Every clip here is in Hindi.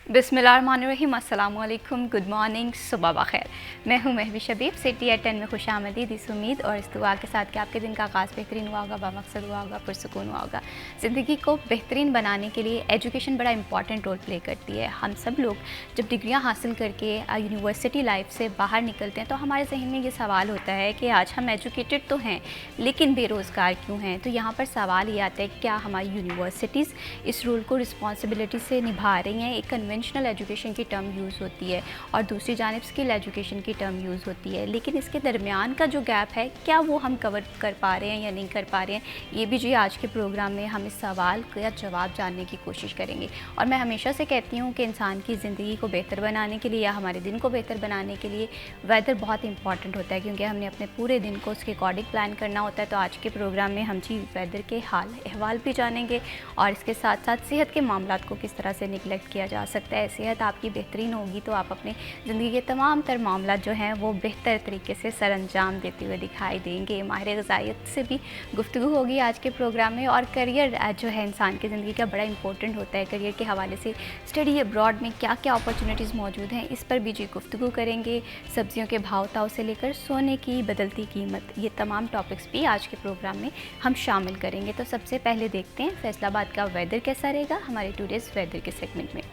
बिस्मिल्लाहिर्रहमानिर्रहीम, अस्सलामु अलैकुम, गुड मॉर्निंग, सुबह बखैर। मैं हूँ महवी शबीब, सिटी एट 10 में खुशामदीद, इस उम्मीद और इस दुआ के साथ कि आपके दिन का आगाज़ बेहतरीन हुआ होगा, बामकसद हुआ होगा, पुरसुकून हुआ होगा। ज़िंदगी को बेहतरीन बनाने के लिए एजुकेशन बड़ा इंपॉर्टेंट रोल प्ले करती है। हम सब लोग जब डिग्रियाँ हासिल करके यूनिवर्सिटी लाइफ से बाहर निकलते हैं तो हमारे जहन में ये सवाल होता है कि आज हम एजुकेटेड तो हैं लेकिन बेरोज़गार क्यों हैं। तो यहाँ पर सवाल ये आता है, क्या हमारी यूनिवर्सिटीज़ इस रोल को रिस्पॉन्सिबिलिटी से निभा रही हैं। एक कन्वेंशनल एजुकेशन की टर्म यूज़ होती है और दूसरी जानिब स्किल एजुकेशन की टर्म यूज़ होती है, लेकिन इसके दरमियान का जो गैप है क्या वो हम कवर कर पा रहे हैं या नहीं कर पा रहे हैं। ये भी जी आज के प्रोग्राम में हम इस सवाल का जवाब जानने की कोशिश करेंगे। और मैं हमेशा से कहती हूँ कि इंसान की ज़िंदगी को बेहतर बनाने के लिए या हमारे दिन को बेहतर बनाने के लिए वेदर बहुत इंपॉर्टेंट होता है, क्योंकि हमने अपने पूरे दिन को उसके अकॉर्डिंग प्लान करना होता है। तो आज के प्रोग्राम में हम जी वेदर के हाल अहवाल भी जानेंगे और इसके साथ साथ सेहत के मामलात को किस तरह से निगलेक्ट किया जा सकता है। सेहत आपकी बेहतरीन होगी तो आप अपने ज़िंदगी के तमाम तर मामला जो हैं वो बेहतर तरीके से सर अंजाम देते हुए दिखाई देंगे। माहिर ग़िज़ाइयत से भी गुफ्तगू होगी आज के प्रोग्राम में। और करियर जो है इंसान की ज़िंदगी का बड़ा इंपॉर्टेंट होता है। करियर के हवाले से स्टडी अब्रॉड में क्या क्या अपॉर्चुनिटीज़ मौजूद हैं, इस पर भी जी गुफ्तगू करेंगे। सब्जियों के भाव ताव से लेकर सोने की बदलती कीमत, ये तमाम टॉपिक्स भी आज के प्रोग्राम में हम शामिल करेंगे। तो सबसे पहले देखते हैं फैसलाबाद का वेदर कैसा रहेगा हमारे टुडेज़ वेदर के सेगमेंट में।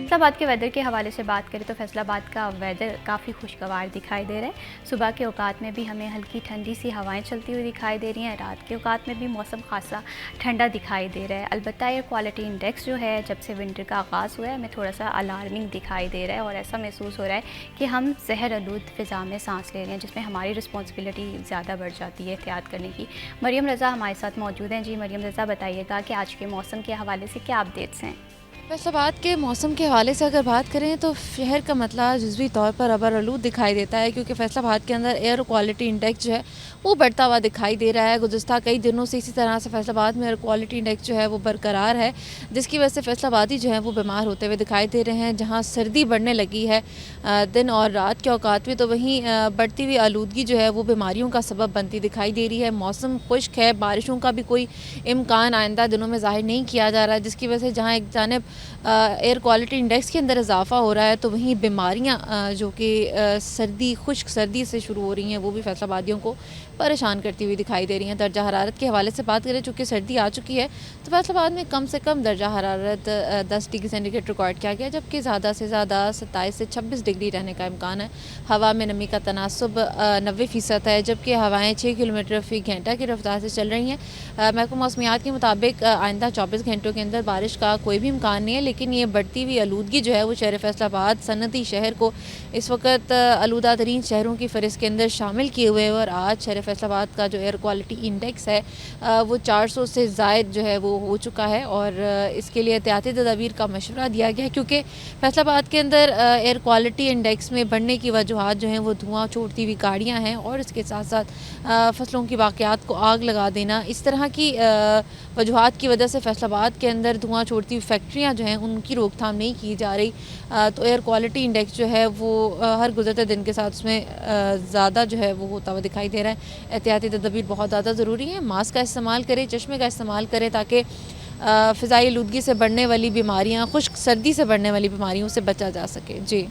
फैसलाबाद के वेदर के हवाले से बात करें तो फैसलाबाद का वेदर काफ़ी खुशगवार दिखाई दे रहा है। सुबह के औकात में भी हमें हल्की ठंडी सी हवाएं चलती हुई दिखाई दे रही हैं। रात के औकात में भी मौसम खासा ठंडा दिखाई दे रहा है। अलबत्ता एयर क्वालिटी इंडेक्स जो है जब से विंटर का आगाज़ हुआ है हमें थोड़ा सा अलार्मिंग दिखाई दे रहा है और ऐसा महसूस हो रहा है कि हम जहर आलूद फ़िज़ा में सांस ले रहे हैं, जिसमें हमारी रिस्पॉन्सिबिलिटी ज़्यादा बढ़ जाती है एहतियात करने की। मरियम रज़ा हमारे साथ मौजूद हैं। जी मरियम रज़ा, बताइएगा कि आज के मौसम के हवाले से क्या अपडेट्स हैं। फैसलाबाद के मौसम के हवाले से अगर बात करें तो शहर का मतला जुज़वी तौर पर अबर आलूद दिखाई देता है, क्योंकि फैसलाबाद के अंदर एयर क्वालिटी इंडेक्स जो है वो बढ़ता हुआ दिखाई दे रहा है। गुज़श्ता कई दिनों से इसी तरह से फैसलाबाद में एयर क्वालिटी इंडेक्स जो है वो बरकरार है, जिसकी वजह से फैसलाबादी जो है वो बीमार होते हुए दिखाई दे रहे हैं। जहाँ सर्दी बढ़ने लगी है दिन और रात के औकात में, तो वहीं बढ़ती हुई आलूदगी जो है वो बीमारियों का सबब बनती दिखाई दे रही है। मौसम खुश्क है, बारिशों का भी कोई इम्कान आइंदा दिनों में ज़ाहिर नहीं किया जा रहा है, जिसकी वजह से जहाँ एक जानिब एयर क्वालिटी इंडेक्स के अंदर इजाफा हो रहा है तो वहीं बीमारियां जो कि सर्दी खुश्क सर्दी से शुरू हो रही हैं वो भी फैसलाबादियों को परेशान करती हुई दिखाई दे रही हैं। दर्जा हरारत के हवाले से बात करें, चूँकि सर्दी आ चुकी है तो फैसलाबाद में कम से कम दर्जा हरारत 10 डिग्री सेंटीग्रेड रिकॉर्ड किया गया, जबकि ज़्यादा से ज़्यादा 27 से 26 डिग्री रहने का इम्कान है। हवा में नमी का तनासब 90% है, जबकि हवाएँ 6 किलोमीटर फ़ी घंटा की रफ्तार से चल रही हैं। महकमा मौसमियात के मुताबिक आइंदा 24 घंटों के अंदर बारिश का कोई भी इम्कान नहीं है, लेकिन ये बढ़ती हुई आलूदगी जो है वो शहर फैसलाबाद सनती शहर को इस वक्त आलूदा तरीन शहरों की फ़हरिस्त के अंदर शामिल किए हुए हैं। और आज शहर फैसलाबाद का जो एयर क्वालिटी इंडेक्स है वो 400 से ज़ायद जो है वो हो चुका है और इसके लिए एहतियाती तदाबीर का मशवरा दिया गया है, क्योंकि फैसलाबाद के अंदर एयर क्वालिटी इंडेक्स में बढ़ने की वजूहत जो हैं वो धुआँ छोड़ती हुई गाड़ियाँ हैं और इसके साथ साथ फसलों की बाक़ियात को आग लगा देना, इस तरह की वजूहत की वजह से फैसलाबाद के अंदर धुआँ छोड़ती हुई फैक्ट्रियाँ जो हैं उनकी रोकथाम नहीं की जा रही। तो एयर क्वालिटी इंडेक्स जो है वो हर गुज़रते दिन के साथ उसमें ज़्यादा जो है वो होता हुआ दिखाई दे रहा है। एहतियाती तदबीर बहुत ज़्यादा ज़रूरी है। मास्क का इस्तेमाल करें, चश्मे का इस्तेमाल करें, ताकि फ़िज़ाई आलूदगी से बढ़ने वाली बीमारियाँ, खुश्क सर्दी से बढ़ने वाली बीमारियों से बचा जा सके। जी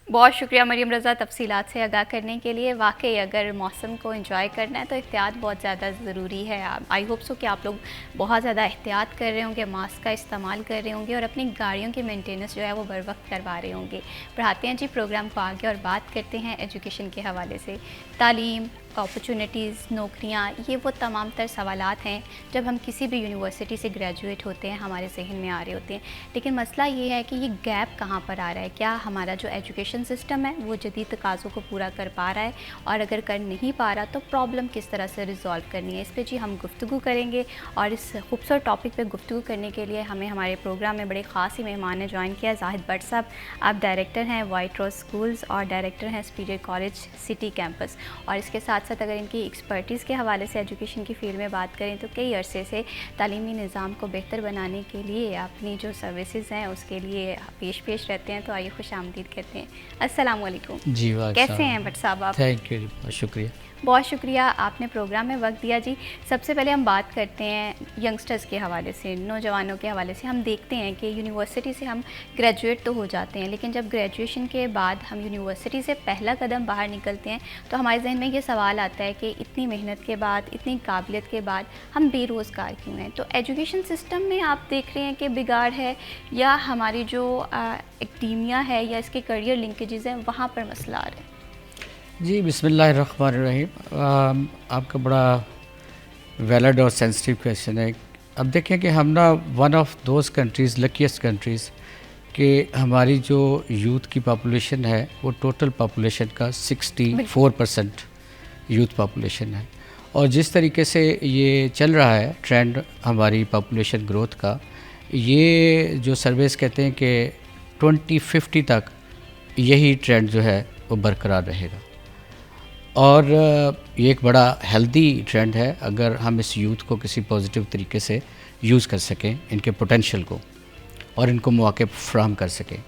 बहुत शुक्रिया मरियम रज़ा तफसीलात से आगाह करने के लिए। वाकई अगर मौसम को एंजॉय करना है तो एहतियात बहुत ज़्यादा ज़रूरी है। आई होप सो कि आप लोग बहुत ज़्यादा एहतियात कर रहे होंगे, मास्क का इस्तेमाल कर रहे होंगे और अपनी गाड़ियों की मेंटेनेंस जो है वो बर वक्त करवा रहे होंगे। बढ़ाते हैं जी प्रोग्राम को आगे और बात करते हैं एजुकेशन के हवाले से। तालीम, अपॉर्चुनिटीज़, नौकरियाँ, ये वो तमाम तर सवालात हैं जब हम किसी भी यूनिवर्सिटी से ग्रेजुएट होते हैं हमारे जहन में आ रहे होते हैं। लेकिन मसला ये है कि ये गैप कहाँ पर आ रहा है। क्या हमारा जो एजुकेशन सिस्टम है वो जदीद तकाज़ों को पूरा कर पा रहा है, और अगर कर नहीं पा रहा तो प्रॉब्लम किस तरह से रिज़ॉल्व करनी है, इस पर जी हम गुफ्तगू करेंगे। और इस खूबसूरत टॉपिक पर गुफ्तगू करने के लिए हमें हमारे प्रोग्राम में बड़े ख़ास ही मेहमान ने ज्वाइन किया। जाहिद भट्ट साहब, आप डायरेक्टर हैं वाइट रोज़ स्कूल्स और डायरेक्टर हैं सुपीरियर कॉलेज सिटी कैंपस, और इसके साथ साथ अगर इनकी एक्सपर्टीज़ के हवाले से एजुकेशन की फ़ील्ड में बात करें तो कई अरसे से तालीमी निज़ाम को बेहतर बनाने के लिए अपनी जो सर्विसेज हैं उसके लिए पेश रहते हैं। तो आइए खुश आमदीद कहते हैं। अस्सलाम वालेकुम जी, कैसे हैं भट्ट साहब आप? थैंक यू, बहुत शुक्रिया। बहुत शुक्रिया आपने प्रोग्राम में वक्त दिया जी। सबसे पहले हम बात करते हैं यंगस्टर्स के हवाले से, नौजवानों के हवाले से। हम देखते हैं कि यूनिवर्सिटी से हम ग्रेजुएट तो हो जाते हैं, लेकिन जब ग्रेजुएशन के बाद हम यूनिवर्सिटी से पहला कदम बाहर निकलते हैं तो हमारे जहन में ये सवाल आता है कि इतनी मेहनत के बाद, इतनी काबिलियत के बाद हम बेरोज़गार क्यों हैं? तो एजुकेशन सिस्टम में आप देख रहे हैं कि बिगाड़ है या हमारी जो एकेडमिया है या इसके करियर लिंकेजेस हैं वहाँ पर मसला आ रहा है? जी, बिस्मिल्लाहिर्रहमानिर्रहीम। आपका बड़ा वैलिड और सेंसिटिव क्वेश्चन है। अब देखें कि हम ना one of those countries, luckiest countries कि हमारी जो यूथ की पॉपुलेशन है वो टोटल पॉपुलेशन का 64% यूथ पॉपुलेशन है। और जिस तरीके से ये चल रहा है ट्रेंड हमारी पॉपुलेशन ग्रोथ का, ये जो सर्वेस कहते हैं कि 2050 तक यही ट्रेंड जो है वो बरकरार रहेगा। और ये एक बड़ा हेल्दी ट्रेंड है अगर हम इस यूथ को किसी पॉजिटिव तरीके से यूज़ कर सकें, इनके पोटेंशियल को, और इनको मौके फ्राहम कर सकें।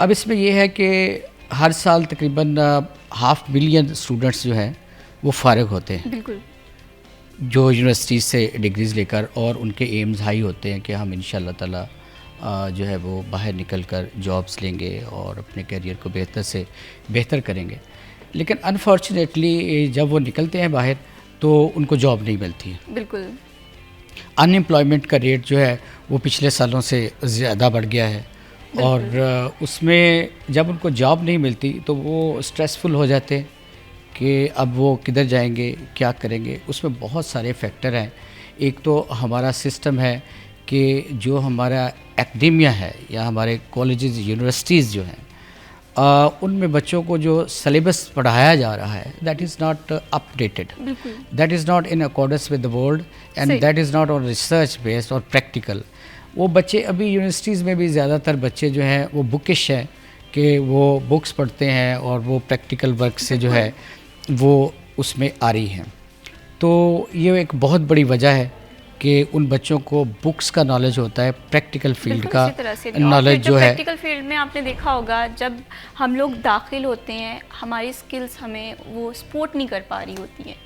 अब इसमें यह है कि हर साल तकरीबन 500 मिलियन स्टूडेंट्स जो हैं वो फ़ारिग होते हैं, बिल्कुल, जो यूनिवर्सिटी से डिग्रीज़ लेकर, और उनके एम्स हाई होते हैं कि हम इंशाअल्लाह ताला जो है वो बाहर निकल कर जॉब्स लेंगे और अपने करियर को बेहतर से बेहतर करेंगे। लेकिन अनफॉर्चुनेटली जब वो निकलते हैं बाहर तो उनको जॉब नहीं मिलती है। बिल्कुल, अनएम्प्लॉयमेंट का रेट जो है वो पिछले सालों से ज़्यादा बढ़ गया है। और उसमें जब उनको जॉब नहीं मिलती तो वो स्ट्रेसफुल हो जाते हैं कि अब वो किधर जाएंगे, क्या करेंगे। उसमें बहुत सारे फैक्टर हैं। एक तो हमारा सिस्टम है कि जो हमारा एकेडमिया है या हमारे कॉलेजेस, यूनिवर्सिटीज़ जो हैं, उनमें बच्चों को जो सिलेबस पढ़ाया जा रहा है that is not updated, that is not in accordance with the world, and that is not on research based और प्रैक्टिकल। वो बच्चे अभी यूनिवर्सिटीज़ में भी ज़्यादातर बच्चे जो हैं वो बुकिश हैं कि वो बुक्स पढ़ते हैं और वो प्रैक्टिकल वर्क से जो है वो उसमें आ रही हैं। तो ये एक बहुत बड़ी वजह है कि उन बच्चों को बुक्स का नॉलेज होता है, प्रैक्टिकल फील्ड का नॉलेज जो है। प्रैक्टिकल फील्ड में आपने देखा होगा जब हम लोग दाखिल होते हैं हमारी स्किल्स हमें वो सपोर्ट नहीं कर पा रही होती हैं।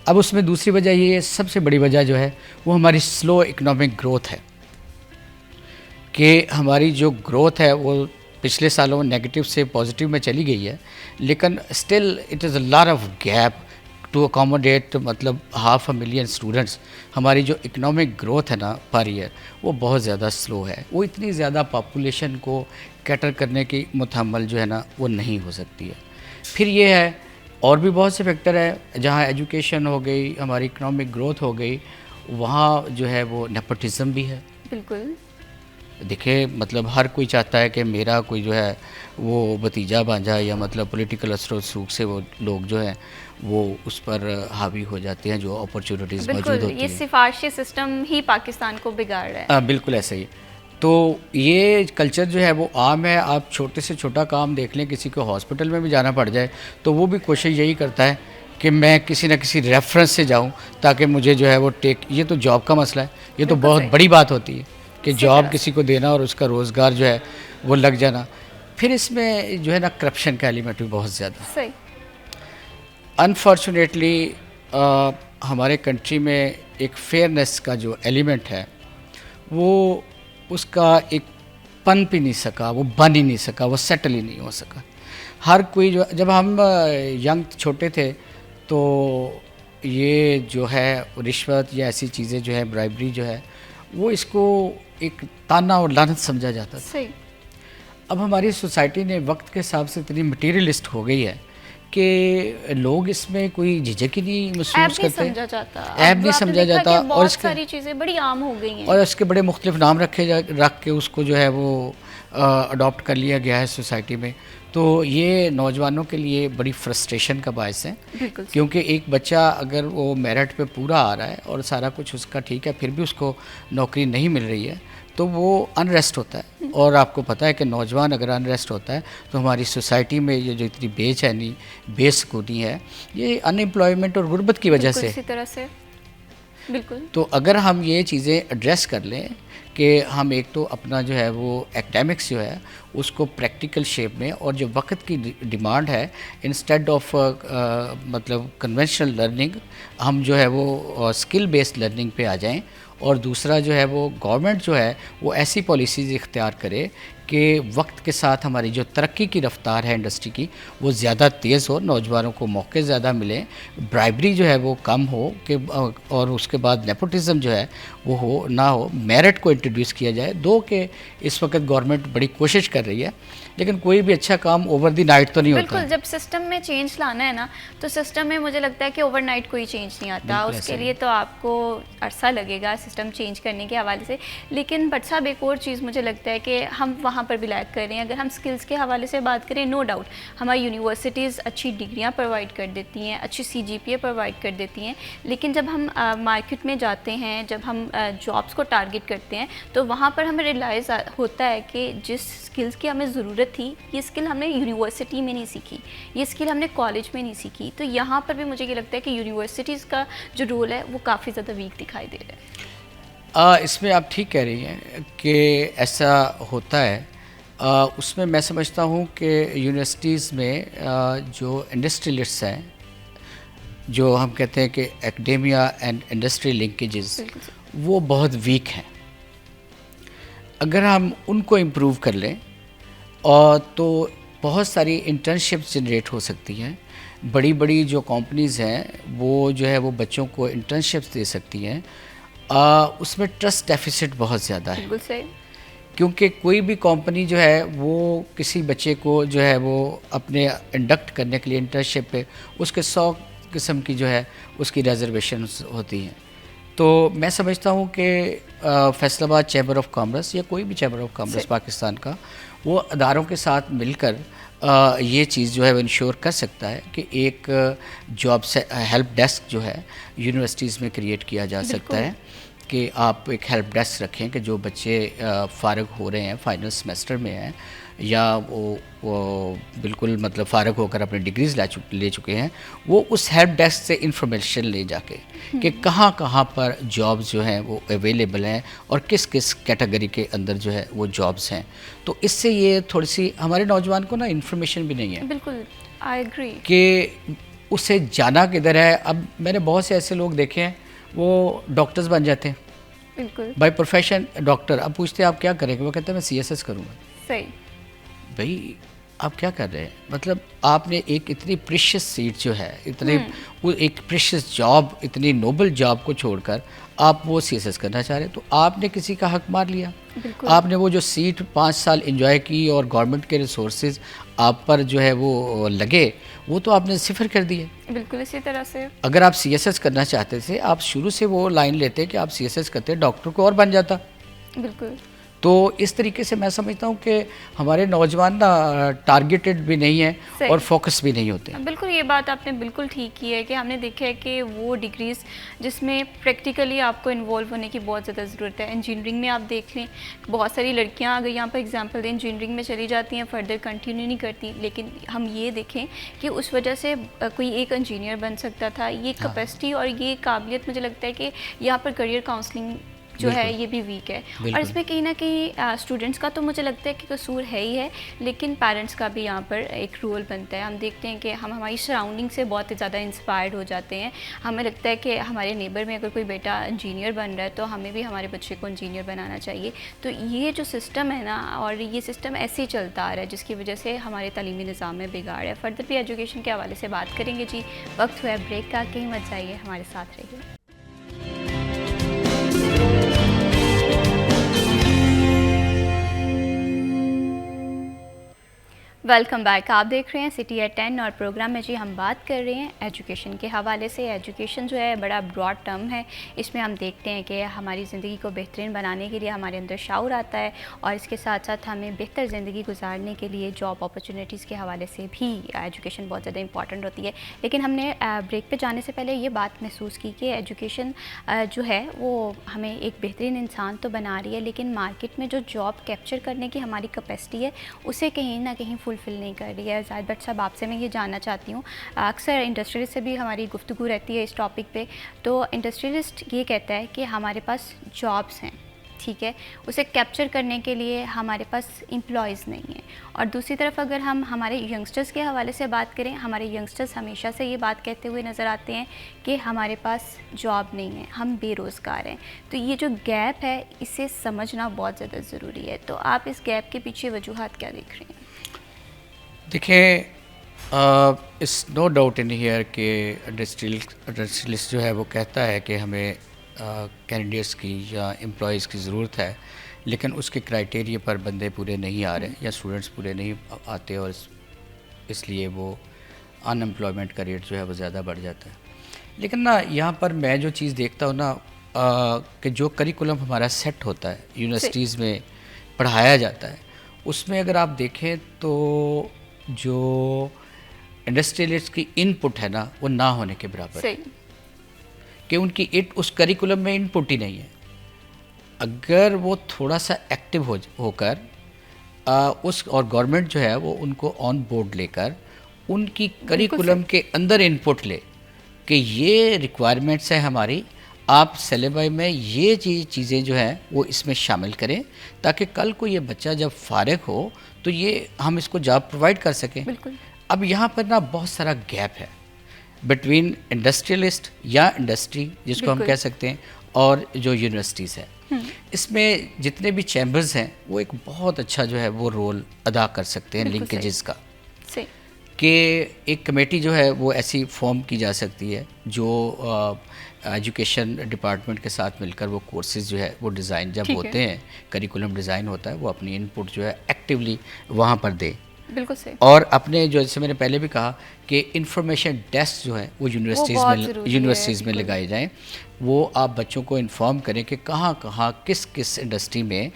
अब उसमें दूसरी वजह ये है, सबसे बड़ी वजह जो है वो हमारी स्लो इकोनॉमिक ग्रोथ है कि हमारी जो ग्रोथ है वो पिछले सालों नेगेटिव से पॉजिटिव में चली गई है, लेकिन still it is a lot of gap to accommodate, मतलब 500 मिलियन स्टूडेंट्स। हमारी जो इकोनॉमिक ग्रोथ है ना पर ईयर वो बहुत ज़्यादा स्लो है। वो इतनी ज़्यादा पॉपुलेशन को कैटर करने की मुतहम्मल जो है ना वो नहीं हो सकती है। फिर ये है और भी बहुत से फैक्टर है, जहाँ एजुकेशन हो गई, हमारी इकोनॉमिक ग्रोथ हो गई, वहाँ जो है वो नेपोटिज़म भी है। बिल्कुल, देखिए मतलब हर कोई चाहता है कि मेरा कोई जो है वो भतीजा भांजा या मतलब पॉलिटिकल असर रसूख से वो लोग जो हैं वो उस पर हावी हो जाते हैं जो अपॉर्चुनिटीज़ मौजूद होती हैं। ये सिफारशी सिस्टम ही पाकिस्तान को बिगाड़ रहा है। बिल्कुल ऐसा ही। तो ये कल्चर जो है वो आम है। आप छोटे से छोटा काम देख लें, किसी को हॉस्पिटल में भी जाना पड़ जाए तो वो भी कोशिश यही करता है कि मैं किसी न किसी रेफरेंस से जाऊं ताकि मुझे जो है वो ये तो जॉब का मसला है, ये तो बहुत बड़ी बात होती है कि जॉब किसी को देना और उसका रोज़गार जो है वो लग जाना। फिर इसमें जो है ना करप्शन का एलिमेंट भी बहुत ज़्यादा। सही। अनफॉर्चुनेटली हमारे कंट्री में एक फेयरनेस का जो एलिमेंट है वो उसका एक पनप ही नहीं सका, वो बन ही नहीं सका, वो सेटल ही नहीं हो सका। हर कोई जो, जब हम यंग छोटे थे तो ये जो है रिश्वत या ऐसी चीज़ें जो है, ब्राइबरी जो है, वो इसको एक ताना और लानत समझा जाता था। सही। अब हमारी सोसाइटी ने वक्त के हिसाब से इतनी मटीरियलिस्ट हो गई है कि लोग इसमें कोई झिझक ही नहीं महसूस करते, ऐब नहीं समझा जाता और इसके सारी चीज़ें बड़ी आम हो गई हैं और इसके बड़े मुख्तलिफ नाम रख के उसको जो है वो अडॉप्ट कर लिया गया है सोसाइटी में। तो ये नौजवानों के लिए बड़ी फ्रस्ट्रेशन का बायस है, क्योंकि एक बच्चा अगर वो मेरिट पे पूरा आ रहा है और सारा कुछ उसका ठीक है फिर भी उसको नौकरी नहीं मिल रही है तो वो अनरेस्ट होता है। और आपको पता है कि नौजवान अगर अनरेस्ट होता है तो हमारी सोसाइटी में ये जो इतनी बेचैनी बेसुकूनी है, ये अनएम्प्लॉयमेंट और गुर्बत की वजह बिल्कुल से। इसी तरह से, बिल्कुल। तो अगर हम ये चीज़ें एड्रेस कर लें कि हम एक तो अपना जो है वो एकेडमिक्स जो है उसको प्रैक्टिकल शेप में, और जो वक्त की डिमांड है इंस्टेड ऑफ मतलब कन्वेंशनल लर्निंग, हम जो है वो स्किल बेस्ड लर्निंग पे आ जाएं। और दूसरा जो है वो गवर्नमेंट जो है वो ऐसी पॉलिसीज़ इख्तियार करे कि वक्त के साथ हमारी जो तरक्की की रफ्तार है इंडस्ट्री की वो ज़्यादा तेज़ हो, नौजवानों को मौके ज़्यादा मिलें, ब्राइबरी जो है वो कम हो कि और उसके बाद नेपोटिज़म जो है वो हो ना हो, मेरिट को इंट्रोड्यूस किया जाए। दो कि इस वक्त गवर्नमेंट बड़ी कोशिश कर रही है, लेकिन कोई भी अच्छा काम ओवर द नाइट तो नहीं होता बिल्कुल, है। जब सिस्टम में चेंज लाना है ना, तो सिस्टम में मुझे लगता है कि ओवरनाइट कोई चेंज नहीं आता, बिल्कुल उसके ऐसा लिए तो आपको अरसा लगेगा सिस्टम चेंज करने के हवाले से। लेकिन बट साहब एक और चीज़ मुझे लगता है कि हम वहाँ पर भी लैक कर रहे हैं। अगर हम स्किल्स के हवाले से बात करें, नो डाउट हमारी यूनिवर्सिटीज़ अच्छी डिग्रियाँ प्रोवाइड कर देती हैं, अच्छी CGPA प्रोवाइड कर देती हैं, लेकिन जब हम मार्केट में जाते हैं, जब हम जॉब्स को टारगेट करते हैं, तो वहाँ पर हमें रियलाइज़ होता है कि जिस स्किल्स की हमें ज़रूरत थी, ये स्किल हमने यूनिवर्सिटी में नहीं सीखी, ये स्किल हमने कॉलेज में नहीं सीखी। तो यहाँ पर भी मुझे ये लगता है कि यूनिवर्सिटीज़ का जो रोल है वो काफ़ी ज़्यादा वीक दिखाई दे रहा है। इसमें आप ठीक कह रही हैं कि ऐसा होता है। उसमें मैं समझता हूँ कि यूनिवर्सिटीज़ में जो इंडस्ट्रियलिस्ट्स हैं, जो हम कहते हैं कि एकेडेमिया एंड इंडस्ट्री लिंकेजेस, वो बहुत वीक हैं। अगर हम उनको इम्प्रूव कर लें और तो बहुत सारी इंटर्नशिप्स जनरेट हो सकती हैं। बड़ी बड़ी जो कंपनीज़ हैं वो जो है वो बच्चों को इंटर्नशिप्स दे सकती हैं। उसमें ट्रस्ट डेफिसिट बहुत ज़्यादा है, बिल्कुल सही। क्योंकि कोई भी कंपनी जो है वो किसी बच्चे को जो है वो अपने इंडक्ट करने के लिए इंटर्नशिप पे उसके 100 किस्म की जो है उसकी रिजर्वेशन होती हैं। तो मैं समझता हूँ कि फैसलाबाद चैम्बर ऑफ कॉमर्स या कोई भी चैम्बर ऑफ कॉमर्स पाकिस्तान का, वो अदारों के साथ मिलकर ये चीज़ जो है वो इंश्योर कर सकता है कि एक जॉब से हेल्प डेस्क जो है यूनिवर्सिटीज़ में क्रिएट किया जा सकता है कि आप एक हेल्प डेस्क रखें कि जो बच्चे फ़ारग हो रहे हैं, फाइनल सेमेस्टर में हैं, या वो बिल्कुल मतलब फ़ारग होकर अपनी डिग्रीज़ ले चुके हैं, वो उस हेल्प डेस्क से इंफॉर्मेशन ले जाके कि कहाँ कहाँ पर जॉब्स जो हैं वो अवेलेबल हैं और किस किस कैटेगरी के अंदर जो है वो जॉब्स हैं। तो इससे ये थोड़ी सी हमारे नौजवान को ना इन्फॉर्मेशन भी नहीं है। बिल्कुल, आई एग्री कि उसे जाना किधर है। अब मैंने बहुत से ऐसे लोग देखे हैं, वो डॉक्टर्स बन जाते हैं, बिल्कुल बाय प्रोफेशन डॉक्टर। अब पूछते हैं आप क्या करेंगे, वो कहते हैं मैं CSS करूँगा। सही। भाई आप क्या कर रहे हैं? मतलब आपने एक इतनी प्रीशियस सीट जो है, इतने वो एक प्रीशियस जॉब, इतनी नोबल जॉब को छोड़कर आप वो CSS करना चाह रहे हैं, तो आपने किसी का हक मार लिया। आपने वो जो सीट 5 साल एंजॉय की और गवर्नमेंट के रिसोर्सेज आप पर जो है वो लगे, वो तो आपने सिफर कर दिए। बिल्कुल इसी तरह से। अगर आप CSS करना चाहते थे, आप शुरू से वो लाइन लेते कि आप CSS करते, डॉक्टर को और बन जाता। बिल्कुल। तो इस तरीके से मैं समझता हूँ कि हमारे नौजवान ना टारगेटेड भी नहीं है और फोकस भी नहीं होते। बिल्कुल, ये बात आपने बिल्कुल ठीक की है कि हमने देखा है कि वो डिग्रीज़ जिसमें प्रैक्टिकली आपको इन्वॉल्व होने की बहुत ज़्यादा ज़रूरत है। इंजीनियरिंग में आप देख लें, बहुत सारी लड़कियां अगर यहाँ पर एग्जांपल दें, इंजीनियरिंग में चली जाती हैं, फर्दर कंटिन्यू नहीं करती। लेकिन हम ये देखें कि उस वजह से कोई एक इंजीनियर बन सकता था। ये कैपेसिटी और ये काबिलियत, मुझे लगता है कि यहाँ पर करियर काउंसलिंग जो है ये भी वीक है। और इसमें कहीं ना कहीं स्टूडेंट्स का तो मुझे लगता है कि कसूर है ही है, लेकिन पेरेंट्स का भी यहाँ पर एक रोल बनता है। हम देखते हैं कि हम हमारी सराउंडिंग से बहुत ज़्यादा इंस्पायर्ड हो जाते हैं। हमें लगता है कि हमारे नेबर में अगर कोई बेटा इंजीनियर बन रहा है तो हमें भी हमारे बच्चे को इंजीनियर बनाना चाहिए। तो ये जो सिस्टम है ना, और ये सिस्टम ऐसे ही चलता आ रहा है, जिसकी वजह से हमारे तालीमी निज़ाम में बिगाड़ है। फर्दर भी एजुकेशन के हवाले से बात करेंगे जी। वक्त हुआ है ब्रेक का, कहीं मत जाइए, हमारे साथ रहिए। Welcome back. आप देख रहे हैं सिटी एट 10 और प्रोग्राम में जी हम बात कर रहे हैं एजुकेशन के हवाले से। एजुकेशन जो है बड़ा ब्रॉड टर्म है। इसमें हम देखते हैं कि हमारी ज़िंदगी को बेहतरीन बनाने के लिए हमारे अंदर शऊर आता है और इसके साथ साथ हमें बेहतर ज़िंदगी गुजारने के लिए जॉब अपॉर्चुनिटीज़ के हवाले से भी एजुकेशन बहुत ज़्यादा इंपॉर्टेंट होती है। लेकिन हमने ब्रेक पर जाने से पहले ये बात महसूस की कि एजुकेशन जो है वो हमें एक बेहतरीन इंसान तो बना रही है, लेकिन मार्केट में जो जॉब कैप्चर करने की हमारी कैपेसिटी है उसे कहीं ना कहीं फुलफ़िल नहीं कर रही है। ज़ाहिद भट्ट साहब, आपसे मैं ये जानना चाहती हूँ, अक्सर इंडस्ट्रियलिस्ट से भी हमारी गुफ्तगू रहती है इस टॉपिक पे। तो इंडस्ट्रियलिस्ट ये कहता है कि हमारे पास जॉब्स हैं, ठीक है, उसे कैप्चर करने के लिए हमारे पास एम्प्लॉयज़ नहीं है। और दूसरी तरफ अगर हम हमारे यंगस्टर्स के हवाले से बात करें, हमारे यंगस्टर्स हमेशा से ये बात कहते हुए नज़र आते हैं कि हमारे पास जॉब नहीं है, हम बेरोज़गार हैं। तो ये जो गैप है इसे समझना बहुत ज़्यादा ज़रूरी है। तो आप इस गैप के पीछे वजूहात क्या देख रहे हैं? देखिए, इस नो डाउट इन हियर कि इंडस्ट्रियलिस्ट जो है वो कहता है कि हमें कैंडिडेट्स की या एम्प्लॉयज़ की ज़रूरत है, लेकिन उसके क्राइटेरिया पर बंदे पूरे नहीं आ रहे या स्टूडेंट्स पूरे नहीं आते और इसलिए वो अनएम्प्लॉयमेंट का रेट जो है वो ज़्यादा बढ़ जाता है। लेकिन ना यहाँ पर मैं जो चीज़ देखता हूँ ना कि जो करिकुलम हमारा सेट होता है यूनिवर्सिटीज़ में पढ़ाया जाता है, उसमें अगर आप देखें तो जो इंडस्ट्रियलिस्ट की इनपुट है ना वो ना होने के बराबर है कि उनकी उस करिकुलम में इनपुट ही नहीं है। अगर वो थोड़ा सा एक्टिव होकर उस और गवर्नमेंट जो है वो उनको ऑन बोर्ड लेकर उनकी करिकुलम के अंदर इनपुट ले कि ये रिक्वायरमेंट्स है हमारी, आप सिलेबस में ये चीज़ें जो हैं वो इसमें शामिल करें ताकि कल को ये बच्चा जब फारिग हो तो ये हम इसको जॉब प्रोवाइड कर सकें। बिल्कुल। अब यहाँ पर ना बहुत सारा गैप है बिटवीन इंडस्ट्रियलिस्ट या इंडस्ट्री जिसको हम कह सकते हैं और जो यूनिवर्सिटीज़ है। इसमें जितने भी चैम्बर्स हैं वो एक बहुत अच्छा जो है वो रोल अदा कर सकते हैं लिंकेजेस का, कि एक कमेटी जो है वो ऐसी फॉर्म की जा सकती है जो एजुकेशन डिपार्टमेंट के साथ मिलकर वो कोर्सेज़ जो है वो डिज़ाइन जब होते हैं, करिकुलम डिज़ाइन होता है, वो अपनी इनपुट जो है एक्टिवली वहाँ पर दे। बिल्कुल सही। और अपने जो जैसे मैंने पहले भी कहा कि इंफॉर्मेशन डेस्क जो है वो यूनिवर्सिटीज़ में लगाए जाएं। वो आप बच्चों को इन्फॉर्म करें कि कहाँ कहाँ किस किस इंडस्ट्री में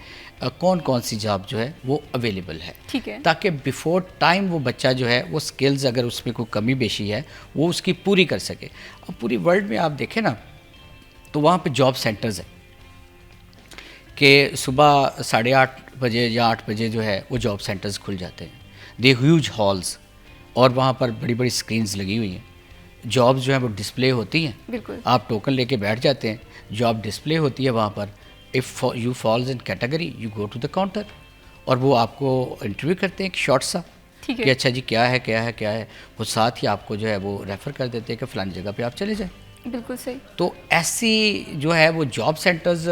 कौन कौन सी जॉब जो है वो अवेलेबल है, ठीक है, ताकि बिफोर टाइम वो बच्चा जो है वो स्किल्स अगर उसमें कोई कमी बेशी है वो उसकी पूरी कर सके। अब पूरी वर्ल्ड में आप देखें ना तो वहाँ पे जॉब सेंटर्स हैं कि सुबह 8:30 बजे या 8 बजे जो है वो जॉब सेंटर्स खुल जाते हैं, दे ह्यूज हॉल्स, और वहाँ पर बड़ी बड़ी स्क्रीन्स लगी हुई हैं, जॉब्स जो हैं वो डिस्प्ले होती हैं। बिल्कुल। आप टोकन लेके बैठ जाते हैं, जॉब डिस्प्ले होती है वहाँ पर। If you falls in category you go to the counter और वो आपको इंटरव्यू करते हैं एक शॉर्ट सा कि अच्छा जी क्या है, वो साथ ही आपको जो है वो रेफ़र कर देते हैं कि फ़लानी जगह पे आप चले जाएं। बिल्कुल सही। तो ऐसी जो है वो जॉब सेंटर्स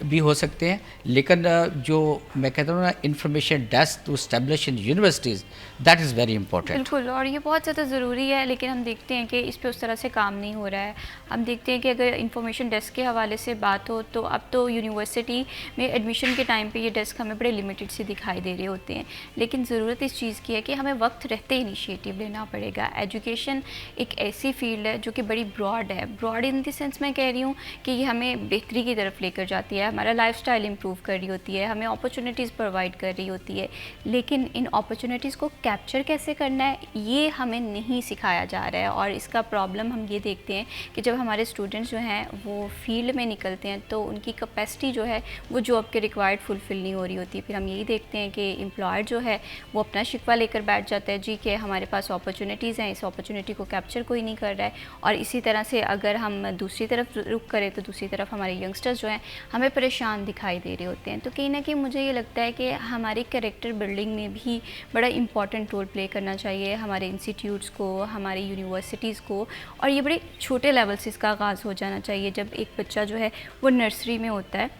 भी हो सकते हैं, लेकिन जो मैं कहता हूँ ना information desk to establish in universities, that is very important. बिल्कुल, और ये बहुत ज़्यादा ज़रूरी है, लेकिन हम देखते हैं कि इस पे उस तरह से काम नहीं हो रहा है। हम देखते हैं कि अगर इंफॉर्मेशन डेस्क के हवाले से बात हो तो अब तो यूनिवर्सिटी में एडमिशन के टाइम पे ये डेस्क हमें बड़े लिमिटेड से दिखाई दे रहे होते हैं, लेकिन ज़रूरत इस चीज़ की है कि हमें वक्त रहते इनिशिएटिव लेना पड़ेगा। एजुकेशन एक ऐसी फील्ड है जो कि बड़ी ब्रॉड है, ब्रॉड इन द सेंस मैं कह रही हूँ कि ये हमें बेहतरी की तरफ लेकर जाती है, हमारा लाइफस्टाइल इंप्रूव कर रही होती है, हमें अपॉर्चुनिटीज़ प्रोवाइड कर रही होती है, लेकिन इन अपॉर्चुनिटीज़ को कैप्चर कैसे करना है ये हमें नहीं सिखाया जा रहा है। और इसका प्रॉब्लम हम ये देखते हैं कि जब हमारे स्टूडेंट्स जो हैं वो फील्ड में निकलते हैं तो उनकी कैपेसिटी जो है वो जॉब के रिक्वायर्ड फुलफ़िल नहीं हो रही होती। फिर हम यही देखते हैं कि एम्प्लॉयर जो है वो अपना शिकवा लेकर बैठ जाता है जी कि हमारे पास अपॉर्चुनिटीज़ हैं, इस अपॉर्चुनिटी को कैप्चर कोई नहीं कर रहा है। और इसी तरह से अगर हम दूसरी तरफ रुख करें तो दूसरी तरफ हमारे यंगस्टर्स जो हैं हमें परेशान दिखाई दे रहे होते हैं। तो कहीं ना कहीं मुझे ये लगता है कि हमारी कैरेक्टर बिल्डिंग में भी बड़ा इंपॉर्टेंट रोल प्ले करना चाहिए हमारे इंस्टीट्यूट्स को, हमारी यूनिवर्सिटीज़ को, और ये बड़े छोटे लेवल से इसका आगाज़ हो जाना चाहिए। जब एक बच्चा जो है वो नर्सरी में होता है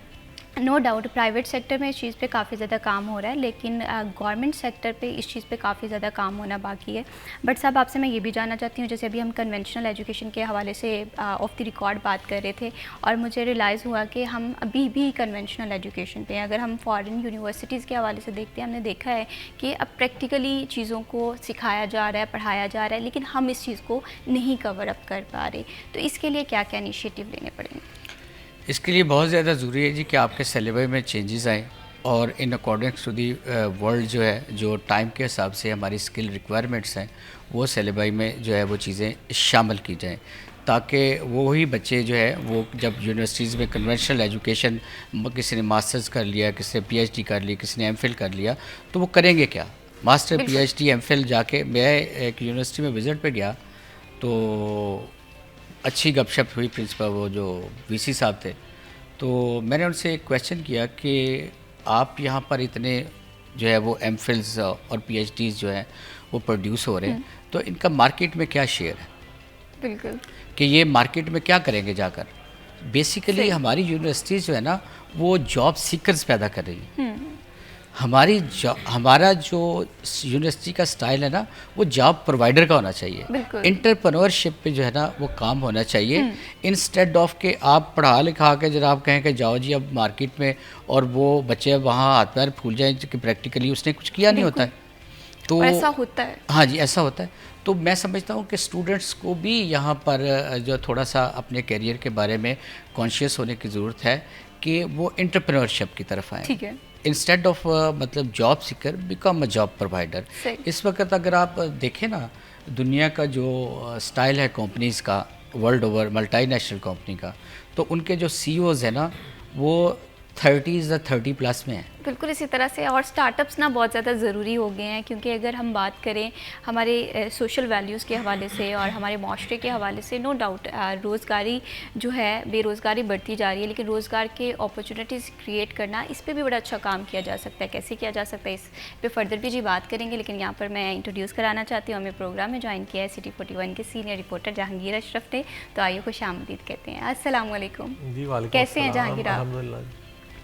नो डाउट प्राइवेट सेक्टर में इस चीज़ पे काफ़ी ज़्यादा काम हो रहा है, लेकिन गवर्नमेंट सेक्टर पे इस चीज़ पे काफ़ी ज़्यादा काम होना बाकी है। बट साहब आपसे मैं ये भी जानना चाहती हूँ, जैसे अभी हम कन्वेंशनल एजुकेशन के हवाले से ऑफ द रिकॉर्ड बात कर रहे थे और मुझे रियलाइज़ हुआ कि हम अभी भी कन्वेंशनल एजुकेशन पे हैं। अगर हम फॉरेन यूनिवर्सिटीज़ के हवाले से देखते हैं, हमने देखा है कि अब प्रैक्टिकली चीज़ों को सिखाया जा रहा है, पढ़ाया जा रहा है, लेकिन हम इस चीज़ को नहीं कवर अप कर पा रहे। तो इसके लिए क्या क्या इनिशिएटिव लेने पड़ेंगे? इसके लिए बहुत ज़्यादा ज़रूरी है जी कि आपके सिलेबस में चेंजेस आए और इन अकॉर्डिंग्स टू दी वर्ल्ड जो है, जो टाइम के हिसाब से हमारी स्किल रिक्वायरमेंट्स हैं, वो सिलेबस में जो है वो चीज़ें शामिल की जाएं, ताकि वो ही बच्चे जो है वो जब यूनिवर्सिटीज़ में कन्वेंशनल एजुकेशन, किसी ने मास्टर्स कर लिया, किसी ने पीएचडी कर ली, किसी ने एमफिल कर लिया, तो वो करेंगे क्या? मास्टर, पीएचडी, एमफिल जाके मैं एक यूनिवर्सिटी में विज़िट पे गया तो अच्छी गपशप हुई प्रिंसिपल, वो जो वीसी साहब थे, तो मैंने उनसे एक क्वेश्चन किया कि आप यहाँ पर इतने जो है वो एमफिल्स और पीएचडीज़ जो हैं वो प्रोड्यूस हो रहे हैं, तो इनका मार्केट में क्या शेयर है? बिल्कुल, कि ये मार्केट में क्या करेंगे जाकर? बेसिकली हमारी यूनिवर्सिटीज़ जो है ना, वो जॉब सीकर्स पैदा कर रही है। हमारा जो यूनिवर्सिटी का स्टाइल है ना, वो जॉब प्रोवाइडर का होना चाहिए, एंटरप्रेन्योरशिप पे जो है ना वो काम होना चाहिए, इंस्टेड ऑफ के आप पढ़ा लिखा के जरा आप कहें कि जाओ जी अब मार्केट में, और वो बच्चे वहाँ हाथ पैर फूल जाएं कि प्रैक्टिकली उसने कुछ किया नहीं होता है। तो ऐसा होता है, हाँ जी ऐसा होता है। तो मैं समझता हूँ कि स्टूडेंट्स को भी यहाँ पर जो थोड़ा सा अपने करियर के बारे में कॉन्शियस होने की ज़रूरत है कि वो एंटरप्रेन्योरशिप की तरफ आए। ठीक है, इंस्टेड ऑफ मतलब job seeker become a job provider. इस वक्त अगर आप देखें ना, दुनिया का जो स्टाइल है कंपनीज़ का, वर्ल्ड ओवर मल्टीनेशनल कंपनी का, तो उनके जो सीईओज़ हैं ना, वो 30s या 30+ में है। बिल्कुल इसी तरह से, और स्टार्टअप्स ना बहुत ज़्यादा ज़रूरी हो गए हैं, क्योंकि अगर हम बात करें हमारे सोशल वैल्यूज़ के हवाले से और हमारे माशरे के हवाले से, नो डाउट रोज़गारी जो है, बेरोज़गारी बढ़ती जा रही है, लेकिन रोज़गार के अपॉर्चुनिटीज़ क्रिएट करना, इस पर भी बड़ा अच्छा काम किया जा सकता है। कैसे किया जा सकता है इस पर फर्दर भी जी बात करेंगे, लेकिन यहाँ पर मैं इंट्रोड्यूस कराना चाहती हूँ, हमें प्रोग्राम में ज्वाइन किया है सिटी 41 के सीनियर रिपोर्टर जहांगीर अशरफ ने। तो आइए खुशामदीद कहते हैं। अस्सलाम वालेकुम जी। वालेकुम, कैसे हैं जहांगीर आप?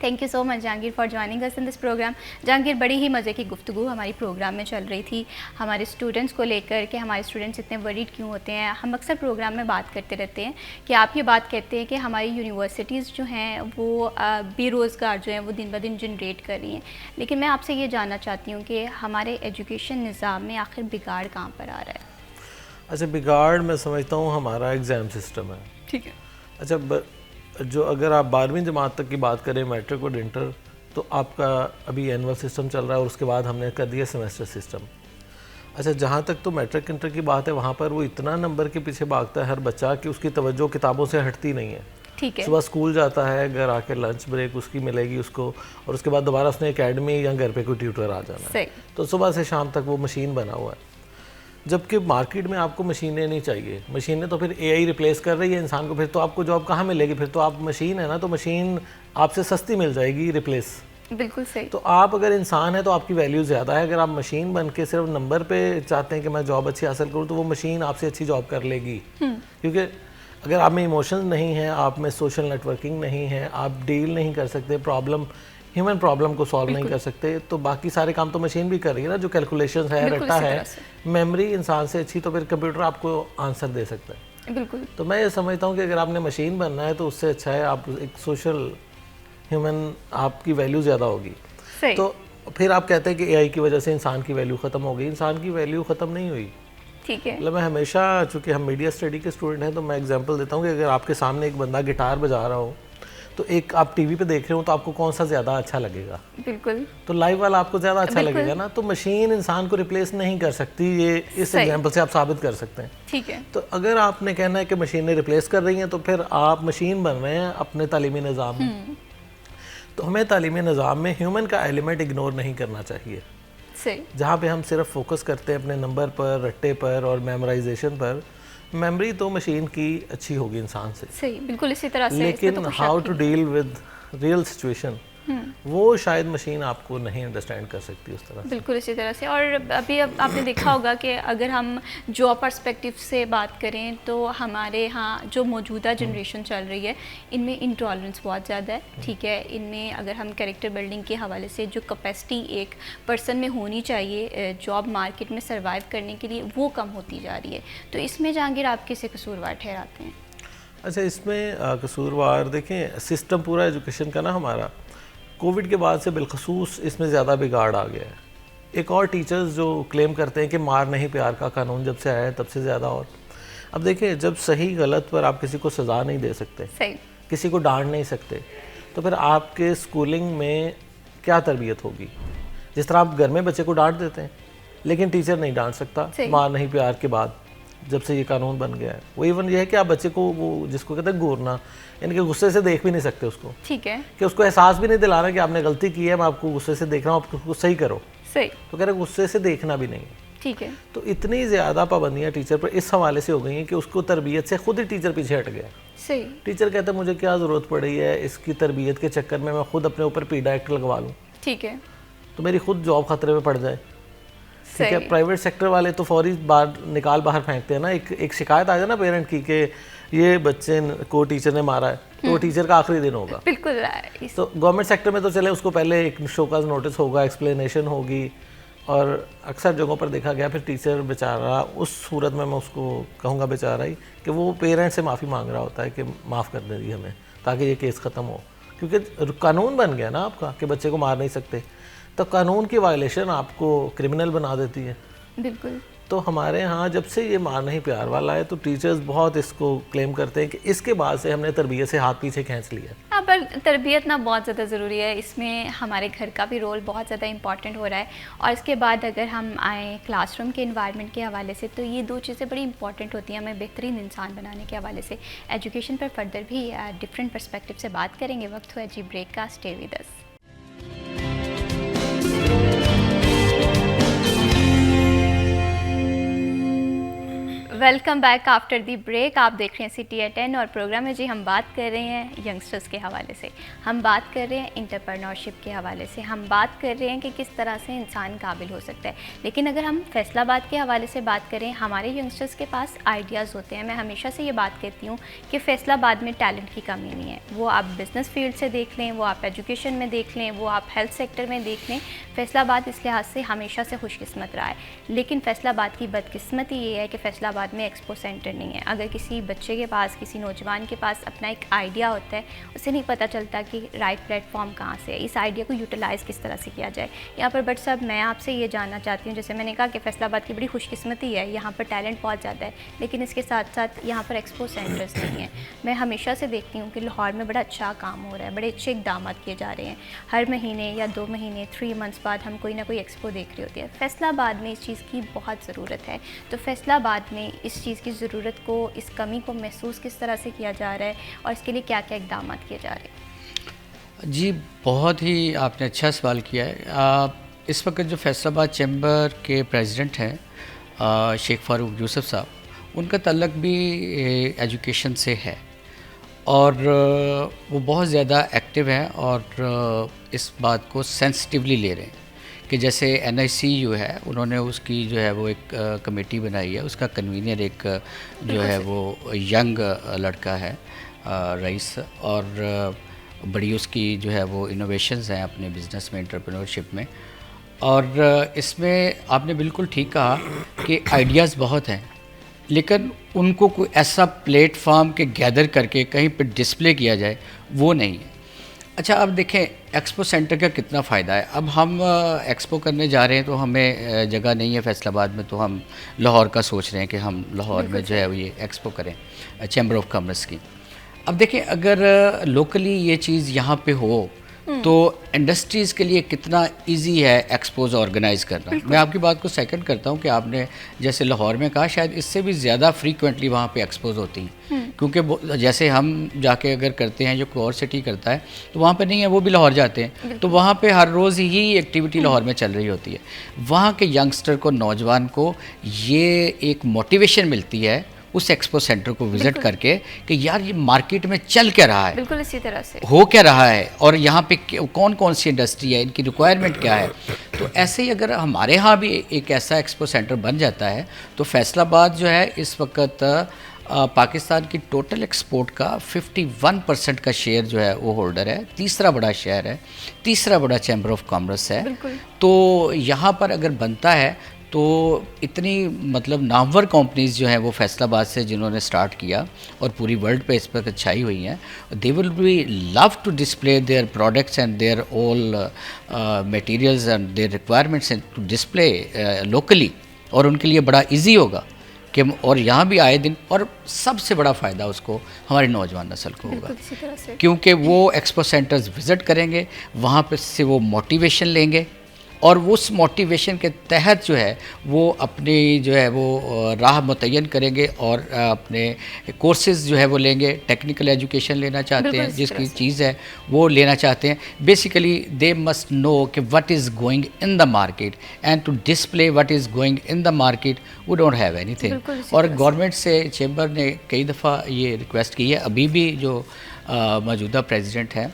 Thank you so much Jahangir for joining us in this program. Jahangir, बड़ी ही मज़े की गुफ्तगू हमारी प्रोग्राम में चल रही थी हमारे स्टूडेंट्स को लेकर कि हमारे स्टूडेंट्स इतने वरीड क्यों होते हैं। हम अक्सर प्रोग्राम में बात करते रहते हैं कि आप ये बात कहते हैं कि हमारी यूनिवर्सिटीज़ जो हैं वो बेरोज़गार जो हैं वो दिन ब दिन जनरेट कर रही हैं, लेकिन मैं आपसे ये जानना चाहती हूँ कि हमारे एजुकेशन निज़ाम में आखिर बिगाड़ कहाँ पर आ रहा है? अच्छा, बिगाड़ मैं समझता हूँ हमारा एग्ज़ाम सिस्टम है। ठीक है। अच्छा, जो अगर आप 12वीं जमात तक की बात करें, मैट्रिक और इंटर, तो आपका अभी एनुअल सिस्टम चल रहा है और उसके बाद हमने कर दिया सेमेस्टर सिस्टम। अच्छा, जहाँ तक तो मैट्रिक इंटर की बात है, वहाँ पर वो इतना नंबर के पीछे भागता है हर बच्चा कि उसकी तवज्जो किताबों से हटती नहीं है। ठीक है। सुबह स्कूल जाता है, घर आके लंच ब्रेक उसकी मिलेगी उसको, और उसके बाद दोबारा उसने एकेडमी या घर पे कोई ट्यूटर आ जाना है, तो सुबह से शाम तक वो मशीन बना हुआ है। जबकि मार्केट में आपको मशीनें नहीं चाहिए, मशीनें तो फिर एआई रिप्लेस कर रही है इंसान को, फिर तो आपको जॉब कहाँ मिलेगी? फिर तो आप मशीन है ना, तो मशीन आपसे सस्ती मिल जाएगी रिप्लेस। बिल्कुल सही। तो आप अगर इंसान है तो आपकी वैल्यू ज़्यादा है। अगर आप मशीन बन के सिर्फ नंबर पे चाहते हैं कि मैं जॉब अच्छी हासिल करूँ, तो वो मशीन आपसे अच्छी जॉब कर लेगी। क्योंकि अगर आप में इमोशंस नहीं है, आप में सोशल नेटवर्किंग नहीं है, आप डील नहीं कर सकते, ह्यूमन प्रॉब्लम को सॉल्व नहीं कर सकते, तो बाकी सारे काम तो मशीन भी कर रही है ना। जो कैलकुलेशंस है, रट्टा है, मेमोरी इंसान से अच्छी तो फिर कंप्यूटर आपको आंसर दे सकता है। बिल्कुल। तो मैं ये समझता हूँ कि अगर आपने मशीन बनना है तो उससे अच्छा है आप एक सोशल ह्यूमन, आपकी वैल्यू ज़्यादा होगी। तो फिर आप कहते हैं कि एआई की वजह से इंसान की वैल्यू ख़त्म हो गई। इंसान की वैल्यू ख़त्म नहीं हुई। ठीक है। मतलब मैं हमेशा, चूँकि हम मीडिया स्टडी के स्टूडेंट हैं, तो मैं एग्जांपल देता हूँ कि अगर आपके सामने एक बंदा गिटार बजा रहा हो, तो एक आप टीवी पे देख रहे हो, तो आपको कौन सा ज़्यादा अच्छा लगेगा? बिल्कुल। तो लाइव वाला आपको ज़्यादा अच्छा लगेगा ना। तो मशीन इंसान को रिप्लेस नहीं कर सकती, ये इस एग्जांपल से आप साबित कर सकते हैं। ठीक है। तो अगर आपने कहना है कि मशीनें रिप्लेस कर रही हैं, तो फिर आप मशीन बन रहे हैं अपने तालीमी निज़ाम में। तो हमें तालीमी निज़ाम में ह्यूमन का एलिमेंट इग्नोर नहीं करना चाहिए। जहाँ पे हम सिर्फ फोकस करते हैं अपने नंबर पर, रट्टे पर और मेमोराइजेशन पर, मेमोरी तो मशीन की अच्छी होगी इंसान से। सही, बिल्कुल इसी तरह से। लेकिन how to deal with real situation, वो शायद मशीन आपको नहीं अंडरस्टैंड कर सकती उस तरह से। बिल्कुल इसी तरह से। और अभी अब आपने देखा होगा कि अगर हम जॉब पर्सपेक्टिव से बात करें तो हमारे यहाँ जो मौजूदा जनरेशन चल रही है इनमें इंटॉलरेंस बहुत ज़्यादा है, ठीक है। इनमें अगर हम कैरेक्टर बिल्डिंग के हवाले से जो कैपेसिटी एक पर्सन में होनी चाहिए जॉब मार्केट में सर्वाइव करने के लिए, वो कम होती जा रही है। तो इसमें जहांगीर आप किसे कसूरवार ठहराते हैं? अच्छा, इसमें कसूरवार देखें, सिस्टम पूरा एजुकेशन का ना हमारा कोविड के बाद से बिलखसूस इसमें ज़्यादा बिगाड़ आ गया है। एक और टीचर्स जो क्लेम करते हैं कि मार नहीं प्यार का कानून जब से आया है तब से ज़्यादा। और अब देखिए, जब सही गलत पर आप किसी को सज़ा नहीं दे सकते, सही, किसी को डांट नहीं सकते, तो फिर आपके स्कूलिंग में क्या तरबियत होगी? जिस तरह आप घर में बच्चे को डांट देते हैं लेकिन टीचर नहीं डांट सकता मार नहीं प्यार के बाद, जब से ये कानून बन गया है। वो इवन ये है कि आप बच्चे को वो जिसको कहते हैं घूरना, यानी कि गुस्से से देख भी नहीं सकते उसको, ठीक है, कि उसको एहसास भी नहीं दिलाना कि आपने गलती की है, मैं आपको गुस्से से देख रहा हूँ, आप उसको सही करो। सही, तो कह रहे गुस्से से देखना भी नहीं है, ठीक है। तो इतनी ज़्यादा पाबंदियाँ टीचर पर इस हवाले से हो गई हैं कि उसको तरबियत से खुद ही टीचर पीछे हट गया। सही, टीचर कहता है मुझे क्या ज़रूरत पड़ी है इसकी तरबियत के चक्कर में मैं खुद अपने ऊपर पीडा एक्ट लगवा लूँ, ठीक है, तो मेरी खुद जॉब खतरे में पड़ जाए। ठीक है, सही। प्राइवेट सेक्टर वाले तो फौरी बाहर फेंकते हैं ना। एक शिकायत आ जाए ना पेरेंट की कि ये बच्चे को टीचर ने मारा है, तो वो टीचर का आखिरी दिन होगा। बिल्कुल। तो गवर्नमेंट सेक्टर में तो चले, उसको पहले एक शोकाज नोटिस होगा, एक्सप्लेनेशन होगी, और अक्सर जगहों पर देखा गया फिर टीचर बेचारा, उस सूरत में मैं उसको कहूँगा बेचारा ही, कि वो पेरेंट से माफ़ी मांग रहा होता है कि माफ़ कर दे हमें ताकि ये केस ख़त्म हो, क्योंकि कानून बन गया ना आपका कि बच्चे को मार नहीं सकते, तो कानून की वायलेशन आपको क्रिमिनल बना देती है। बिल्कुल। तो हमारे यहाँ जब से ये मार नहीं प्यार वाला है तो टीचर्स बहुत इसको क्लेम करते हैं कि इसके बाद से हमने तरबियत से हाथ पीछे खींच लिया। हाँ, पर तरबियत ना बहुत ज़्यादा ज़रूरी है, इसमें हमारे घर का भी रोल बहुत ज़्यादा इंपॉर्टेंट हो रहा है। और इसके बाद अगर हम आए क्लासरूम के इन्वायरमेंट के हवाले से, तो ये दो चीज़ें बड़ी इंपॉर्टेंट होती हैं हमें बेहतरीन इंसान बनाने के हवाले से। एजुकेशन पर फर्दर भी डिफरेंट पर्सपेक्टिव से बात करेंगे। वक्त हुआ जी ब्रेक का, stay with us. Welcome back after the break. आप देख रहे हैं सिटी एट 10 और प्रोग्राम में जी हम बात कर रहे हैं यंगस्टर्स के हवाले से, हम बात कर रहे हैं इंटरप्रेन्योरशिप के हवाले से, हम बात कर रहे हैं कि किस तरह से इंसान काबिल हो सकता है। लेकिन अगर हम फैसलाबाद के हवाले से बात करें, हमारे यंगस्टर्स के पास आइडियाज़ होते हैं। मैं हमेशा से ये बात कहती हूँ कि फैसलाबाद में टैलेंट की कमी नहीं है। वो आप बिज़नेस फील्ड से देख लें, वो आप एजुकेशन में देख लें, वो आप हेल्थ सेक्टर में देख लें, फैसलाबाद इस लिहाज से हमेशा से खुशकिस्मत रहा है। लेकिन फैसलाबाद की बदकिस्मती ये है कि फैसलाबाद में एक्सपो सेंटर नहीं है। अगर किसी बच्चे के पास, किसी नौजवान के पास अपना एक आइडिया होता है, उसे नहीं पता चलता कि राइट प्लेटफॉर्म कहाँ से है, इस आइडिया को यूटिलाइज़ किस तरह से किया जाए। यहाँ पर बट साहब मैं आपसे ये जानना चाहती हूँ, जैसे मैंने कहा कि फैसलाबाद की बड़ी खुशकिस्मती है, यहाँ पर टैलेंट बहुत ज़्यादा है, लेकिन इसके साथ साथ यहाँ पर एक्सपो सेंटर्स नहीं हैं। मैं हमेशा से देखती हूँ कि लाहौर में बड़ा अच्छा काम हो रहा है, बड़े अच्छे इक़दाम किए जा रहे हैं। हर महीने या 2 महीने 3 मंथ्स बाद हम कोई ना कोई एक्सपो देख रही होती है। फैसलाबाद में इस चीज़ की बहुत ज़रूरत है। तो फैसलाबाद में इस चीज़ की ज़रूरत को, इस कमी को महसूस किस तरह से किया जा रहा है और इसके लिए क्या क्या इक़दाम किए जा रहे हैं? जी, बहुत ही आपने अच्छा सवाल किया है। इस वक्त जो फैसलाबाद चैम्बर के प्रेसिडेंट हैं शेख फारूक यूसुफ साहब, उनका तल्लक भी एजुकेशन से है और वो बहुत ज़्यादा एक्टिव हैं और इस बात को सेंसिटिवली ले रहे हैं कि जैसे NICU है, उन्होंने उसकी जो है वो एक कमेटी बनाई है, उसका कन्वीनर एक जो है वो यंग लड़का है रईस, और बड़ी उसकी जो है वो इनोवेशंस हैं अपने बिज़नेस में, एंटरप्रेन्योरशिप में। और इसमें आपने बिल्कुल ठीक कहा कि आइडियाज़ बहुत हैं, लेकिन उनको कोई ऐसा प्लेटफॉर्म के गैदर करके कहीं पे डिस्प्ले किया जाए वो नहीं है। अच्छा, अब देखें एक्सपो सेंटर का कितना फ़ायदा है। अब हम एक्सपो करने जा रहे हैं तो हमें जगह नहीं है फैसलाबाद में, तो हम लाहौर का सोच रहे हैं कि हम लाहौर में जो है ये एक्सपो करें चैम्बर ऑफ कॉमर्स की। अब देखें अगर लोकली ये चीज़ यहाँ पे हो तो इंडस्ट्रीज़ के लिए कितना इजी है एक्सपोज ऑर्गेनाइज़ करना। मैं आपकी बात को सेकंड करता हूँ कि आपने जैसे लाहौर में कहा, शायद इससे भी ज़्यादा फ्रीक्वेंटली वहाँ पे एक्सपोज होती हैं, क्योंकि जैसे हम जाके अगर करते हैं, जो कोई और सिटी करता है तो वहाँ पे नहीं है, वो भी लाहौर जाते हैं, तो वहाँ पे हर रोज़ ही एक्टिविटी लाहौर में चल रही होती है। वहाँ के यंगस्टर को, नौजवान को ये एक मोटिवेशन मिलती है उस एक्सपो सेंटर को विजिट करके कि यार ये मार्केट में चल क्या रहा है, बिल्कुल इसी तरह से हो क्या रहा है, और यहाँ पे कौन कौन सी इंडस्ट्री है, इनकी रिक्वायरमेंट क्या है। तो ऐसे ही अगर हमारे यहाँ भी एक ऐसा एक्सपो सेंटर बन जाता है तो फैसलाबाद जो है इस वक्त पाकिस्तान की टोटल एक्सपोर्ट का 51% का शेयर जो है वो होल्डर है, तीसरा बड़ा शहर है, तीसरा बड़ा चैम्बर ऑफ कॉमर्स है। तो यहाँ पर अगर बनता है तो इतनी मतलब नामवर कंपनीज जो हैं वो फैसलाबाद से जिन्होंने स्टार्ट किया और पूरी वर्ल्ड पे इस पर छाई हुई हैं, they will be love to display their products and their all materials and their requirements to display locally, और उनके लिए बड़ा इजी होगा कि और यहाँ भी आए दिन, और सबसे बड़ा फ़ायदा उसको हमारी नौजवान नस्ल को होगा क्योंकि वो एक्सपो सेंटर्स विज़िट करेंगे, वहाँ पे से वो मोटिवेशन लेंगे और उस मोटिवेशन के तहत जो है वो अपनी जो है वो राह मुतय्यन करेंगे और अपने कोर्सेज़ जो है वो लेंगे, टेक्निकल एजुकेशन लेना चाहते हैं, जिसकी चीज़ है वो लेना चाहते हैं। बेसिकली दे मस्ट नो कि what is going in the market and to display what is going in the market we don't have anything. और गवर्नमेंट से चेंबर ने कई दफ़ा ये रिक्वेस्ट की है, अभी भी जो मौजूदा प्रेसिडेंट हैं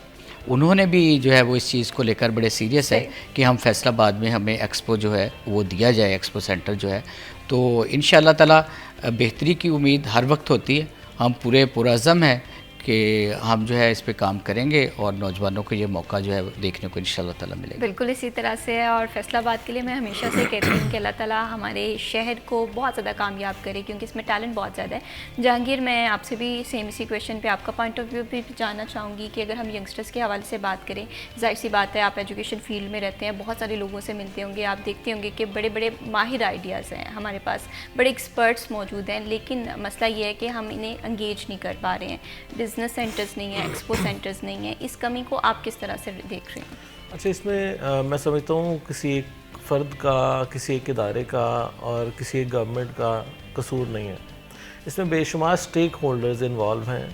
उन्होंने भी जो है वो इस चीज़ को लेकर बड़े सीरियस है कि हम फैसलाबाद में हमें एक्सपो जो है वो दिया जाए, एक्सपो सेंटर जो है। तो इंशाअल्लाह ताला बेहतरी की उम्मीद हर वक्त होती है, हम पूरे पुरअज़्म हैं कि हम जो है इस पे काम करेंगे और नौजवानों को ये मौका जो है देखने को इंशाअल्लाह ताला मिलेगा। बिल्कुल इसी तरह से है, और फैसलाबाद के लिए मैं हमेशा से कहती हूँ कि अल्लाह ताला हमारे शहर को बहुत ज़्यादा कामयाब करे क्योंकि इसमें टैलेंट बहुत ज़्यादा है। जहांगीर, मैं आपसे भी सेम इसी क्वेश्चन पे आपका पॉइंट ऑफ व्यू भी जानना चाहूँगी कि अगर हम यंगस्टर्स के हवाले से बात करें, जाहिर सी बात है आप एजुकेशन फील्ड में रहते हैं, बहुत सारे लोगों से मिलते होंगे, आप देखते होंगे कि बड़े बड़े माहिर आइडियाज़ हैं हमारे पास, बड़े एक्सपर्ट्स मौजूद हैं, लेकिन मसला ये है कि हम इन्हें एंगेज नहीं कर पा रहे हैं, बिज़नेस सेंटर्स नहीं है, एक्सपो सेंटर्स नहीं है। इस कमी को आप किस तरह से देख रहे हैं? अच्छा, इसमें मैं समझता हूँ किसी एक फ़र्द का, किसी एक इदारे का और किसी एक गवर्नमेंट का कसूर नहीं है, इसमें बेशुमार स्टेक होल्डर्स इन्वॉल्व हैं।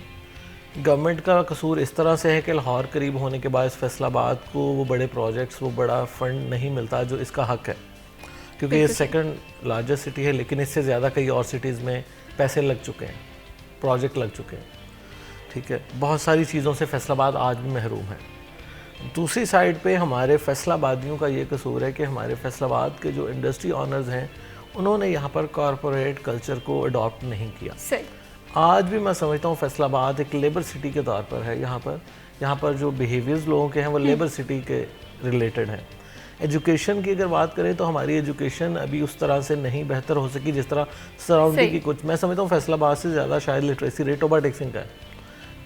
गवर्नमेंट का कसूर इस तरह से है कि लाहौर करीब होने के बाद फैसलाबाद को वो बड़े प्रोजेक्ट्स, वो बड़ा फंड नहीं मिलता जो इसका हक है, क्योंकि ये सेकंड लार्जेस्ट सिटी है, लेकिन इससे ज़्यादा कई और सिटीज़ में पैसे लग चुके हैं, प्रोजेक्ट लग चुके हैं, ठीक है। बहुत सारी चीज़ों से फैसलाबाद आज भी महरूम है। दूसरी साइड पे हमारे फैसलाबादियों का ये कसूर है कि हमारे फैसलाबाद के जो इंडस्ट्री ऑनर्स हैं उन्होंने यहाँ पर कॉरपोरेट कल्चर को अडॉप्ट नहीं किया। आज भी मैं समझता हूँ फैसलाबाद एक लेबर सिटी के तौर पर है। यहाँ पर जो बिहेवियर्स लोगों के हैं वो लेबर सिटी के रिलेटेड हैं। एजुकेशन की अगर बात करें तो हमारी एजुकेशन अभी उस तरह से नहीं बेहतर हो सकी जिस तरह सराउंडिंग की कुछ, मैं समझता हूँ फैसलाबाद से ज़्यादा शायद लिटरेसी रेट ओवरटेक्सिंग का है,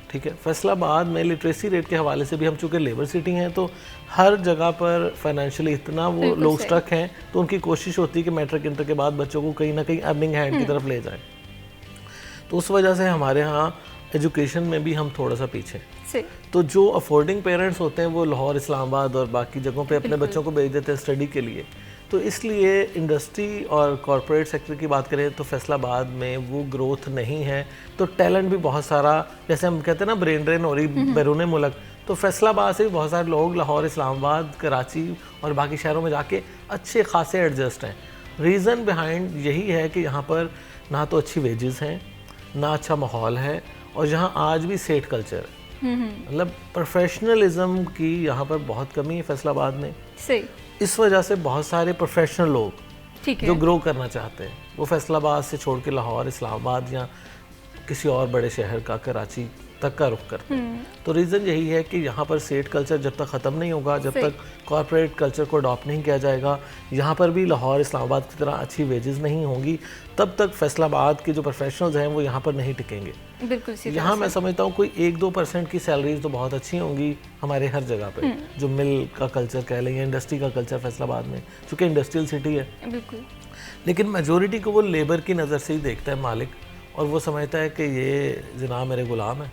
ठीक है। फैसलाबाद में लिटरेसी रेट के हवाले से भी हम चूँकि लेबर सिटी हैं तो हर जगह पर फाइनेंशियली इतना वो लोग स्ट्रक हैं, तो उनकी कोशिश होती है कि मैट्रिक इंटर के बाद बच्चों को कहीं ना कहीं अर्निंग हैंड की तरफ ले जाएं। तो उस वजह से हमारे यहाँ एजुकेशन में भी हम थोड़ा सा पीछे। तो जो अफोर्डिंग पेरेंट्स होते हैं वो लाहौर, इस्लामाबाद और बाकी जगहों पे अपने बच्चों को भेज देते हैं स्टडी के लिए। तो इसलिए इंडस्ट्री और कॉरपोरेट सेक्टर की बात करें तो फैसलाबाद में वो ग्रोथ नहीं है। तो टैलेंट भी बहुत सारा, जैसे हम कहते हैं ना ब्रेन ड्रेन हो रही बैरून मुल्क, तो फैसलाबाद से भी बहुत सारे लोग लाहौर, इस्लामाबाद, कराची और बाकी शहरों में जाके अच्छे खासे एडजस्ट हैं। रीज़न बिहाइंड यही है कि यहाँ पर ना तो अच्छी वेजेस हैं, ना अच्छा माहौल है, और यहाँ आज भी सेठ कल्चर है। मतलब प्रोफेशनलिज्म की यहाँ पर बहुत कमी है फैसलाबाद में। सही। इस वजह से बहुत सारे प्रोफेशनल लोग जो ग्रो करना चाहते हैं वो फैसलाबाद से छोड़ के लाहौर, इस्लामाबाद या किसी और बड़े शहर का, कराची तक का रुख करते हैं। तो रीज़न यही है कि यहाँ पर सेठ कल्चर जब तक ख़त्म नहीं होगा, जब तक कॉरपोरेट कल्चर को अडॉप्ट नहीं किया जाएगा, यहाँ पर भी लाहौर, इस्लामाबाद की तरह अच्छी वेजेस नहीं होंगी, तब तक फैसलाबाद के जो प्रोफेशनल्स हैं वो यहाँ पर नहीं टिकेंगे। बिल्कुल। यहाँ मैं समझता हूँ कोई 1-2% की सैलरीज तो बहुत अच्छी होंगी हमारे हर जगह पे, जो मिल का कल्चर कह लें या इंडस्ट्री का कल्चर फैसलाबाद में, चूँकि इंडस्ट्रियल सिटी है। बिल्कुल। लेकिन मेजोरिटी को वो लेबर की नज़र से ही देखता है मालिक, और वो समझता है कि ये जनाब मेरे गुलाम है,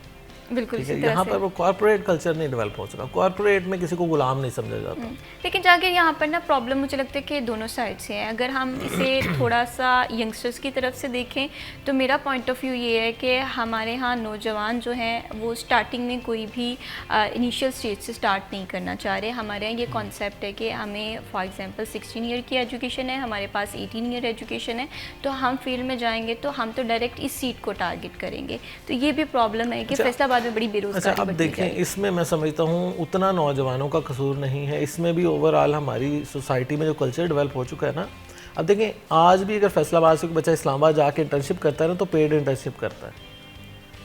बिल्कुल ठीक है, इसी तरह यहाँ से। पर वो कॉर्पोरेट कल्चर नहीं डेवलप हो सका, कॉर्पोरेट में किसी को गुलाम नहीं समझा जाता। लेकिन जाके यहाँ पर ना प्रॉब्लम मुझे लगता है कि दोनों साइड से है। अगर हम इसे थोड़ा सा यंगस्टर्स की तरफ से देखें तो मेरा पॉइंट ऑफ व्यू ये है कि हमारे यहाँ नौजवान जो हैं वो स्टार्टिंग में कोई भी इनिशियल स्टेज से स्टार्ट नहीं करना चाह रहे। हमारे यहाँ ये कॉन्सेप्ट है कि हमें फॉर एग्जांपल 16 ईयर की एजुकेशन है, हमारे पास 18 ईयर एजुकेशन है, तो हम फील्ड में जाएंगे तो हम तो डायरेक्ट इस सीट को टारगेट करेंगे। तो ये भी प्रॉब्लम है कि फैसलाबाद में बड़ी बेरोजगारी अच्छा, अब बढ़ती जा देखें, रही है। इसमें मैं समझता हूँ उतना नौजवानों का कसूर नहीं है, इसमें भी ओवरऑल हमारी सोसाइटी में जो कल्चर डेवलप हो चुका है ना। अब देखें, आज भी अगर फैसलाबाद से कोई बच्चा इस्लामाबाद जाके इंटर्नशिप करता है ना, तो पेड इंटर्नशिप करता है।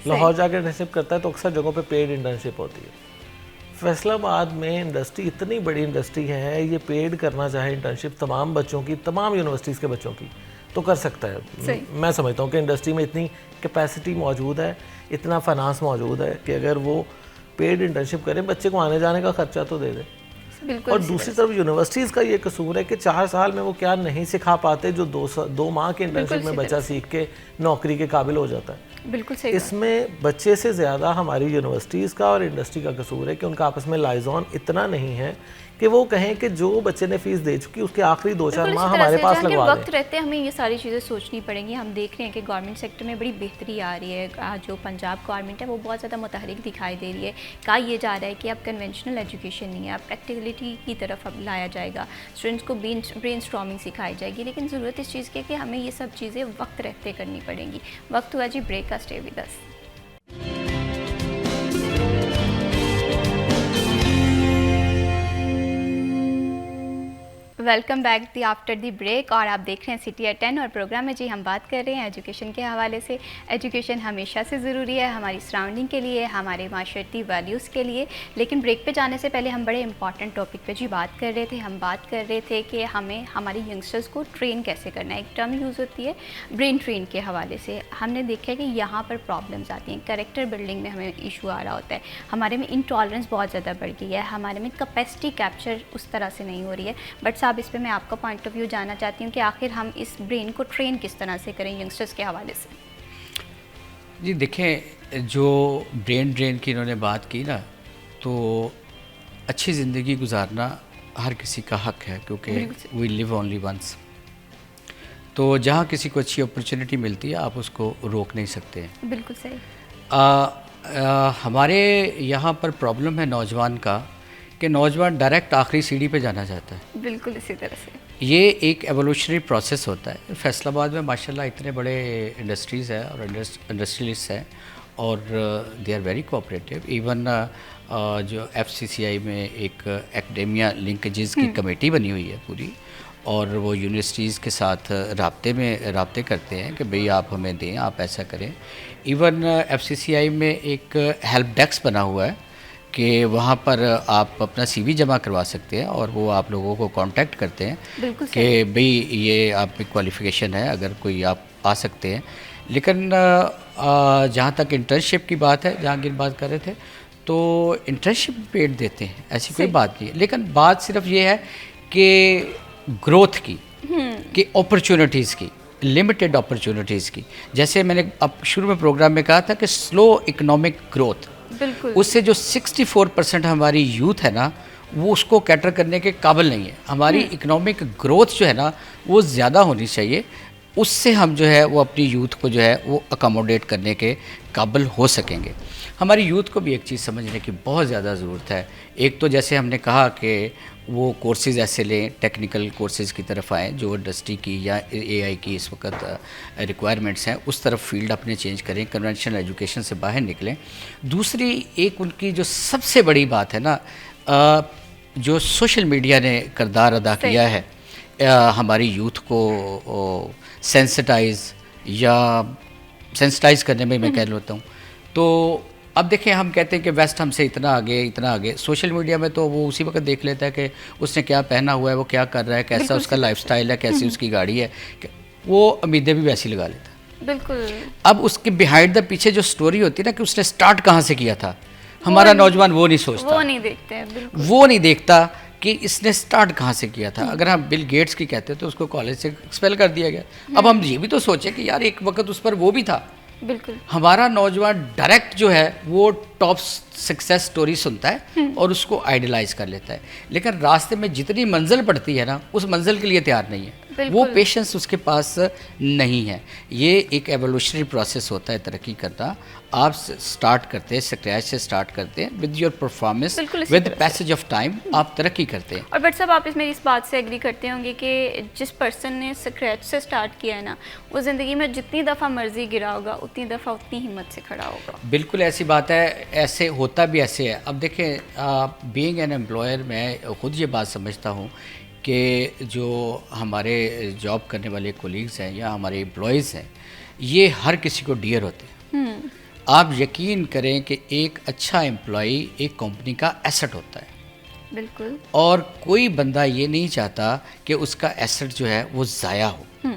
लाहौर जाके इंटर्नशिप करता है तो अक्सर जगहों पे पेड इंटर्नशिप होती है। फैसलाबाद में इंडस्ट्री इतनी बड़ी इंडस्ट्री है, ये पेड करना चाहे इंटर्नशिप तमाम बच्चों की, तमाम यूनिवर्सिटीज़ के बच्चों की, तो कर सकता है। मैं समझता हूँ कि इंडस्ट्री में इतनी कैपेसिटी मौजूद है, इतना फाइनेंस मौजूद है कि अगर वो पेड इंटर्नशिप करें, बच्चे को आने जाने का खर्चा तो दे दें। बिल्कुल और दूसरी तरफ यूनिवर्सिटीज़ का ये कसूर है कि 4 साल में वो क्या नहीं सिखा पाते जो 2 माह के इंटर्नशिप में बच्चा सीख के नौकरी के काबिल हो जाता है। बिल्कुल सही। इसमें बच्चे से ज़्यादा हमारी यूनिवर्सिटीज़ का और इंडस्ट्री का कसूर है कि उनका आपस में लाइजॉन इतना नहीं है कि वो कहें कि जो बच्चे ने फीस दे चुकी उसके आखिरी 2-4 माह हमारे पास लगवा वक्त रहते हमें ये सारी चीज़ें सोचनी पड़ेंगी। हम देख रहे हैं कि गवर्नमेंट सेक्टर में बड़ी बेहतरी आ रही है। जो पंजाब गवर्नमेंट है वो बहुत ज़्यादा मुतहरिक दिखाई दे रही है। कहा ये जा रहा है कि अब कन्वेंशनल एजुकेशन नहीं है, अब प्रैक्टिकलिटी की तरफ अब लाया जाएगा, स्टूडेंट्स को ब्रेन स्टॉर्मिंग सिखाई जाएगी। लेकिन ज़रूरत इस चीज़ की है कि हमें ये सब चीज़ें वक्त रहते करनी पड़ेंगी। वक्त हुआ जी ब्रेक का, stay with us. Welcome back the after the break. और आप देख रहे हैं सिटी एट 10 और प्रोग्राम में जी हम बात कर रहे हैं एजुकेशन के हवाले से। एजुकेशन हमेशा से ज़रूरी है हमारी सराउंडिंग के लिए, हमारे माशरती वैल्यूज़ के लिए। लेकिन ब्रेक पे जाने से पहले हम बड़े इंपॉर्टेंट टॉपिक पे जी बात कर रहे थे। हम बात कर रहे थे कि हमें हमारे यंगस्टर्स को ट्रेन कैसे करना है। एक टर्म यूज़ होती है ब्रेन ट्रेन के हवाले से। हमने देखा है कि यहाँ पर प्रॉब्लम्स आती हैं, कैरेक्टर बिल्डिंग में हमें इशू आ रहा होता है, हमारे में इंटॉलरेंस बहुत ज़्यादा बढ़ गई है, हमारे में कैपेसिटी कैप्चर उस तरह से नहीं हो रही है। बट साहब, इस पे मैं आपका पॉइंट ऑफ व्यू जानना चाहती हूँ कि आखिर हम इस ब्रेन को ट्रेन किस तरह से करें यंगस्टर्स के हवाले से। जी देखें, जो ब्रेन ड्रेन की इन्होंने बात की ना, तो अच्छी ज़िंदगी गुजारना हर किसी का हक है, क्योंकि वी लिव ओनली वंस। तो जहाँ किसी को अच्छी अपॉर्चुनिटी मिलती है आप उसको रोक नहीं सकते। बिल्कुल सही। हमारे यहाँ पर प्रॉब्लम है नौजवान का कि नौजवान डायरेक्ट आखिरी सीढ़ी पे जाना चाहता है। बिल्कुल इसी तरह से ये एक एवोल्यूशनरी प्रोसेस होता है। फैसलाबाद में माशाल्लाह इतने बड़े इंडस्ट्रीज़ हैं और इंडस्ट्रियलिस्ट हैं और they are very cooperative. Even जो FCCI में एक एकेडेमिया लिंकेजेस की कमेटी बनी हुई है पूरी, और वो यूनिवर्सिटीज़ के साथ राब्ते करते हैं कि भाई आप हमें दें, आप ऐसा करें। इवन FCCI में एक हेल्प डेस्क बना हुआ है कि वहाँ पर आप अपना CV जमा करवा सकते हैं और वो आप लोगों को कांटेक्ट करते हैं कि भाई ये आप में क्वालिफ़िकेशन है, अगर कोई आप आ सकते हैं। लेकिन जहाँ तक इंटर्नशिप की बात है, जहाँ की बात कर रहे थे, तो इंटर्नशिप पेड देते हैं, ऐसी कोई बात नहीं है। लेकिन बात सिर्फ ये है कि ग्रोथ की, कि अपॉर्चुनिटीज़ की, लिमिटेड अपॉर्चुनिटीज़ की। जैसे मैंने अब शुरू में प्रोग्राम में कहा था कि स्लो इकोनॉमिक ग्रोथ, बिल्कुल उससे जो 64% हमारी यूथ है ना, वो उसको कैटर करने के काबिल नहीं है। हमारी इकोनॉमिक ग्रोथ जो है ना वो ज़्यादा होनी चाहिए, उससे हम जो है वो अपनी यूथ को जो है वो अकोमोडेट करने के काबिल हो सकेंगे। हमारी यूथ को भी एक चीज़ समझने की बहुत ज़्यादा ज़रूरत है। एक तो जैसे हमने कहा कि वो कोर्सेज़ ऐसे लें, टेक्निकल कोर्सेज़ की तरफ आएँ जो इंडस्ट्री की या AI की इस वक्त रिक्वायरमेंट्स हैं, उस तरफ फील्ड अपने चेंज करें, कन्वेंशनल एजुकेशन से बाहर निकलें। दूसरी एक उनकी जो सबसे बड़ी बात है ना, जो सोशल मीडिया ने किरदार अदा किया है हमारी यूथ को सेंसिटाइज़ करने में, मैं कह लेता हूँ। तो अब देखें, हम कहते हैं कि वेस्ट हमसे इतना आगे। सोशल मीडिया में तो वो उसी वक्त देख लेता है कि उसने क्या पहना हुआ है, वो क्या कर रहा है, कैसा उसका लाइफस्टाइल है, कैसी उसकी गाड़ी है, वो उम्मीदें भी वैसी लगा लेता है। बिल्कुल। अब उसके बिहाइंड द पीछे जो स्टोरी होती है ना कि उसने स्टार्ट कहाँ से किया था, हमारा नौजवान वो नहीं सोचता, वो नहीं देखते हैं। बिल्कुल वो नहीं देखता कि इसने स्टार्ट कहाँ से किया था। अगर हम बिल गेट्स की कहते तो उसको कॉलेज से एक्सपेल कर दिया गया। अब हम ये भी तो सोचें कि यार एक वक्त उस पर वो भी था, बिल्कुल। हमारा नौजवान डायरेक्ट जो है वो टॉप सक्सेस स्टोरी सुनता है और उसको आइडलाइज कर लेता है, लेकिन रास्ते में जितनी मंजिल पड़ती है ना, उस मंजिल के लिए तैयार नहीं है, वो बिल्कुल। पेशेंस उसके पास नहीं है। ये एक एवोल्यूशनरी प्रोसेस होता है तरक्की करना। आप स्टार्ट करते हैं, स्क्रैच से स्टार्ट करते हैं, विद योर परफॉर्मेंस, बिल्कुल इसी विद तरह से। पैसेज ऑफ टाइम आप तरक्की करते हैं। और बट साहब, आप मेरी इस बात से एग्री करते होंगे कि जिस पर्सन ने स्क्रैच से स्टार्ट किया है ना, वो ज़िंदगी में जितनी दफ़ा मर्जी गिरा होगा, उतनी दफ़ा उतनी हिम्मत से खड़ा होगा। बिल्कुल ऐसी बात है, ऐसे होता भी ऐसे है। अब देखें, बीइंग एन एम्प्लॉयर, मैं खुद ये बात समझता हूँ कि जो हमारे जॉब करने वाले कोलीग्स हैं या हमारे एम्प्लॉयज़ हैं, ये हर किसी को डियर होते हैं। आप यकीन करें कि एक अच्छा एम्प्लॉई एक कंपनी का एसेट होता है, बिल्कुल। और कोई बंदा ये नहीं चाहता कि उसका एसेट जो है वो ज़ाया हो।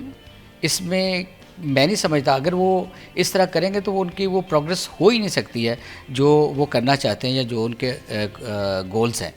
इसमें मैं नहीं समझता, अगर वो इस तरह करेंगे तो वो उनकी वो प्रोग्रेस हो ही नहीं सकती है जो वो करना चाहते हैं या जो उनके गोल्स हैं।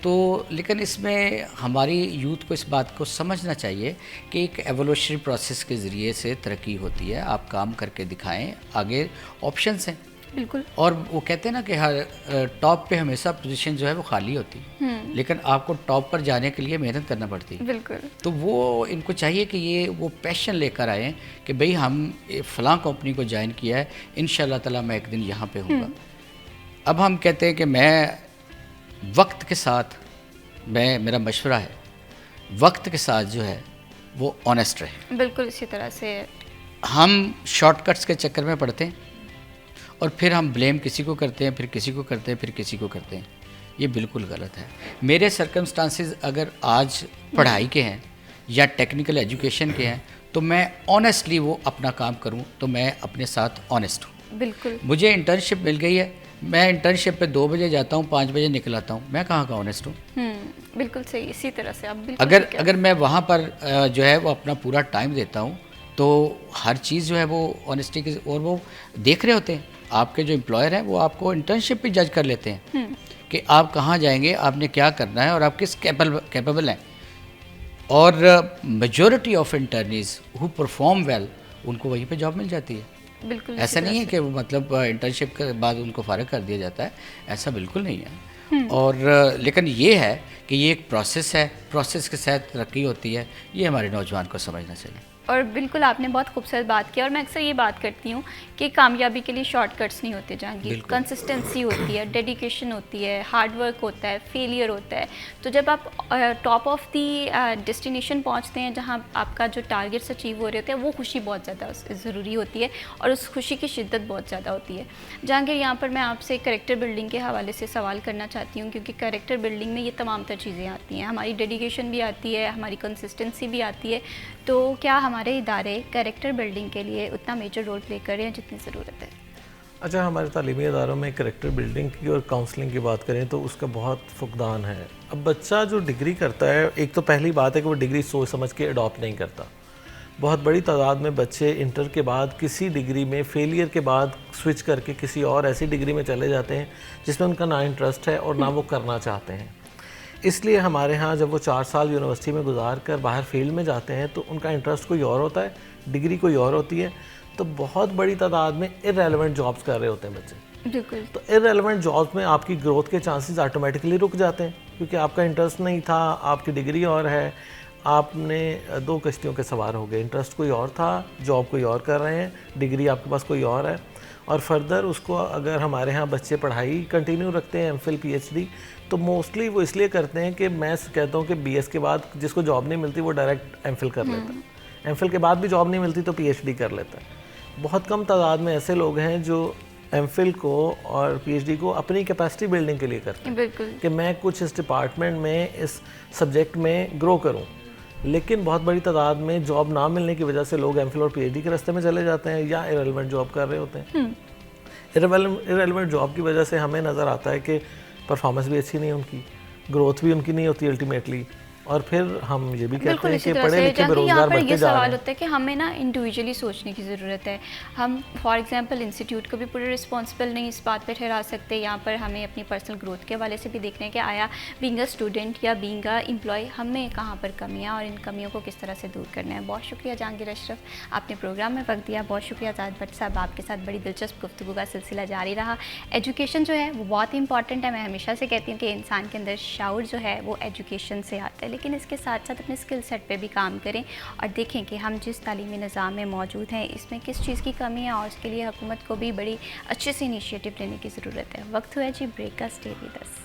तो लेकिन इसमें हमारी यूथ को इस बात को समझना चाहिए कि एक एवोल्यूशनरी प्रोसेस के ज़रिए से तरक्की होती है। आप काम करके दिखाएं, आगे ऑप्शंस हैं। बिल्कुल। और वो कहते हैं ना कि हर टॉप पे हमेशा पोजीशन जो है वो खाली होती है, लेकिन आपको टॉप पर जाने के लिए मेहनत करना पड़ती है। बिल्कुल। तो वो इनको चाहिए कि ये वो पैशन लेकर आएँ कि भाई हम फ़लाँ कंपनी को ज्वाइन किया है, इंशाल्लाह ताला मैं एक दिन यहाँ पे हूँगा। अब हम कहते हैं कि मैं वक्त के साथ, मेरा मशवरा है वक्त के साथ जो है वो ऑनेस्ट रहे। बिल्कुल इसी तरह से। हम शॉर्टकट्स के चक्कर में पड़ते हैं और फिर हम ब्लेम किसी को करते हैं, फिर किसी को करते हैं, फिर किसी को करते हैं। ये बिल्कुल गलत है। मेरे सर्कमस्टांसेस अगर आज पढ़ाई के हैं या टेक्निकल एजुकेशन के हैं, तो मैं ऑनेस्टली वो अपना काम करूं, तो मैं अपने साथ ऑनेस्ट हूँ। बिल्कुल। मुझे इंटर्नशिप मिल गई है, मैं इंटर्नशिप पे 2 बजे जाता हूँ, 5 बजे निकल आता हूँ, मैं कहाँ का ऑनेस्ट हूँ? बिल्कुल सही। इसी तरह से आप बिल्कुल अगर मैं वहाँ पर जो है वो अपना पूरा टाइम देता हूँ, तो हर चीज़ जो है वो ऑनेस्टी की, और वो देख रहे होते हैं आपके जो एम्प्लॉयर हैं, वो आपको इंटर्नशिप पे जज कर लेते हैं कि आप कहाँ जाएंगे, आपने क्या करना है और आप किस कैपेबल हैं। और majority of इंटर्नीज who perform well, उनको वहीं पे जॉब मिल जाती है। बिल्कुल। ऐसा नहीं है कि वो मतलब इंटर्नशिप के बाद उनको फारिग कर दिया जाता है, ऐसा बिल्कुल नहीं है। और लेकिन ये है कि ये एक प्रोसेस है, प्रोसेस के साथ तरक्की होती है, ये हमारे नौजवान को समझना चाहिए। और बिल्कुल आपने बहुत खूबसूरत बात की, और मैं अक्सर ये बात करती हूँ कि कामयाबी के लिए शॉर्टकट्स नहीं होते जहांगीर, कंसिस्टेंसी होती है, डेडिकेशन होती है, हार्ड वर्क होता है, फेलियर होता है। तो जब आप टॉप ऑफ दी डेस्टिनेशन पहुँचते हैं, जहाँ आपका जो टारगेट्स अचीव हो रहे होते हैं, वो खुशी बहुत ज़्यादा ज़रूरी होती है और उस खुशी की शिद्दत बहुत ज़्यादा होती है। जहांगीर, यहाँ पर मैं आपसे कैरेक्टर बिल्डिंग के हवाले से सवाल करना चाहती हूँ, क्योंकि कैरेक्टर बिल्डिंग में ये तमाम तर चीज़ें आती हैं, हमारी डेडिकेशन भी आती है, हमारी कंसिस्टेंसी भी आती है। तो क्या हमारे इदारे कैरेक्टर बिल्डिंग के लिए उतना मेजर रोल प्ले कर रहे हैं जितनी ज़रूरत है? अच्छा, हमारे तालीमी इदारों में कैरेक्टर बिल्डिंग की और काउंसलिंग की बात करें तो उसका बहुत फुकदान है। अब बच्चा जो डिग्री करता है, एक तो पहली बात है कि वो डिग्री सोच समझ के अडॉप्ट नहीं करता। बहुत बड़ी तादाद में बच्चे इंटर के बाद किसी डिग्री में फेलियर के बाद स्विच करके किसी और ऐसी डिग्री में चले जाते हैं जिसमें उनका ना इंटरेस्ट है और ना वो करना चाहते हैं। इसलिए हमारे यहाँ जब वो 4 साल यूनिवर्सिटी में गुजार कर बाहर फील्ड में जाते हैं तो उनका इंटरेस्ट कोई और होता है, डिग्री कोई और होती है। तो बहुत बड़ी तादाद में इररेलेवेंट जॉब्स कर रहे होते हैं बच्चे। बिल्कुल। तो इररेलेवेंट जॉब्स में आपकी ग्रोथ के चांसेस ऑटोमेटिकली रुक जाते हैं, क्योंकि आपका इंटरेस्ट नहीं था, आपकी डिग्री और है, आपने 2 कश्तियों के सवार हो गए। इंटरेस्ट कोई और था, जॉब कोई और कर रहे हैं, डिग्री आपके पास कोई और है। और फर्दर उसको अगर हमारे यहाँ बच्चे पढ़ाई कंटिन्यू रखते हैं, एमफिल पीएचडी, तो मोस्टली वो इसलिए करते हैं कि मैं कहता हूँ कि बीएस के बाद जिसको जॉब नहीं मिलती वो डायरेक्ट एमफिल कर लेता है, एमफिल के बाद भी जॉब नहीं मिलती तो पीएचडी कर लेता है। बहुत कम तादाद में ऐसे लोग हैं जो एमफिल को और पीएचडी को अपनी कैपेसिटी बिल्डिंग के लिए करते हैं। बिल्कुल। कि मैं कुछ इस डिपार्टमेंट में, इस सब्जेक्ट में ग्रो करूँ। लेकिन बहुत बड़ी तादाद में जॉब ना मिलने की वजह से लोग एमफिल और पीएचडी के रास्ते में चले जाते हैं या इररेलेवेंट जॉब कर रहे होते हैं। इररेलेवेंट जॉब की वजह से हमें नज़र आता है कि परफॉर्मेंस भी अच्छी नहीं है उनकी, ग्रोथ भी उनकी नहीं होती अल्टीमेटली, और फिर हम ये भी कहते बिल्कुल हैं इसी कि तरह पढ़े से लिखे जहाँ यहाँ बेरोजगार पर ये बढ़ते जा रहे सवाल हैं। होता है कि हमें ना इंडिविजुअली सोचने की ज़रूरत है। हम फॉर एग्जांपल इंस्टीट्यूट को भी पूरे रिस्पॉन्सिबल नहीं इस बात पे ठहरा सकते। यहाँ पर हमें अपनी पर्सनल ग्रोथ के हवाले से भी देखना है कि आया बीइंग अ स्टूडेंट या बीइंग अ एम्प्लॉय हमें कहाँ पर कमियाँ और इन कमियों को किस तरह से दूर करना है। बहुत शुक्रिया जहांगीर अशरफ, आपने प्रोग्राम में वक्त दिया। बहुत शुक्रिया आज़ाद भट्ट साहब, आपके साथ बड़ी दिलचस्प गुफ्तगू का सिलसिला जारी रहा। एजुकेशन जो है वो बहुत इंपॉर्टेंट है। मैं हमेशा से कहती हूँ कि इंसान के अंदर शाऊर जो है वो एजुकेशन से आता है, लेकिन इसके साथ साथ अपने स्किल सेट पे भी काम करें और देखें कि हम जिस तालीमी निज़ाम में मौजूद हैं इसमें किस चीज़ की कमी है और उसके लिए हुकूमत को भी बड़ी अच्छे से इनिशिएटिव लेने की ज़रूरत है। वक्त हुआ जी ब्रेक का, stay with us.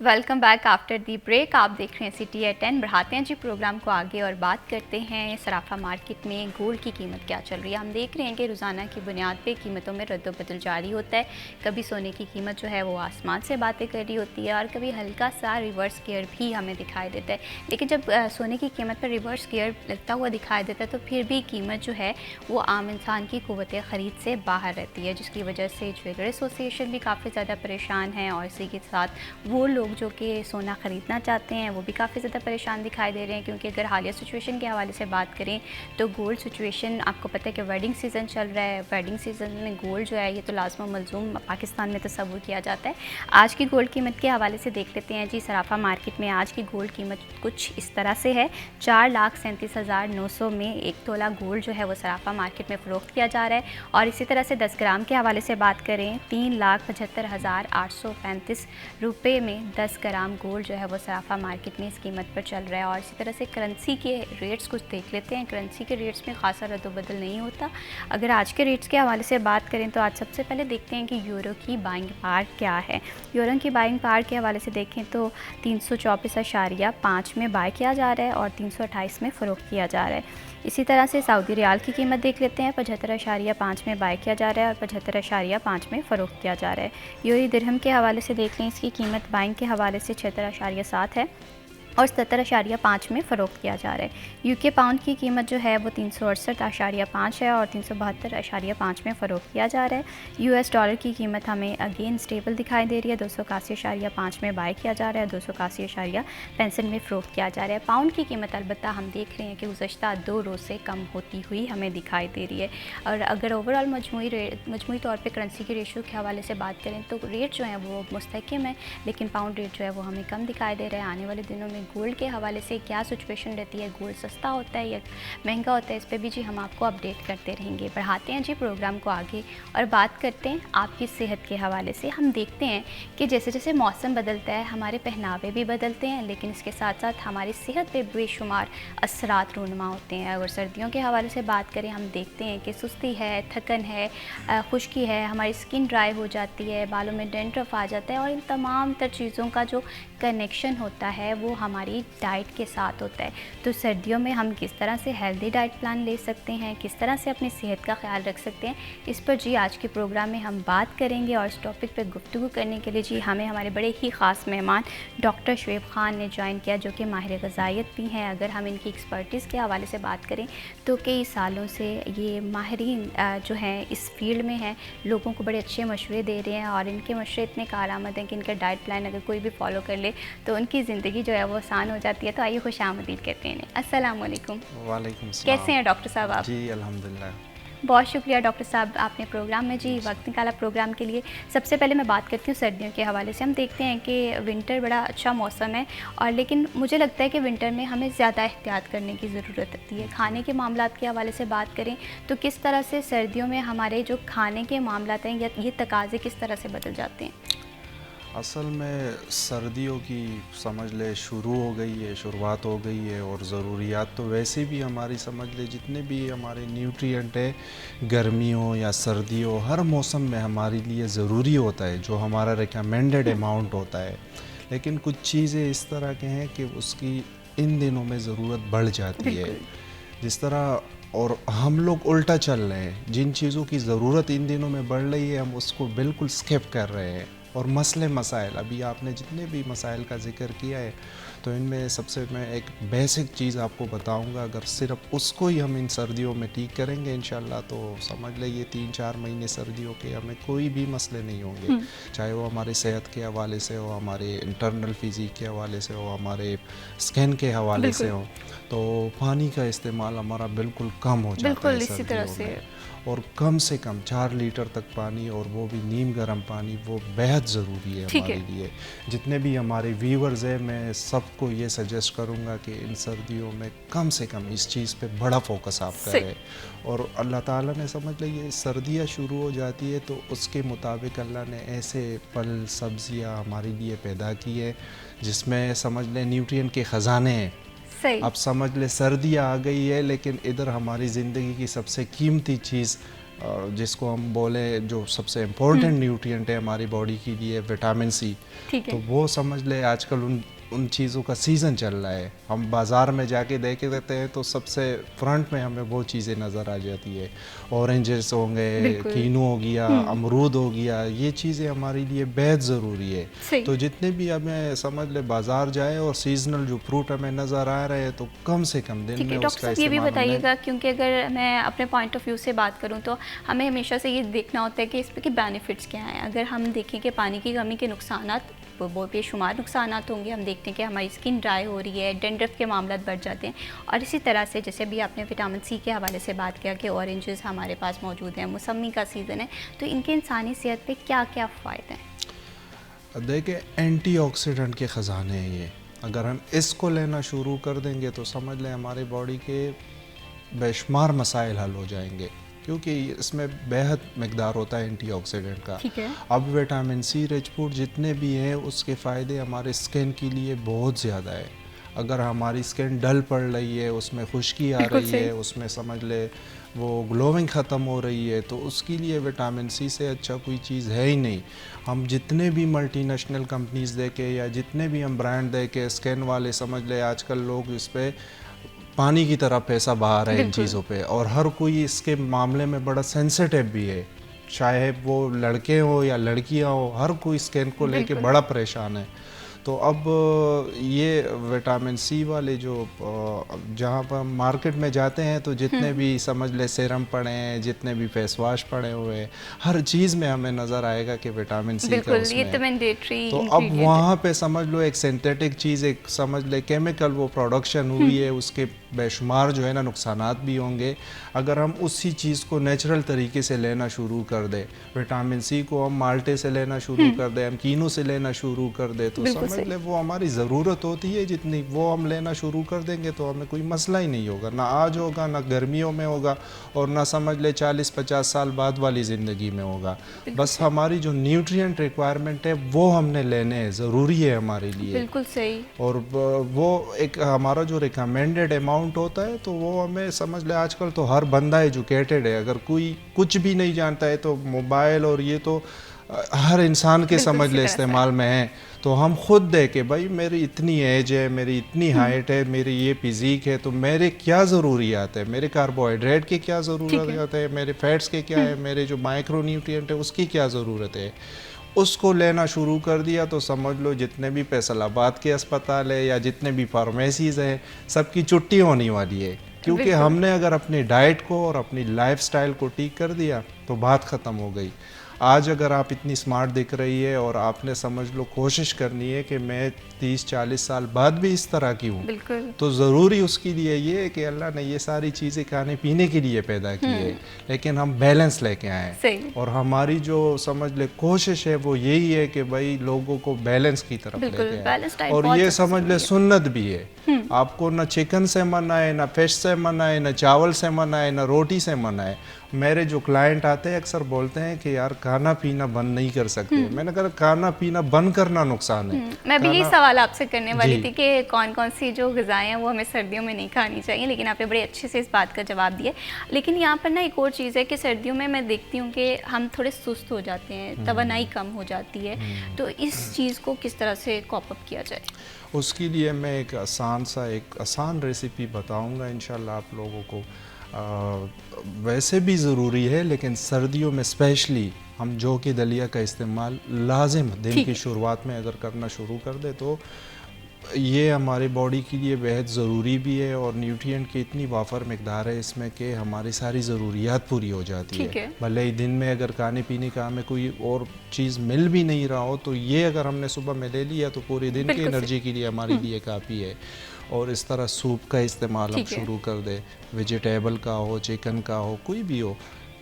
Welcome back after the break. आप देख रहे हैं सिटी एट 10। बढ़ाते हैं जी प्रोग्राम को आगे और बात करते हैं सराफा मार्केट में गोल्ड की कीमत क्या चल रही है। हम देख रहे हैं कि रोज़ाना की बुनियाद पे कीमतों में रद्द-ओ-बदल जारी होता है। कभी सोने की कीमत जो है वो आसमान से बातें कर रही होती है और कभी हल्का सा रिवर्स गियर भी हमें दिखाई देता है। लेकिन जब सोने की कीमत पर रिवर्स गियर लगता हुआ दिखाई देता है तो फिर भी कीमत जो है वो आम इंसान की क़ुव्वत ख़रीद से बाहर रहती है, जिसकी वजह से ज्वेलर एसोसिएशन भी काफ़ी ज़्यादा परेशान है और इसी के साथ वो लोग जो कि सोना ख़रीदना चाहते हैं वो भी काफ़ी ज़्यादा परेशान दिखाई दे रहे हैं। क्योंकि अगर हालिया सिचुएशन के हवाले से बात करें तो गोल्ड सिचुएशन, आपको पता है कि वेडिंग सीज़न चल रहा है। वेडिंग सीज़न में गोल्ड जो है ये तो लाज़िम मलज़ूम पाकिस्तान में तस्वुर किया जाता है। आज की गोल्ड कीमत के हवाले से देख लेते हैं जी। सराफा मार्केट में आज की गोल्ड कीमत कुछ इस तरह से है। 4,37,900 में 1 तोला गोल्ड जो है वो सराफा मार्केट में फ़रोख्त किया जा रहा है। और इसी तरह से 10 ग्राम के हवाले से बात करें 3,75,835 रुपये में 10 ग्राम गोल्ड जो है वो सराफा मार्केट में इस कीमत पर चल रहा है। और इसी तरह से करेंसी के रेट्स कुछ देख लेते हैं। करेंसी के रेट्स में ख़ासा रद्द-ओ-बदल नहीं होता। अगर आज के रेट्स के हवाले से बात करें तो आज सबसे पहले देखते हैं कि यूरो की बाइंग पावर क्या है। यूरो की बाइंग पावर के हवाले से देखें तो 324.5 में बाय किया जा रहा है और 328 में फ़रोख्त किया जा रहा है। इसी तरह से सऊदी रियाल की कीमत देख लेते हैं। 75.5 में बाय किया जा रहा है और 75.5 में फ़रोख्त किया जा रहा है। यूरो दिरहम के हवाले से देख लें, इसकी कीमत बाइंग के हवाले से 76.7 है और 77.5 में फ़रोख्त किया जा रहा है। यूके पाउंड की कीमत जो है वो 368.5 है और 372.5 में फ़रोख्त किया जा रहा है। यूएस डॉलर की कीमत हमें अगेन स्टेबल दिखाई दे रही है। 281.5 में बाय किया जा रहा है, 281.65 में फ़रोख्त किया जा रहा है। पाउंड की कीमत अलबत्ता हम देख रहे हैं कि गुज़श्ता 2 रोज़ से कम होती हुई हमें दिखाई दे रही है। और अगर ओवरऑल मजमूई तौर पर करेंसी के रेशो के हवाले से बात करें तो रेट जो है वो मुस्तहकम है, लेकिन पाउंड रेट जो है वो हमें कम दिखाई दे रहा है। आने वाले दिनों में गोल्ड के हवाले से क्या सिचुएशन रहती है, गोल्ड सस्ता होता है या महंगा होता है, इस पे भी जी हम आपको अपडेट करते रहेंगे। बढ़ाते हैं जी प्रोग्राम को आगे और बात करते हैं आपकी सेहत के हवाले से। हम देखते हैं कि जैसे जैसे मौसम बदलता है हमारे पहनावे भी बदलते हैं, लेकिन इसके साथ साथ हमारी सेहत पे बेशुमार असरात रूनुमा होते हैं। अगर सर्दियों के हवाले से बात करें हम देखते हैं कि सुस्ती है, थकन है, खुश्की है, हमारी स्किन ड्राई हो जाती है, बालों में डेंड्रफ आ जाता है और इन तमाम तर चीज़ों का जो कनेक्शन होता है वो हमारी डाइट के साथ होता है। तो सर्दियों में हम किस तरह से हेल्दी डाइट प्लान ले सकते हैं, किस तरह से अपनी सेहत का ख्याल रख सकते हैं, इस पर जी आज के प्रोग्राम में हम बात करेंगे। और इस टॉपिक पर गुफ्तगू करने के लिए जी हमें हमारे बड़े ही ख़ास मेहमान डॉक्टर शुएब ख़ान ने ज्वाइन किया, जो कि माहिर ग़िज़ाइयत भी हैं। अगर हम इनकी एक्सपर्टीज़ के हवाले से बात करें तो कई सालों से ये माहिरीन जो हैं इस फील्ड में हैं, लोगों को बड़े अच्छे मशवरे दे रहे हैं और इनके मशवरे इतने कारआमद हैं कि इनका डाइट प्लान अगर कोई भी फॉलो कर ले तो उनकी ज़िंदगी जो है वो आसान हो जाती है। तो आइए खुशामदीद कहते हैं। अस्सलाम वालेकुम। वालेकुम सलाम। कैसे हैं डॉक्टर साहब आप? जी अल्हम्दुलिल्लाह। बहुत शुक्रिया डॉक्टर साहब, आपने प्रोग्राम में जी वक्त निकाला प्रोग्राम के लिए। सबसे पहले मैं बात करती हूँ सर्दियों के हवाले से। हम देखते हैं कि विंटर बड़ा अच्छा मौसम है और लेकिन मुझे लगता है कि विंटर में हमें ज़्यादा एहतियात करने की ज़रूरत होती है। खाने के मामलात के हवाले से बात करें तो किस तरह से सर्दियों में हमारे जो खाने के मामलात हैं या ये तकाज़े किस तरह से बदल जाते हैं? असल में सर्दियों की समझ ले शुरू हो गई है, शुरुआत हो गई है और ज़रूरियात तो वैसे भी हमारी समझ ले जितने भी हमारे न्यूट्रिएंट है गर्मी हो या सर्दी हो हर मौसम में हमारे लिए ज़रूरी होता है, जो हमारा रिकमेंडेड अमाउंट होता है। लेकिन कुछ चीज़ें इस तरह के हैं कि उसकी इन दिनों में ज़रूरत बढ़ जाती है, जिस तरह और हम लोग उल्टा चल रहे हैं। जिन चीज़ों की ज़रूरत इन दिनों में बढ़ रही है हम उसको बिल्कुल स्किप कर रहे हैं। और मसले मसाइल, अभी आपने जितने भी मसाइल का जिक्र किया है तो इनमें सबसे मैं एक बेसिक चीज़ आपको बताऊंगा, अगर सिर्फ उसको ही हम इन सर्दियों में ठीक करेंगे इंशाल्लाह, तो समझ लें 3-4 महीने सर्दियों के हमें कोई भी मसले नहीं होंगे, चाहे वो हमारे सेहत के हवाले से हो, हमारे इंटरनल फिज़िक के हवाले से हो, हमारे स्किन के हवाले से हो। तो पानी का इस्तेमाल हमारा बिल्कुल कम हो जाता है इसी तरह से, और कम से कम 4 लीटर तक पानी, और वो भी नीम गर्म पानी, वो बेहद ज़रूरी है हमारे लिए। जितने भी हमारे व्यूअर्स हैं, मैं सबको ये सजेस्ट करूँगा कि इन सर्दियों में कम से कम इस चीज़ पे बड़ा फोकस आप करें। और अल्लाह ताला ने समझ लीजिए सर्दियाँ शुरू हो जाती है तो उसके मुताबिक अल्लाह ने ऐसे फल सब्जियाँ हमारे लिए पैदा की है जिसमें समझ लें न्यूट्रिएंट के ख़जाने हैं। अब समझ ले सर्दियाँ आ गई है, लेकिन इधर हमारी ज़िंदगी की सबसे कीमती चीज़ जिसको हम बोले जो सबसे इम्पोर्टेंट न्यूट्रिएंट है हमारी बॉडी के लिए, विटामिन सी, तो वो समझ ले आजकल उन चीज़ों का सीज़न चल रहा है। हम बाज़ार में जाके देखे देते हैं तो सबसे फ्रंट में हमें वो चीज़ें नज़र आ जाती है, ऑरेंजेस होंगे, कीनू हो गया, अमरूद हो गया, ये चीज़ें हमारे लिए बेहद ज़रूरी है। तो जितने भी हमें समझ ले बाज़ार जाए और सीजनल जो फ्रूट हमें नज़र आ रहे हैं तो कम से कम दिन में उसका ये भी बताइएगा, क्योंकि अगर मैं अपने पॉइंट ऑफ व्यू से बात करूँ तो हमें हमेशा से ये देखना होता है कि इस पर के बेनिफिट्स क्या हैं। अगर हम देखें कि पानी की कमी के नुकसानात वो बेशुमार नुकसानात होंगे, हम देखते हैं कि हमारी स्किन ड्राई हो रही है, डेंड्रफ के मामला बढ़ जाते हैं, और इसी तरह से जैसे भी आपने विटामिन सी के हवाले से बात किया कि ऑरेंजेस हमारे पास मौजूद हैं, मौसमी का सीज़न है, तो इनके इंसानी सेहत पे क्या क्या फ़ायदे हैं? देखिए एंटीऑक्सीडेंट के ख़जाने हैं ये, अगर हम इसको लेना शुरू कर देंगे तो समझ लें हमारी बॉडी के बेशुमार मसाइल हल हो जाएंगे, क्योंकि इसमें बेहद मकदार होता है एंटीऑक्सीडेंट का। अब विटामिन सी रिच फूड जितने भी हैं उसके फ़ायदे हमारे स्किन के लिए बहुत ज़्यादा है। अगर हमारी स्किन डल पड़ रही है, उसमें खुश्की आ रही है, उसमें समझ ले वो ग्लोइंग ख़त्म हो रही है, तो उसके लिए विटामिन सी से अच्छा कोई चीज़ है ही नहीं। हम जितने भी मल्टीनेशनल कंपनीज़ देखे या जितने भी हम ब्रांड देखे स्किन वाले, समझ ले आजकल लोग इस पर पानी की तरह पैसा बहा रहे हैं इन चीज़ों पे, और हर कोई इसके मामले में बड़ा सेंसिटिव भी है, चाहे वो लड़के हो या लड़कियां हो, हर कोई स्किन को लेके बड़ा परेशान है। तो अब ये विटामिन सी वाले जो जहाँ पर मार्केट में जाते हैं तो जितने भी समझ ले सीरम पड़े हैं, जितने भी फेस वॉश पड़े हुए हैं, हर चीज़ में हमें नज़र आएगा कि विटामिन सी का उसमें है। तो अब वहाँ पे समझ लो एक सिंथेटिक चीज़, एक समझ ले केमिकल वो प्रोडक्शन हुई है, उसके बेशुमार जो है ना नुकसानात भी होंगे। अगर हम उसी चीज़ को नेचुरल तरीके से लेना शुरू कर दे, विटामिन सी को हम माल्टे से लेना शुरू कर दे, हम कीनू से लेना शुरू कर दे, तो समझ ले वो हमारी ज़रूरत होती है जितनी वो हम लेना शुरू कर देंगे तो हमें कोई मसला ही नहीं होगा, ना आज होगा, ना गर्मियों में होगा, और ना समझ ले 40-50 साल बाद वाली ज़िंदगी में होगा। बस हमारी जो न्यूट्रिएंट रिक्वायरमेंट है वो हमने लेने हैं, ज़रूरी है हमारे लिए। बिल्कुल सही। और वो एक हमारा जो रिकमेंडेड अमाउंट होता है तो वो हमें समझ ले आजकल तो हर बंदा एजुकेटेड है, अगर कोई कुछ भी नहीं जानता है तो मोबाइल और ये तो हर इंसान के समझ ले इस्तेमाल में है। तो हम खुद देखे भाई मेरी इतनी एज है, मेरी इतनी हाइट है, मेरी ये फिज़ीक है, तो मेरे क्या ज़रूरियात है, मेरे कार्बोहाइड्रेट की क्या ज़रूरत है, मेरे फैट्स के क्या है, मेरे जो माइक्रो न्यूट्रिएंट है उसकी क्या ज़रूरत है, उसको लेना शुरू कर दिया तो समझ लो जितने भी फैसलाबाद के अस्पताल है या जितने भी फार्मेसीज़ हैं सबकी छुट्टी होने वाली है, क्योंकि हमने अगर अपनी डाइट को और अपनी लाइफस्टाइल को ठीक कर दिया तो बात ख़त्म हो गई। आज अगर आप इतनी स्मार्ट दिख रही है और आपने समझ लो कोशिश करनी है कि मैं 30-40 साल बाद भी इस तरह की हूँ, तो ज़रूरी उसके लिए ये है कि अल्लाह ने ये सारी चीज़ें खाने पीने के लिए पैदा की है, लेकिन हम बैलेंस लेके आए, और हमारी जो समझ ले कोशिश है वो यही है कि भाई लोगों को बैलेंस की तरफ लेके आए। और ये समझ ले सुन्नत भी है, आपको ना चिकन से मना है, ना फिश से मना है, ना चावल से मना है, ना रोटी से मना है। मेरे जो क्लाइंट आते हैं अक्सर बोलते हैं कि यार खाना पीना बंद नहीं कर सकते। मैंने कहा खाना पीना बंद करना नुकसान है। मैं भी यही सवाल आपसे करने वाली थी कि कौन कौन सी जो ग़िज़ाएँ हैं वो हमें सर्दियों में नहीं खानी चाहिए, लेकिन आपने बड़े अच्छे से इस बात का जवाब दिया। लेकिन यहाँ पर ना एक और चीज़ है कि सर्दियों में मैं देखती हूँ कि हम थोड़े सुस्त हो जाते हैं, तवानाई कम हो जाती है, तो इस चीज़ को किस तरह से कॉप अप किया जाए? उसके लिए मैं एक आसान रेसिपी बताऊँगा इंशाल्लाह आप लोगों को। वैसे भी ज़रूरी है, लेकिन सर्दियों में स्पेशली हम जौ की दलिया का इस्तेमाल लाजिम दिन की शुरुआत में अगर करना शुरू कर दे तो ये हमारी बॉडी के लिए बेहद ज़रूरी भी है और न्यूट्रिएंट की इतनी वाफर मकदार है इसमें कि हमारी सारी ज़रूरियात पूरी हो जाती ठीक है। है। भले ही दिन में अगर खाने पीने का हमें कोई और चीज़ मिल भी नहीं रहा हो तो ये अगर हमने सुबह में ले लिया तो पूरे दिन की बिल्कुल सही। एनर्जी के लिए हमारे लिए काफ़ी है। और इस तरह सूप का इस्तेमाल हम ठीक है। शुरू कर दें, वेजिटेबल का हो, चिकन का हो, कोई भी हो,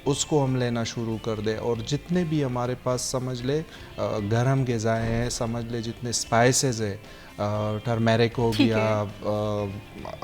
उसको हम लेना शुरू कर दें। और जितने भी हमारे पास समझ ले गरम ग़िज़ाएँ हैं, समझ ले जितने स्पाइसेस है, टर्मेरिक हो ठीक गया,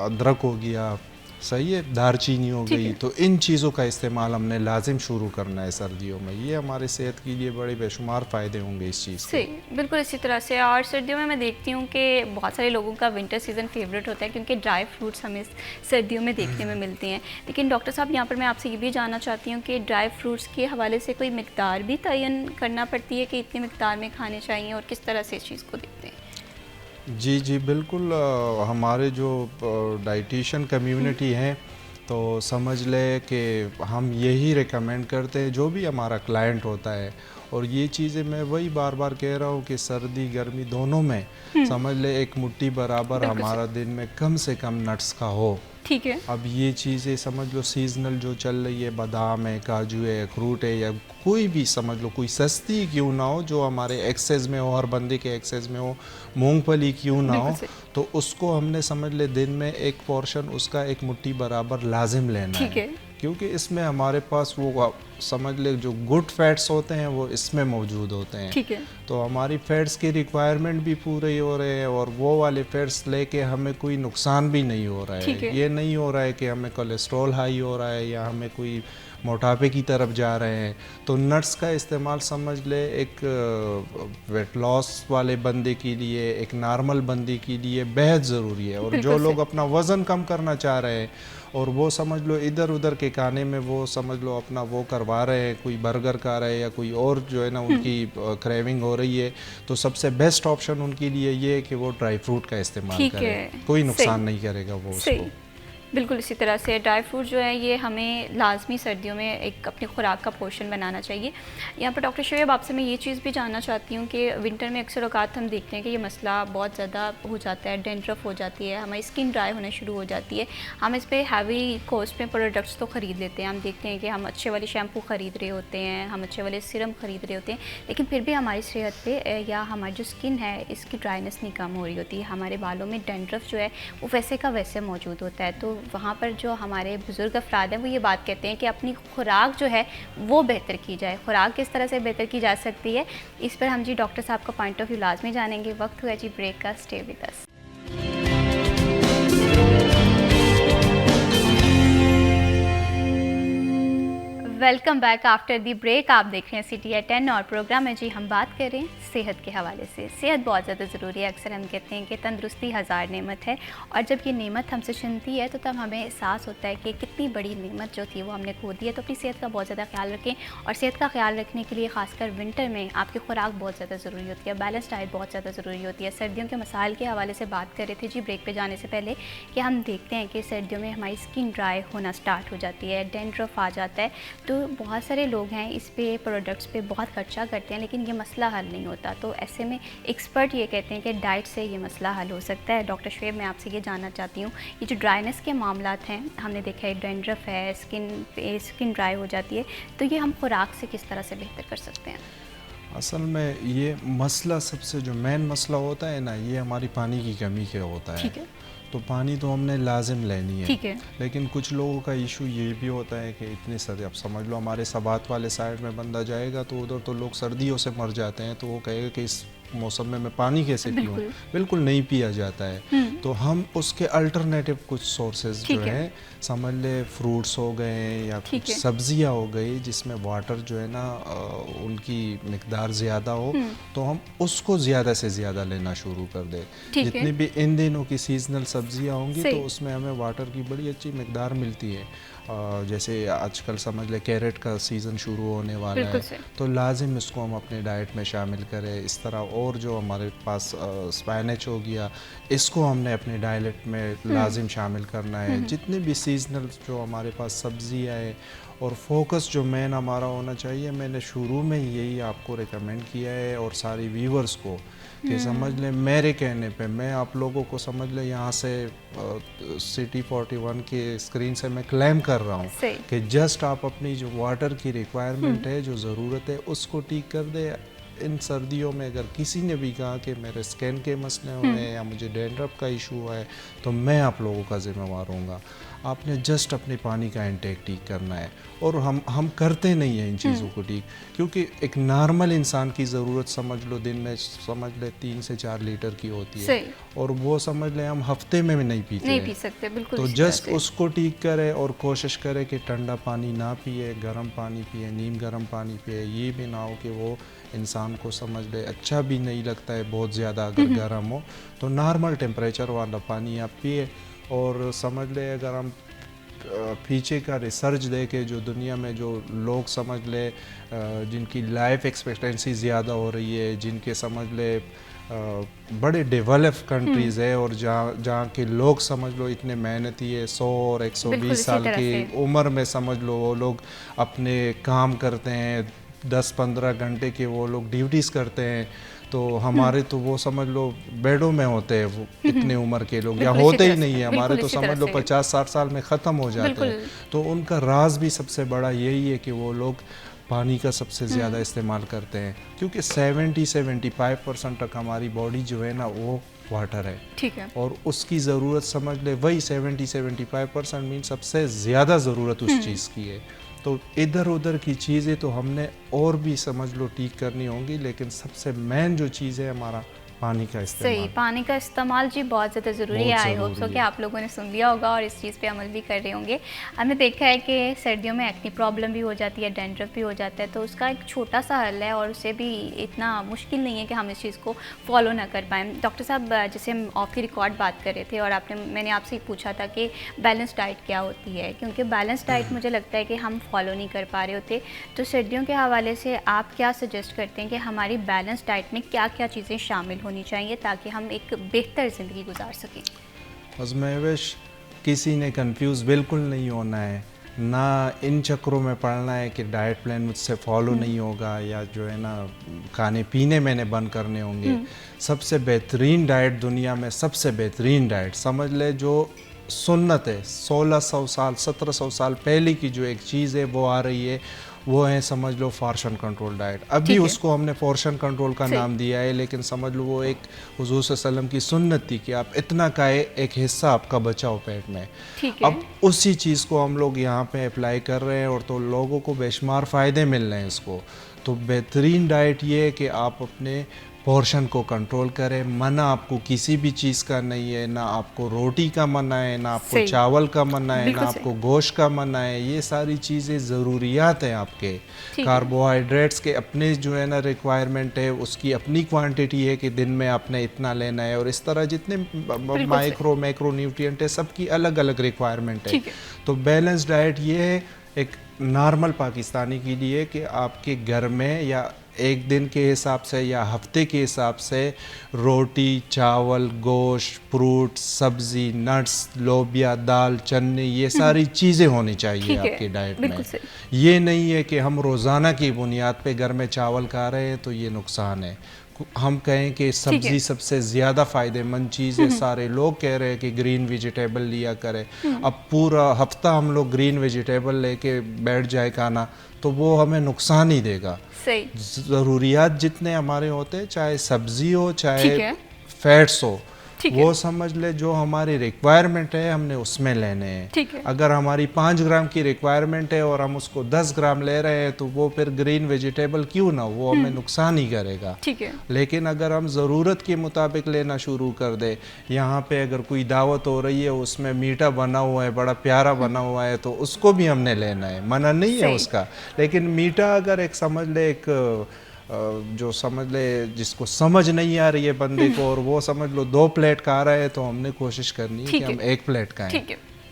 अदरक हो गया, सही है, दालचीनी हो ठीक गई, है। तो इन चीज़ों का इस्तेमाल हमने लाजिम शुरू करना है सर्दियों में। ये हमारे सेहत के लिए बड़े बेशुमार फ़ायदे होंगे इस चीज़ के। सही, बिल्कुल इसी तरह से। और सर्दियों में मैं देखती हूँ कि बहुत सारे लोगों का विंटर सीज़न फेवरेट होता है क्योंकि ड्राई फ्रूट्स हमें सर्दियों में देखने में मिलती हैं। लेकिन डॉक्टर साहब, यहाँ पर मैं आपसे ये भी जानना चाहती हूँ कि ड्राई फ्रूट्स के हवाले से कोई मिकदार भी तयन करना पड़ती है कि इतनी मिकदार में खाने चाहिए, और किस तरह से इस चीज़ को देखते हैं? जी जी बिल्कुल। हमारे जो डाइटिशियन कम्युनिटी है तो समझ ले कि हम यही रिकमेंड करते हैं जो भी हमारा क्लाइंट होता है। और ये चीज़ें मैं वही बार बार कह रहा हूँ कि सर्दी गर्मी दोनों में समझ ले एक मुट्ठी बराबर बिल्कुल हमारा दिन में कम से कम नट्स का हो। ठीक है। अब ये चीज़ें समझ लो सीजनल जो चल रही है, बादाम है, काजू है, अखरूट है, या कोई भी समझ लो, कोई सस्ती क्यों ना हो जो हमारे एक्सेस में हो, हर बंदे के एक्सेस में हो, मूंगफली क्यों ना हो, बिल्कुल सही। तो उसको हमने समझ ले दिन में एक पोर्शन उसका एक मुट्ठी बराबर लाजिम लेना ठीक है। क्योंकि इसमें हमारे पास वो समझ ले जो गुड फैट्स होते हैं वो इसमें मौजूद होते हैं। ठीक है। तो हमारी फैट्स की रिक्वायरमेंट भी पूरे हो रहे हैं और वो वाले फैट्स लेके हमें कोई नुकसान भी नहीं हो रहा ठीक है। है। ये नहीं हो रहा है कि हमें कोलेस्ट्रॉल हाई हो रहा है या हमें कोई मोटापे की तरफ जा रहे हैं। तो नट्स का इस्तेमाल समझ ले एक वेट लॉस वाले बंदे के लिए, एक नॉर्मल बंदे के लिए बेहद ज़रूरी है। और जो लोग अपना वज़न कम करना चाह रहे हैं और वो समझ लो इधर उधर के खाने में वो समझ लो अपना वो करवा रहे हैं, कोई बर्गर खा रहे हैं या कोई और जो है ना उनकी क्रेविंग हो रही है, तो सबसे बेस्ट ऑप्शन उनके लिए ये है कि वो ड्राई फ्रूट का इस्तेमाल ठीक करें। है। कोई नुकसान सही। नहीं करेगा वो सही। उसको। बिल्कुल इसी तरह से ड्राई फ्रूट जो है ये हमें लाजमी सर्दियों में एक अपनी खुराक का पोर्शन बनाना चाहिए। यहाँ पर डॉक्टर शोएब, आपसे मैं ये चीज़ भी जानना चाहती हूँ कि विंटर में अक्सर औकात हम देखते हैं कि ये मसला बहुत ज़्यादा हो जाता है, डेंड्रफ हो जाती है, हमारी स्किन ड्राई होना शुरू हो जाती है। हम इस पर हैवी कॉस्ट में प्रोडक्ट्स तो ख़रीद लेते हैं, हम देखते हैं कि हम अच्छे वाले शैम्पू ख़रीद रहे होते हैं, हम अच्छे वाले सिरम ख़रीद रहे होते हैं, लेकिन फिर भी हमारी सेहत पे या हमारी जो स्किन है इसकी ड्राइनेस नहीं कम हो रही होती है। हमारे बालों में डेंड्रफ जो है वो वैसे का वैसे मौजूद होता है। तो वहाँ पर जो हमारे बुज़ुर्ग अफराद हैं वो ये बात कहते हैं कि अपनी खुराक जो है वो बेहतर की जाए। खुराक किस तरह से बेहतर की जा सकती है, इस पर हम जी डॉक्टर साहब का पॉइंट ऑफ व्यू लाजमी जानेंगे। वक्त हुआ जी ब्रेक का, stay with us. Welcome back after the break. आप देख रहे हैं सिटी एट 10 और प्रोग्राम है जी हम बात कर रहे हैं सेहत के हवाले से। सेहत बहुत ज़्यादा ज़रूरी है। अक्सर हम कहते हैं कि तंदुरुस्ती हज़ार नेमत है, और जब ये नेमत हमसे छिनती है तो तब हमें एहसास होता है कि कितनी बड़ी नेमत जो थी वो हमने खो दी है। तो अपनी सेहत का बहुत ज़्यादा ख्याल रखें, और सेहत का ख्याल रखने के लिए खासकर विंटर में आपकी खुराक बहुत ज़्यादा ज़रूरी होती है, बैलेंस डाइट बहुत ज़्यादा ज़रूरी होती है। सर्दियों के मसाइल के हवाले से बात कर रहे थे जी ब्रेक पर जाने से पहले कि हम देखते हैं कि सर्दियों में हमारी स्किन ड्राई होना स्टार्ट हो जाती है, डेंड्रफ आ जाता है। तो बहुत सारे लोग हैं इस पे प्रोडक्ट्स पे बहुत खर्चा करते हैं, लेकिन ये मसला हल नहीं होता। तो ऐसे में एक्सपर्ट ये कहते हैं कि डाइट से ये मसला हल हो सकता है। डॉक्टर शोएब, मैं आपसे ये जानना चाहती हूँ, ये जो ड्राइनेस के मामलात हैं, हमने देखा है डेंड्रफ है, स्किन ड्राई हो जाती है, तो ये हम खुराक से किस तरह से बेहतर कर सकते हैं? असल में ये मसला सबसे जो मेन मसला होता है ना, ये हमारी पानी की कमी के होता है। ठीक है। तो पानी तो हमने लाजिम लेनी है। ठीक है। लेकिन कुछ लोगों का इशू ये भी होता है कि इतने सर्दी, अब समझ लो हमारे सबात वाले साइड में बंदा जाएगा तो उधर तो लोग सर्दियों से मर जाते हैं, तो वो कहेगा कि इस मौसम में मैं पानी कैसे पीऊँ। बिल्कुल नहीं पिया जाता है। तो हम उसके अल्टरनेटिव कुछ सोर्सेज जो है समझ ले फ्रूट्स हो गए या कुछ सब्जियां हो गई जिसमें वाटर जो है ना उनकी मिकदार ज़्यादा हो, तो हम उसको ज़्यादा से ज़्यादा लेना शुरू कर दें। जितनी भी इन दिनों की सीजनल सब्जियां होंगी तो उसमें हमें वाटर की बड़ी अच्छी मिकदार मिलती है। जैसे आजकल समझ ले कैरेट का सीज़न शुरू होने वाला है, तो लाजिम इसको हम अपने डाइट में शामिल करें। इस तरह और जो हमारे पास स्पाइनच हो गया, इसको हमने अपने डाइट में लाजिम शामिल करना है। जितने भी सीजनल जो हमारे पास सब्जियाँ हैं, और फोकस जो मेन हमारा होना चाहिए, मैंने शुरू में यही आपको रिकमेंड किया है और सारी व्यूवर्स को, कि समझ लें मेरे कहने पे मैं आप लोगों को समझ लें यहाँ से सिटी 41 की स्क्रीन से मैं क्लेम कर रहा हूँ सही। कि जस्ट आप अपनी जो वाटर की रिक्वायरमेंट है, जो ज़रूरत है, उसको ठीक कर दे। इन सर्दियों में अगर किसी ने भी कहा कि मेरे स्किन के मसले हुए हैं या मुझे डैंड्रफ का इशू है, तो मैं आप लोगों का जिम्मेवार हूँगा। आपने जस्ट अपने पानी का इंटेक ठीक करना है, और हम करते नहीं हैं इन चीज़ों को ठीक, क्योंकि एक नॉर्मल इंसान की ज़रूरत समझ लो दिन में समझ ले 3 से 4 लीटर की होती है, सही। और वो समझ ले हम हफ्ते में भी नहीं पीते नहीं हैं। पी सकते, बिल्कुल तो इसी तरह जस्ट से। उसको ठीक करे और कोशिश करे कि ठंडा पानी ना पिए, गर्म पानी पिए, नीम गर्म पानी पिए। ये भी ना हो कि वो इंसान को समझ ले अच्छा भी नहीं लगता है बहुत ज़्यादा अगर गर्म हो, तो नॉर्मल टेम्परेचर वाला पानी आप पिए। और समझ ले अगर हम पीछे का रिसर्च देखे, जो दुनिया में जो लोग समझ ले जिनकी लाइफ एक्सपेक्टेंसी ज़्यादा हो रही है, जिनके समझ ले बड़े डेवलप कंट्रीज़ है, और जहाँ के लोग समझ लो इतने मेहनती है, 100 और 120 साल की उम्र में समझ लो वो लोग अपने काम करते हैं, 10-15 घंटे के वो लोग ड्यूटीज़ करते हैं। तो हमारे तो वो समझ लो बेडों में होते हैं वो इतने उम्र के लोग, या होते ही नहीं है हमारे, तो समझ लो 50-60 साल में ख़त्म हो जाते हैं। तो उनका राज भी सबसे बड़ा यही है कि वो लोग पानी का सबसे ज़्यादा इस्तेमाल करते हैं, क्योंकि 70-75% तक हमारी बॉडी जो है ना वो वाटर है। ठीक है। और उसकी ज़रूरत समझ ले वही 70-75% मीन सबसे ज़्यादा ज़रूरत उस चीज़ की है। तो इधर उधर की चीज़ें तो हमने और भी समझ लो ठीक करनी होंगी, लेकिन सबसे मेन जो चीज़ है हमारा पानी का इस्तेमाल। सही, पानी का इस्तेमाल जी बहुत ज़्यादा ज़रूरी है। आई होप सो कि आप लोगों ने सुन लिया होगा और इस चीज़ पे अमल भी कर रहे होंगे। हमने देखा है कि सर्दियों में एक्ने प्रॉब्लम भी हो जाती है, डैंड्रफ भी हो जाता है, तो उसका एक छोटा सा हल है और उसे भी इतना मुश्किल नहीं है कि हम इस चीज़ को फॉलो ना कर पाएँ। डॉक्टर साहब, जैसे हम ऑफ द रिकॉर्ड बात कर रहे थे और मैंने आपसे पूछा था कि बैलेंस डाइट क्या होती है, क्योंकि बैलेंस डाइट मुझे लगता है कि हम फॉलो नहीं कर पा रहे होते। तो सर्दियों के हवाले से आप क्या सजेस्ट करते हैं कि हमारी बैलेंस डाइट में क्या क्या चीज़ें शामिल होनी चाहिए ताकि हम एक बेहतर ज़िंदगी गुजार सकें? महवेश, किसी ने कंफ्यूज बिल्कुल नहीं होना है, ना इन चक्रों में पड़ना है कि डाइट प्लान मुझसे फॉलो नहीं होगा, या जो है ना खाने पीने मैंने बंद करने होंगे। सबसे बेहतरीन डाइट दुनिया में, सबसे बेहतरीन डाइट समझ ले जो सुन्नत है, 1600 साल 1700 साल पहले की जो एक चीज़ है वो आ रही है, वो है समझ लो पोर्शन कंट्रोल डाइट। अभी उसको हमने पोर्शन कंट्रोल का नाम दिया है, लेकिन समझ लो वो एक हुजूर सल्लल्लाहु अलैहि वसल्लम की सुन्नत थी कि आप इतना खाए, एक हिस्सा आपका बचाओ पेट में। अब उसी चीज़ को हम लोग यहाँ पे अप्लाई कर रहे हैं, और तो लोगों को बेशुमार फ़ायदे मिल रहे हैं इसको। तो बेहतरीन डाइट ये है कि आप अपने पोर्शन को कंट्रोल करें। मना आपको किसी भी चीज़ का नहीं है, ना आपको रोटी का मना है, ना आपको चावल का मना है, ना आपको गोश्त का मना है। ये सारी चीज़ें ज़रूरियात हैं आपके। कार्बोहाइड्रेट्स के अपने जो है ना रिक्वायरमेंट है, उसकी अपनी क्वांटिटी है कि दिन में आपने इतना लेना है, और इस तरह जितने माइक्रो मैक्रो न्यूट्रिएंट है सबकी अलग अलग रिक्वायरमेंट है। तो बैलेंस डाइट ये है एक नॉर्मल पाकिस्तानी के लिए कि आपके घर में या एक दिन के हिसाब से या हफ्ते के हिसाब से रोटी, चावल, गोश्त, फ्रूट, सब्ज़ी, नट्स, लोबिया, दाल, चने, ये सारी चीज़ें होनी चाहिए आपकी डाइट में। ये नहीं है कि हम रोज़ाना की बुनियाद पे घर में चावल खा रहे हैं तो ये नुकसान है। हम कहें कि सब्ज़ी सबसे ज़्यादा फ़ायदेमंद चीज़ है, सारे लोग कह रहे हैं कि ग्रीन वेजिटेबल लिया करें। अब पूरा हफ्ता हम लोग ग्रीन वेजिटेबल लेके बैठ जाए खाना, तो वो हमें नुकसान ही देगा। ज़रूरियात जितने हमारे होते हैं, चाहे सब्ज़ी हो चाहे फैट्स हो, वो समझ ले जो हमारी रिक्वायरमेंट है हमने उसमें लेने हैं। अगर हमारी 5 ग्राम की रिक्वायरमेंट है और हम उसको 10 ग्राम ले रहे हैं, तो वो फिर ग्रीन वेजिटेबल क्यों ना, वो हमें नुकसान ही करेगा। लेकिन अगर हम ज़रूरत के मुताबिक लेना शुरू कर दे, यहाँ पे अगर कोई दावत हो रही है उसमें मीठा बना हुआ है, बड़ा प्यारा बना हुआ है, तो उसको भी हमने लेना है, मना नहीं है उसका। लेकिन मीठा अगर एक समझ ले एक जो समझ ले जिसको समझ नहीं आ रही है बंदे को, और वो समझ लो 2 प्लेट खा रहा है, तो हमने कोशिश करनी है कि हम 1 प्लेट खाएं।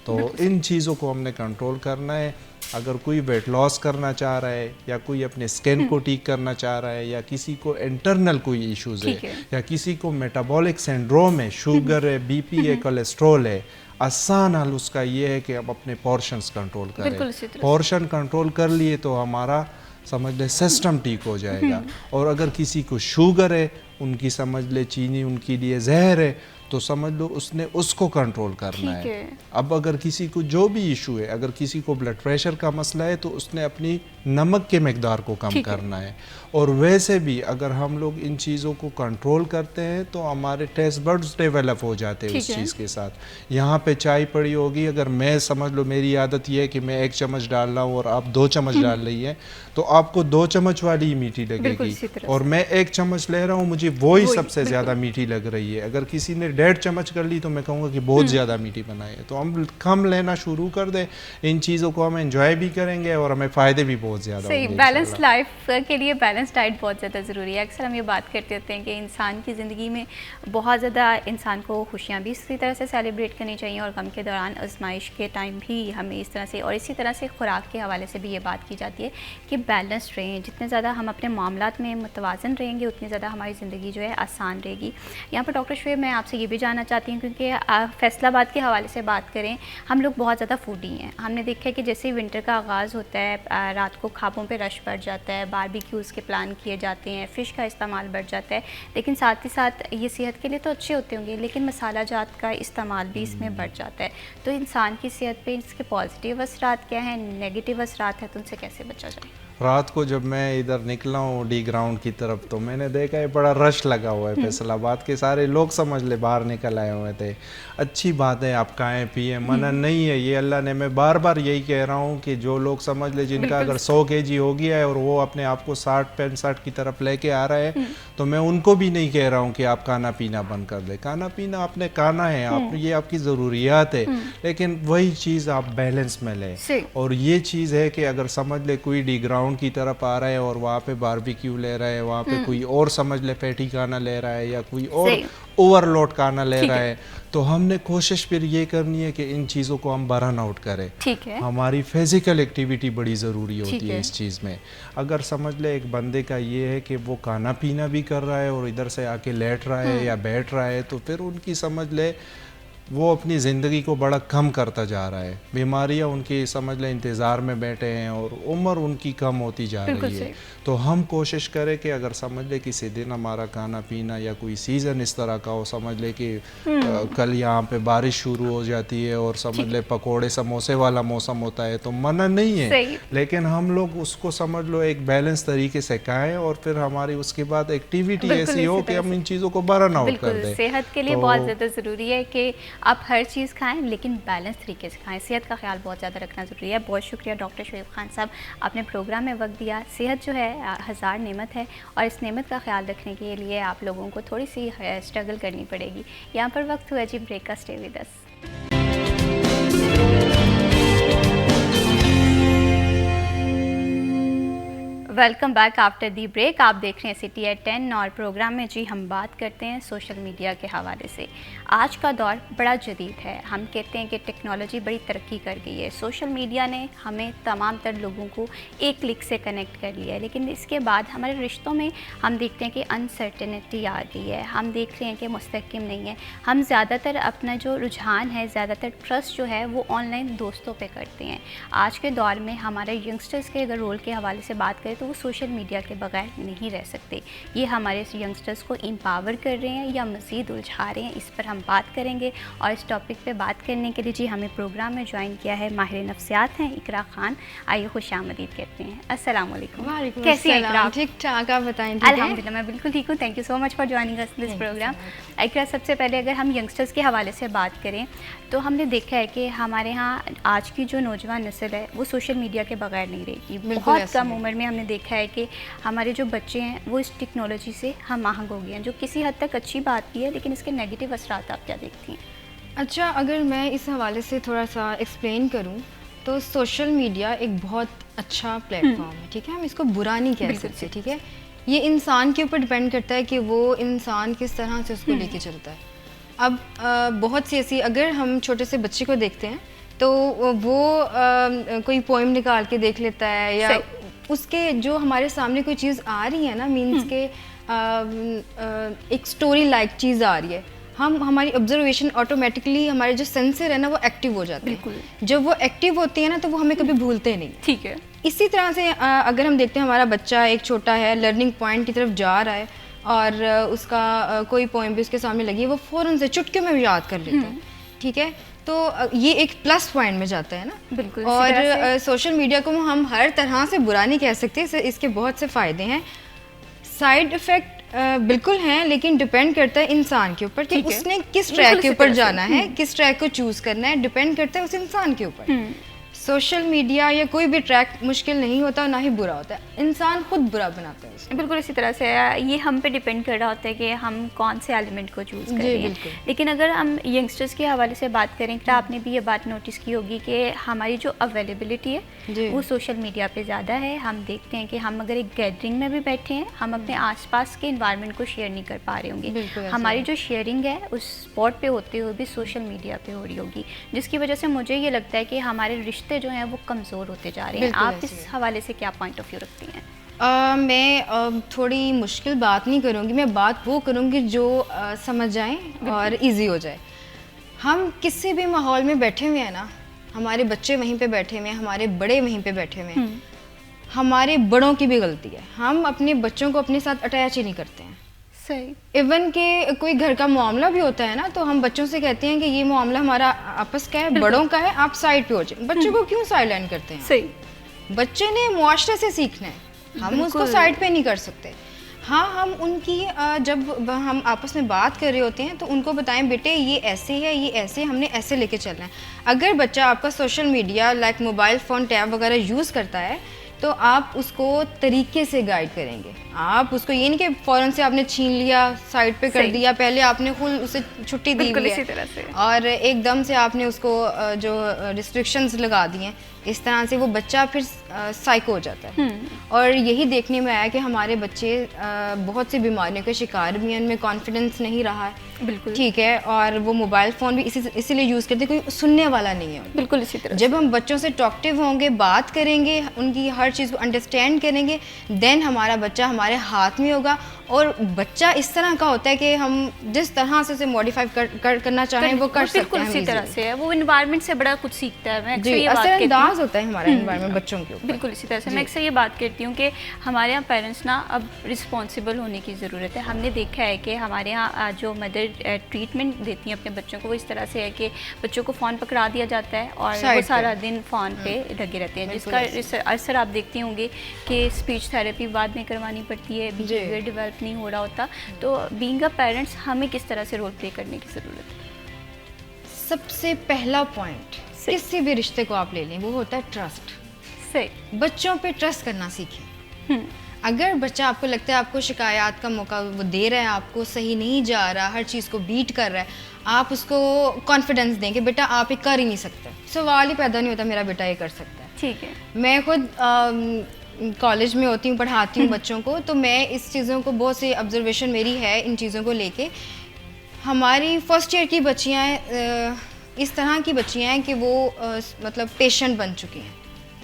तो इन चीज़ों को हमने कंट्रोल करना है। अगर कोई वेट लॉस करना चाह रहा है, या कोई अपने स्किन को ठीक करना चाह रहा है, या किसी को इंटरनल कोई इश्यूज़ है, या किसी को मेटाबॉलिक सिंड्रोम है, शुगर है, बीपी है, कोलेस्ट्रॉल है, आसान हल उसका ये है कि हम अपने पोर्शंस कंट्रोल करें। पोर्शन कंट्रोल कर लिए तो हमारा समझ ले सिस्टम ठीक हो जाएगा। और अगर किसी को शुगर है, उनकी समझ ले चीनी उनके लिए जहर है, तो समझ लो उसने उसको कंट्रोल करना है। अब अगर किसी को जो भी इशू है, अगर किसी को ब्लड प्रेशर का मसला है तो उसने अपनी नमक के मकदार को कम करना है। और वैसे भी अगर हम लोग इन चीज़ों को कंट्रोल करते हैं तो हमारे टेस्ट बड्स डेवलप हो जाते हैं उस चीज़ के साथ। यहाँ पे चाय पड़ी होगी, अगर मैं समझ लो मेरी आदत ये है कि मैं 1 चम्मच डाल रहा हूँ और आप 2 चम्मच डाल रही है, तो आपको 2 चम्मच वाली ही मीठी लगेगी, और मैं 1 चम्मच ले रहा हूँ, मुझे वही सबसे ज़्यादा मीठी लग रही है। अगर किसी ने 1.5 चम्मच कर ली तो मैं कहूँगा कि बहुत ज़्यादा मीठी बनाई है। तो हम कम लेना शुरू कर दें, इन चीज़ों को हम एंजॉय भी करेंगे और हमें फ़ायदे भी बहुत ज़्यादा सही। होंगे। बैलेंस लाइफ के लिए बैलेंस डाइट बहुत ज़्यादा ज़रूरी है। अक्सर हम ये बात करते होते हैं कि इंसान की ज़िंदगी में बहुत ज़्यादा इंसान को खुशियाँ भी इसी तरह से सेलिब्रेट करनी चाहिए और गम के दौरान आजमाइश के टाइम भी हमें इस तरह से, और इसी तरह से खुराक के हवाले से भी ये बात की जाती है कि बैलेंस रहें। जितने ज़्यादा हम अपने मामलात में मुतवाज़न रहेंगे उतनी ज़्यादा हमारी ज़िंदगी जो है आसान रहेगी। यहाँ पर डॉक्टर शुएब, मैं आपसे ये भी जानना चाहती हूँ, क्योंकि फैसलाबाद के हवाले से बात करें, हम लोग बहुत ज़्यादा फूडी हैं। हमने देखा है कि जैसे ही विंटर का आगाज़ होता है, रात को ख़्वाबों पे रश बढ़ जाता है, बारबेक्यूज़ के प्लान किए जाते हैं, फ़िश का इस्तेमाल बढ़ जाता है, लेकिन साथ ही साथ ये सेहत के लिए तो अच्छे होते होंगे, लेकिन मसाला जात का इस्तेमाल भी इसमें बढ़ जाता है। तो इंसान की सेहत पे इसके पॉजिटिव असरात क्या हैं, नेगेटिव असरात हैं, तो उनसे कैसे बचा जाए? रात को जब मैं इधर निकला हूँ डी ग्राउंड की तरफ, तो मैंने देखा है बड़ा रश लगा हुआ है फैसलाबाद के, सारे लोग समझ ले बाहर निकल आए हुए थे। अच्छी बात है, आप खाएं पिए, मना नहीं है, ये अल्लाह ने, मैं बार बार यही कह रहा हूँ कि जो लोग समझ ले जिनका अगर 100 kg हो गया है और वो अपने आप को 60-65 की तरफ लेके आ रहा है, तो मैं उनको भी नहीं कह रहा हूँ कि आप खाना पीना बंद कर दे। खाना पीना आपने खाना है, आप ये आपकी ज़रूरियात है, लेकिन वही चीज़ आप बैलेंस में लें। और ये चीज़ है कि अगर समझ ले कोई डी ग्राउंड की तरफ आ रहा है और वहाँ पे बारबेक्यू ले रहा है, वहाँ पे कोई और समझ ले पैटी खाना ले रहा है या कोई और ओवरलोड खाना ले रहा है, तो हमने कोशिश फिर ये करनी है कि इन चीज़ों को हम बर्न आउट करें। ठीक है। हमारी फिजिकल एक्टिविटी बड़ी ज़रूरी होती है इस चीज़ में। अगर समझ ले एक बंदे का ये है कि वो खाना पीना भी कर रहा है और इधर से आके लेट रहा है या बैठ रहा है, तो फिर उनकी समझ ले वो अपनी ज़िंदगी को बड़ा कम करता जा रहा है। बीमारियां उनकी समझ लें इंतज़ार में बैठे हैं और उम्र उनकी कम होती जा रही है। तो हम कोशिश करें कि अगर समझ ले किसी दिन हमारा खाना पीना या कोई सीज़न इस तरह का हो, समझ ले कि कल यहाँ पे बारिश शुरू हो जाती है और समझ ले पकोड़े समोसे वाला मौसम होता है, तो मना नहीं है, लेकिन हम लोग उसको समझ लो एक बैलेंस तरीके से खाएं और फिर हमारी उसके बाद एक्टिविटी ऐसी हो कि हम इन चीज़ों को बर्न आउट कर दें। सेहत के लिए बहुत ज़्यादा ज़रूरी है कि आप हर चीज़ खाएं, लेकिन बैलेंस तरीके से खाएं। सेहत का ख्याल बहुत ज़्यादा रखना ज़रूरी है। बहुत शुक्रिया डॉक्टर शुएब खान साहब, आपने प्रोग्राम में वक्त दिया। सेहत जो है 1000 नेमत है और इस नेमत का ख्याल रखने के लिए आप लोगों को थोड़ी सी स्ट्रगल करनी पड़ेगी। यहाँ पर वक्त हुआ जी ब्रेक का। Stay with us. Welcome back after the break. आप देख रहे हैं सिटी एट 10 और प्रोग्राम में जी हम बात करते हैं सोशल मीडिया के हवाले से। आज का दौर बड़ा जदीद है। हम कहते हैं कि टेक्नोलॉजी बड़ी तरक्की कर गई है। सोशल मीडिया ने हमें तमाम तर लोगों को एक क्लिक से कनेक्ट कर लिया है, लेकिन इसके बाद हमारे रिश्तों में हम देखते हैं कि अनसर्टेनिटी आ गई है। हम देख रहे हैं कि मुस्तकिम नहीं है। हम ज़्यादातर अपना जो रुझान है, ज़्यादातर ट्रस्ट जो है वो ऑनलाइन दोस्तों पे करते हैं। आज के दौर में हमारे यंगस्टर्स के अगर रोल के हवाले से बात करें तो वो सोशल मीडिया के बगैर नहीं रह सकते। ये हमारे यंगस्टर्स को एम्पावर कर रहे हैं या मज़ीद उलझा रहे हैं, इस पर हम बात करेंगे। और इस टॉपिक पे बात करने के लिए जी हमें प्रोग्राम में ज्वाइन किया है माहिर नफ्सियात हैं इकरा खान। आइए खुशामदीद कहते हैं। अस्सलाम वालेकुम। कैसी हैं इकरा? ठीक ठाक, आप बताएं? अल्हम्दुलिल्लाह मैं बिल्कुल ठीक हूँ। Thank you so much for joining us this programme. Iqra, सबसे पहले अगर हम यंगस्टर्स के हवाले से बात करें तो हमने देखा है कि हमारे यहाँ आज की जो नौजवान नस्ल है वो सोशल मीडिया के बगैर नहीं रहेगी। बहुत कम उम्र में हमने देखा है कि हमारे जो बच्चे हैं वो इस टेक्नोलॉजी से हम आहंग हो गए हैं, जो किसी हद तक अच्छी बात भी है, लेकिन इसके नेगेटिव असरात आप क्या देखती हैं? अच्छा, अगर मैं इस हवाले से थोड़ा सा एक्सप्लेन करूं तो सोशल मीडिया एक बहुत अच्छा प्लेटफॉर्म है, ठीक है, हम इसको बुरा नहीं कह सकते, ठीक है। ये इंसान के ऊपर डिपेंड करता है कि वो इंसान किस तरह से उसको लेके चलता है। अब बहुत सी ऐसी, अगर हम छोटे से बच्चे को देखते हैं तो वो कोई पोइम निकाल के देख लेता है या उसके जो हमारे सामने कोई चीज़ आ रही है ना, मीन्स के एक स्टोरी लाइक चीज़ आ रही है, हम हमारी ऑब्जर्वेशन ऑटोमेटिकली हमारे जो सेंसर है ना वो एक्टिव हो जाते हैं। जब वो एक्टिव होते हैं ना तो वो हमें कभी भूलते नहीं। ठीक है। इसी तरह से अगर हम देखते हैं हमारा बच्चा एक छोटा है, लर्निंग पॉइंट की तरफ जा रहा है और उसका कोई पोएम भी उसके सामने लगी है, वो फ़ौरन से चुटकियों में याद कर लेता है। ठीक है, तो ये एक प्लस पॉइंट में जाता है ना। बिल्कुल। और सोशल मीडिया को हम हर तरह से बुरा नहीं कह सकते, इसके बहुत से फ़ायदे हैं। साइड इफ़ेक्ट बिल्कुल हैं, लेकिन डिपेंड करता है इंसान के ऊपर कि उसने किस ट्रैक के ऊपर जाना है, किस ट्रैक को चूज़ करना है, डिपेंड करता है उस इंसान के ऊपर। सोशल मीडिया या कोई भी ट्रैक मुश्किल नहीं होता, ना ही बुरा होता है, इंसान खुद बुरा बनाता है उसे। बिल्कुल इसी तरह से ये हम पे डिपेंड कर रहा होता है कि हम कौन से एलिमेंट को चूज़ कर रहे हैं। लेकिन अगर हम यंगस्टर्स के हवाले से बात करें तो आपने भी ये बात नोटिस की होगी कि हमारी जो अवेलेबिलिटी है वो सोशल मीडिया पे ज़्यादा है। हम देखते हैं कि हम अगर एक गैदरिंग में भी बैठे हैं, हम अपने आसपास के इन्वायरमेंट को शेयर नहीं कर पा रहे होंगे। हमारी जो शेयरिंग है उस स्पॉट पे होते हुए भी सोशल मीडिया पे हो रही होगी, जिसकी वजह से मुझे ये लगता है कि हमारे रिश्ते जो हैं वो कमज़ोर होते जा रहे हैं। आप इस हवाले से क्या पॉइंट ऑफ व्यू रखती हैं? मैं थोड़ी मुश्किल बात नहीं करूँगी, मैं बात वो करूँगी जो समझ जाए और इजी हो जाए। हम किसी भी माहौल में बैठे हुए हैं ना, हमारे बच्चे वहीं पे बैठे हुए हैं, हमारे बड़े वहीं पे बैठे हुए हैं, हमारे बड़ों की भी गलती है, हम अपने बच्चों को अपने साथ अटैच ही नहीं करते हैं। सही। इवन के कोई घर का मामला भी होता है ना, तो हम बच्चों से कहते हैं कि ये मामला हमारा आपस का है, बड़ों का है, आप साइड पे हो जाए। बच्चों को क्यों साइडलाइन करते हैं? सही। बच्चे ने मुआशरे से सीखना है, हम उसको साइड पे नहीं कर सकते। हाँ, हम उनकी जब हम आपस में बात कर रहे होते हैं तो उनको बताएं बेटे ये ऐसे है, ये ऐसे, हमने ऐसे लेके चलना है। अगर बच्चा आपका social media like mobile phone tab वगैरह यूज़ करता है तो आप उसको तरीके से गाइड करेंगे। आप उसको ये नहीं कि फ़ौरन से आपने छीन लिया, साइड पे कर दिया, पहले आपने खुद उसे छुट्टी दी हुई है और एकदम से आपने उसको जो रिस्ट्रिक्शंस लगा दिए हैं, इस तरह से वो बच्चा फिर साइको हो जाता है। और यही देखने में आया कि हमारे बच्चे बहुत सी बीमारियों के शिकार भी हैं, उनमें कॉन्फिडेंस नहीं रहा है। बिल्कुल ठीक है, और वो मोबाइल फ़ोन भी इसीलिए यूज़ करते, कोई सुनने वाला नहीं है। बिल्कुल इसी तरह। जब हम बच्चों से टॉकटिव होंगे, बात करेंगे, उनकी हर चीज़ को अंडरस्टैंड करेंगे, देन हमारा बच्चा हमारे हाथ में होगा। और बच्चा इस तरह का होता है कि हम जिस तरह से उसे मॉडिफाई करना चाहें वो कर सकते हैं। बिल्कुल इसी तरह से है, वो इन्वायरमेंट से बड़ा कुछ सीखता है। मैं अक्सर ये बात असरअंदाज होता है हमारा इन्वायरमेंट बच्चों के ऊपर। बिल्कुल इसी तरह से मैं अक्सर ये बात करती हूँ कि हमारे यहाँ पेरेंट्स ना अब रिस्पॉन्सिबल होने की ज़रूरत है। हमने देखा है कि हमारे यहाँ जो मदर ट्रीटमेंट देती हैं अपने बच्चों को, वो इस तरह से है कि बच्चों को फ़ोन पकड़ा दिया जाता है और वो सारा दिन फ़ोन पे लगे रहते हैं, जिसका असर आप देखती होंगे कि स्पीच थेरेपी बाद में करवानी पड़ती है, बिहेवियर डेवलप नहीं हो रहा होता। तो बीइंग अ पेरेंट्स हमें किस तरह से रोल प्ले करने की ज़रूरत है? सबसे पहला पॉइंट, किसी भी रिश्ते को आप ले लें, वो होता है ट्रस्ट। सही। बच्चों पे ट्रस्ट करना सीखें। अगर बच्चा आपको लगता है आपको शिकायत का मौका वो दे रहा है, आपको सही नहीं जा रहा, हर चीज़ को बीट कर रहा है, आप उसको कॉन्फिडेंस दें कि बेटा आप ये कर ही नहीं सकते। सवाल ही पैदा नहीं होता मेरा बेटा ये कर सकता है। ठीक है। मैं खुद कॉलेज में होती हूँ, पढ़ाती हूँ बच्चों को, तो मैं इस चीज़ों को बहुत सी ऑब्जर्वेशन मेरी है इन चीज़ों को लेके। हमारी फर्स्ट ईयर की बच्चियाँ इस तरह की बच्चियाँ हैं कि वो मतलब पेशेंट बन चुकी हैं,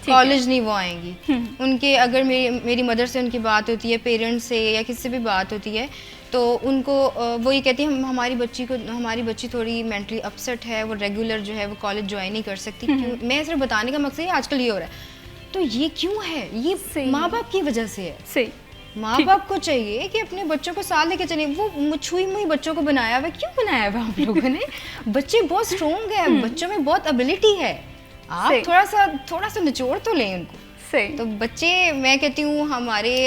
कॉलेज नहीं वो आएंगी। उनके अगर मेरी मदर से उनकी बात होती है, पेरेंट्स से या किसी से भी बात होती है, तो उनको वो ये कहती है हमारी बच्ची थोड़ी मेंटली अपसेट है, वो रेगुलर जो है वो कॉलेज ज्वाइन नहीं कर सकती। क्यों? मैं सिर्फ बताने का मकसद है आजकल ये हो रहा है। तो ये क्यों है? ये माँ बाप की वजह से है। सही। माँ बाप को चाहिए कि अपने बच्चों को साथ लेके चले। वो छुई मुई बच्चों को बनाया हुआ, क्यों बनाया हुआ आप लोगों ने? बच्चे बहुत स्ट्रॉन्ग है, बच्चों में बहुत एबिलिटी है, आप थोड़ा सा निचोड़ तो लें उनको। सही। तो बच्चे, मैं कहती हूँ हमारे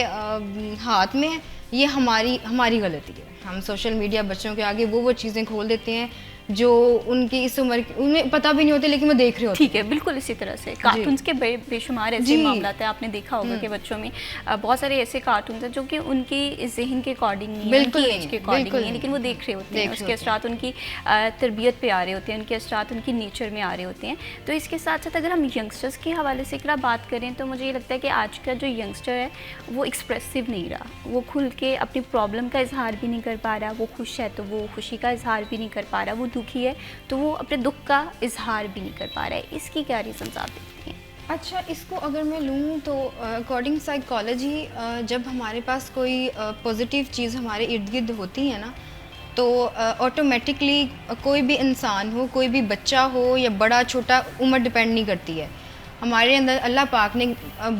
हाथ में है, ये हमारी गलती है। हम सोशल मीडिया बच्चों के आगे वो चीज़ें खोल देते हैं जो उनकी इस उम्र की उन्हें पता भी नहीं होते, लेकिन वो देख रहे होते हैं। ठीक है, बिल्कुल इसी तरह से कार्टून्स के बेशुमार ऐसे मामला थे, आपने देखा होगा कि बच्चों में बहुत सारे ऐसे कार्टून्स हैं जो कि उनकी जहन के अकॉर्डिंग नहीं है, उनकी एज के अकॉर्डिंग नहीं है, लेकिन वो देख रहे होते हैं। उसके असरात उनकी तरबियत पे आ रहे होते हैं, उनके असरात उनकी नेचर में आ रहे होते हैं। तो इसके साथ साथ अगर हम यंगस्टर्स के हवाले से अगर बात करें तो मुझे ये लगता है कि आज का जो यंगस्टर है वो एक्सप्रेसिव नहीं रहा, वो खुल के अपनी प्रॉब्लम का इजहार भी नहीं कर पा रहा। वो खुश है तो वो खुशी का इजहार भी नहीं कर पा रहा, वो दुखी है तो वो अपने दुख का इजहार भी नहीं कर पा रहा है। इसकी क्या रीजंस आप देखती हैं? अच्छा, इसको अगर मैं लूँ तो अकॉर्डिंग साइकोलॉजी, जब हमारे पास कोई पॉजिटिव चीज़ हमारे इर्द गिर्द होती है ना, तो ऑटोमेटिकली कोई भी इंसान हो, कोई भी बच्चा हो या बड़ा छोटा, उम्र डिपेंड नहीं करती है। हमारे अंदर अल्लाह पाक ने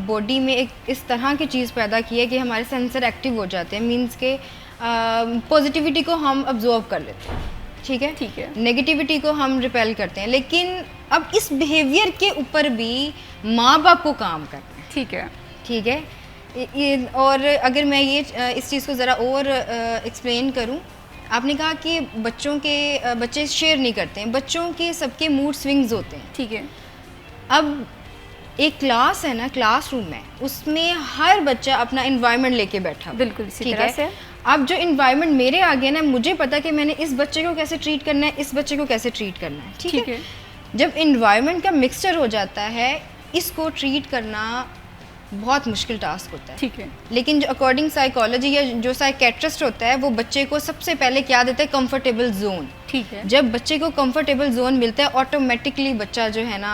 बॉडी में एक इस तरह की चीज़ पैदा की है कि हमारे सेंसर एक्टिव हो जाते हैं, मींस के पॉजिटिविटी को हम अब्जॉर्ब कर लेते हैं, ठीक है, ठीक है। नेगेटिविटी को हम रिपेल करते हैं। लेकिन अब इस बिहेवियर के ऊपर भी माँ बाप को काम करना है, ठीक है। ठीक है। और अगर मैं ये इस चीज़ को ज़रा और एक्सप्लेन करूँ, आपने कहा कि बच्चे शेयर नहीं करते हैं, बच्चों के सबके मूड स्विंग्स होते हैं, ठीक है। अब एक क्लास है ना, क्लासरूम है, उसमें हर बच्चा अपना इन्वायरमेंट लेके बैठा हुआ है, बिल्कुल इसी ठीक तरह है। से। अब जो इन्वायरमेंट मेरे आगे है ना, मुझे पता है कि मैंने इस बच्चे को कैसे ट्रीट करना है, इस बच्चे को कैसे ट्रीट करना है, ठीक है। जब इन्वायरमेंट का मिक्सचर हो जाता है, इसको ट्रीट करना बहुत मुश्किल टास्क होता है, ठीक है। लेकिन जो अकॉर्डिंग साइकोलॉजी या जो साइकेट्रिस्ट होता है, वो बच्चे को सबसे पहले क्या देता है, कंफर्टेबल जोन, ठीक है। जब बच्चे को कंफर्टेबल जोन मिलता है, ऑटोमेटिकली बच्चा जो है ना,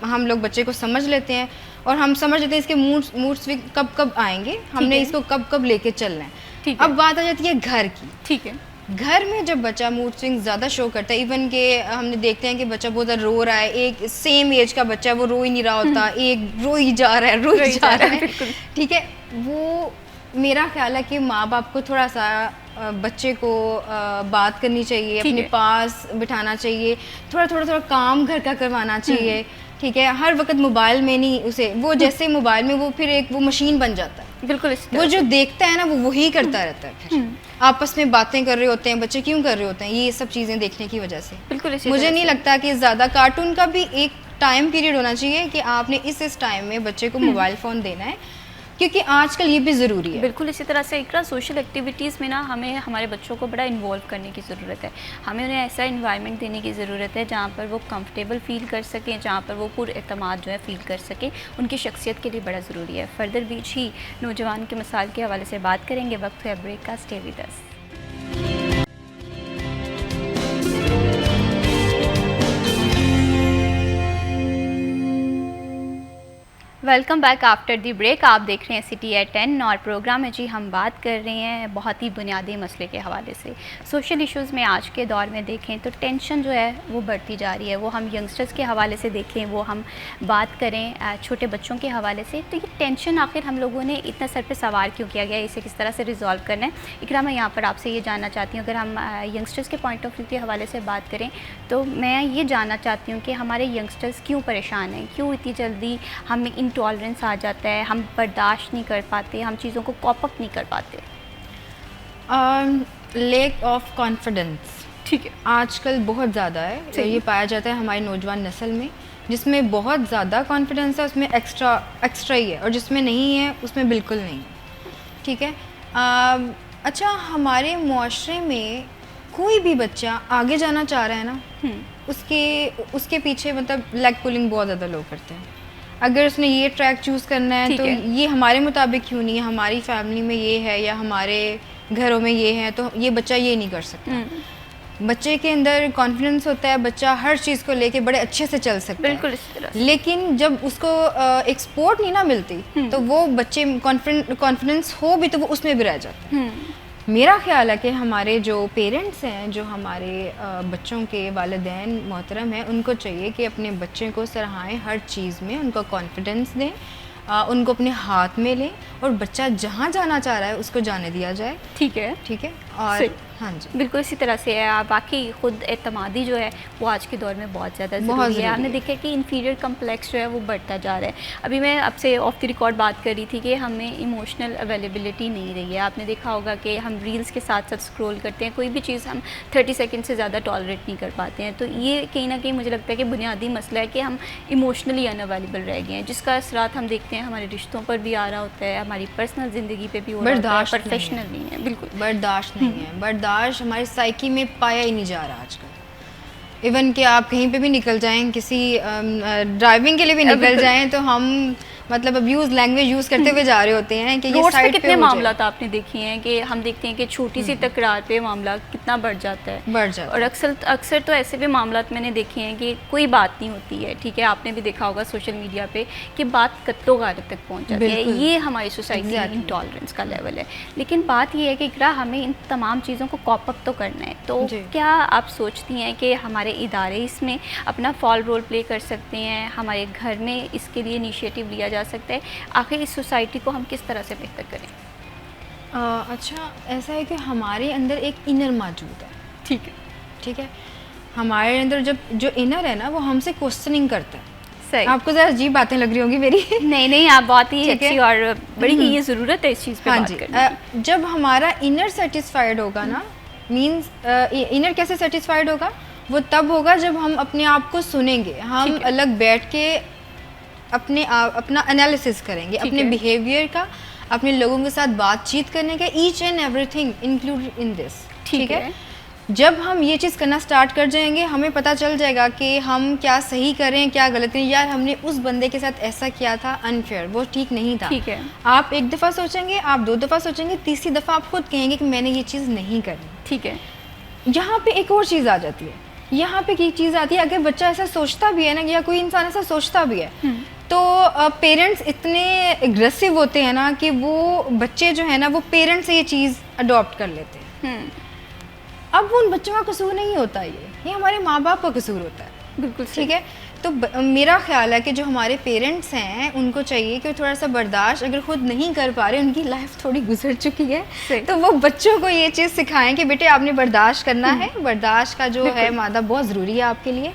हम लोग बच्चे को समझ लेते हैं और हम समझ लेते हैं इसके मूड स्विंग कब कब आएंगे, हमने इसको कब कब लेके चलना है। ठीक है। अब बात आ जाती है घर की, ठीक है। घर में जब बच्चा मूड स्विंग ज़्यादा शो करता है, इवन के हमने देखते हैं कि बच्चा बहुत ज़्यादा रो रहा है, एक सेम एज का बच्चा वो रो ही नहीं रहा होता, एक रो ही जा रहा है, बिल्कुल। ठीक है। वो मेरा ख्याल है कि माँ बाप को थोड़ा सा बच्चे को बात करनी चाहिए, अपने पास बिठाना चाहिए, थोड़ा काम घर का करवाना चाहिए, ठीक है। हर वक्त मोबाइल में नहीं उसे, वो जैसे मोबाइल में वो फिर वो मशीन बन जाता है, बिल्कुल। वो जो देखता है ना, वो वही करता रहता है। फिर आपस में बातें कर रहे होते हैं बच्चे, क्यों कर रहे होते हैं ये सब चीज़ें देखने की वजह से। बिल्कुल मुझे नहीं लगता कि ज़्यादा कार्टून का भी एक टाइम पीरियड होना चाहिए कि आपने इस टाइम में बच्चे को मोबाइल फ़ोन देना है, क्योंकि आजकल ये भी ज़रूरी है। बिल्कुल इसी तरह से इकरा सोशल एक्टिविटीज़ में ना हमें हमारे बच्चों को बड़ा इन्वॉल्व करने की ज़रूरत है। हमें उन्हें ऐसा इन्वायरमेंट देने की ज़रूरत है जहाँ पर वो कंफर्टेबल फील कर सकें, जहाँ पर वो पुरएतमाद जो है फील कर सकें, उनकी शख्सियत के लिए बड़ा ज़रूरी है। फर्दर बीच ही नौजवान के मसाइल के हवाले से बात करेंगे। वक्त है ब्रेक का, stay with us. Welcome back after the break. आप देख रहे हैं सिटी एट 10 और प्रोग्राम में जी हम बात कर रहे हैं बहुत ही बुनियादी मसले के हवाले से। सोशल इश्यूज़ में आज के दौर में देखें तो टेंशन जो है वो बढ़ती जा रही है। वो हम यंगस्टर्स के हवाले से देखें, वो हम बात करें छोटे बच्चों के हवाले से, तो ये टेंशन आखिर हम लोगों ने इतना सर पे सवार क्यों किया गया, इसे किस तरह से रिजॉल्व करना है। इकरा, मैं यहाँ पर आपसे ये जानना चाहती हूँ, अगर हम यंगस्टर्स के पॉइंट ऑफ व्यू के हवाले से बात करें तो मैं ये जानना चाहती हूँ कि हमारे यंगस्टर्स क्यों परेशान हैं, क्यों इतनी जल्दी हमें इंटॉलरेंस आ जाता है, हम बर्दाश्त नहीं कर पाते, हम चीज़ों को कॉप अप नहीं कर पाते। लैक ऑफ कॉन्फिडेंस, ठीक है, आजकल बहुत ज़्यादा है। ये पाया जाता है हमारी नौजवान नस्ल में, जिसमें बहुत ज़्यादा कॉन्फिडेंस है उसमें एक्स्ट्रा ही है, और जिसमें नहीं है उसमें बिल्कुल नहीं, ठीक है। अच्छा, हमारे मुआशरे में कोई भी बच्चा आगे जाना चाह रहा है ना, उसके पीछे मतलब लेग पुलिंग बहुत ज़्यादा लोग करते हैं। अगर उसने ये ट्रैक चूज़ करना है तो ये हमारे मुताबिक क्यों नहीं है, हमारी फैमिली में ये है या हमारे घरों में ये है, तो ये बच्चा ये नहीं कर सकता। बच्चे के अंदर कॉन्फिडेंस होता है, बच्चा हर चीज़ को लेके बड़े अच्छे से चल सकता है, बिल्कुल इस तरह। लेकिन जब उसको एक सपोर्ट नहीं ना मिलती तो वो बच्चे कॉन्फिडेंस हो भी तो वो उसमें भी रह जाता है। मेरा ख्याल है कि हमारे जो पेरेंट्स हैं, जो हमारे बच्चों के वालिदैन मोहतरम हैं, उनको चाहिए कि अपने बच्चे को सराहें हर चीज़ में, उनको कॉन्फिडेंस दें, उनको अपने हाथ में लें और बच्चा जहाँ जाना चाह रहा है उसको जाने दिया जाए। ठीक है, ठीक है। और हाँ जी, बिल्कुल इसी तरह से है। बाकी खुद एतमादी जो है वो आज के दौर में बहुत ज़्यादा ज़रूरी है। हमने देखा कि इन्फीरियर कम्प्लेक्स जो है वो बढ़ता जा रहा है। अभी मैं आपसे ऑफ द रिकॉर्ड बात कर रही थी कि हमें इमोशनल अवेलेबिलिटी नहीं रही है। आपने देखा होगा कि हम रील्स के साथ साथ स्क्रॉल करते हैं, कोई भी चीज़ हम 30 सेकंड से ज़्यादा टॉलरेट नहीं कर पाते हैं। तो ये कहीं ना कहीं मुझे लगता है कि बुनियादी मसला है कि हम इमोशनली अनअवेलेबल रह गए हैं, जिसका असरात हम देखते हैं हमारे रिश्तों पर भी आ रहा होता है, हमारी पर्सनल ज़िंदगी पे भी हो रहा है, प्रोफेशनल नहीं है। बिल्कुल बर्दाश्त नहीं है, बर्दाश्त हमारी साइकी में पाया ही नहीं जा रहा आजकल। इवन कि आप कहीं पे भी निकल जाएं, किसी ड्राइविंग के लिए भी निकल जाएं, तो हम मतलब अब्यूज लैंग्वेज यूज़ करते हुए जा रहे होते हैं कि ये रोड्स पे साइड कितने मामला आपने देखे हैं कि हम देखते हैं कि छोटी सी तकरार पे मामला कितना बढ़ जाता है। बढ़ जाता और अक्सर तो ऐसे भी मामला मैंने देखे हैं कि कोई बात नहीं होती है, ठीक है, आपने भी देखा होगा सोशल मीडिया पे कि बात कत्लो गारत तक पहुंच जाती है। ये हमारी सोसाइटी में इंटॉलरेंस का लेवल है। लेकिन बात ये है कि इकरा हमें इन तमाम चीज़ों को कॉप अप तो करना है, तो क्या आप सोचती हैं कि हमारे इदारे इसमें अपना फॉल रोल प्ले कर सकते हैं, हमारे घर में इसके लिए इनिशिएटिव लिया जा सकता है, आखिर इस सोसाइटी को हम किस तरह से बेहतर करें? अच्छा, ऐसा है कि हमारे अंदर एक इनर मौजूद है, ठीक है। हमारे अंदर जब जो इनर है ना वो हमसे क्वेश्चनिंग करता है। सही। आपको ज़रा अजीब बातें लग रही होंगी मेरी। नहीं, आप बहुत ही अच्छी और बड़ी ही ये ज़रूरत है इस चीज़ पे बात करने की। जब हमारा इनर सेटिस्फाइड होगा ना, मींस इनर कैसे सेटिस्फाइड होगा, वो तब होगा जब हम अपने आप को सुनेंगे, हम अलग बैठ के अपना एनालिसिस करेंगे, अपने बिहेवियर का, अपने लोगों के साथ बातचीत करने का, each and everything included in this, ठीक है। जब हम ये चीज़ करना स्टार्ट कर जाएंगे, हमें पता चल जाएगा कि हम क्या सही करें क्या गलत करें। यार हमने उस बंदे के साथ ऐसा किया था अनफेयर, वो ठीक नहीं था। ठीक है। आप एक दफ़ा सोचेंगे, आप 2 दफ़ा सोचेंगे, तीसरी दफ़ा आप खुद कहेंगे कि मैंने ये चीज़ नहीं करनी। ठीक है। यहाँ पे एक और चीज़ आ जाती है, यहाँ पे एक चीज़ आती है, अगर बच्चा ऐसा सोचता भी है ना, या कोई इंसान ऐसा सोचता भी है, तो पेरेंट्स इतने एग्रेसिव होते हैं ना कि वो बच्चे जो है ना वो पेरेंट्स से ये चीज़ अडॉप्ट कर लेते हैं। अब वो उन बच्चों का कसूर नहीं होता, ये हमारे माँ बाप का कसूर होता है। बिल्कुल ठीक है। तो मेरा ख्याल है कि जो हमारे पेरेंट्स हैं उनको चाहिए कि थोड़ा सा बर्दाश्त, अगर खुद नहीं कर पा रहे, उनकी लाइफ थोड़ी गुजर चुकी है, तो वो बच्चों को ये चीज़ सिखाएं कि बेटे आपने बर्दाश्त करना है, बर्दाश्त का जो है मादा बहुत ज़रूरी है आपके लिए।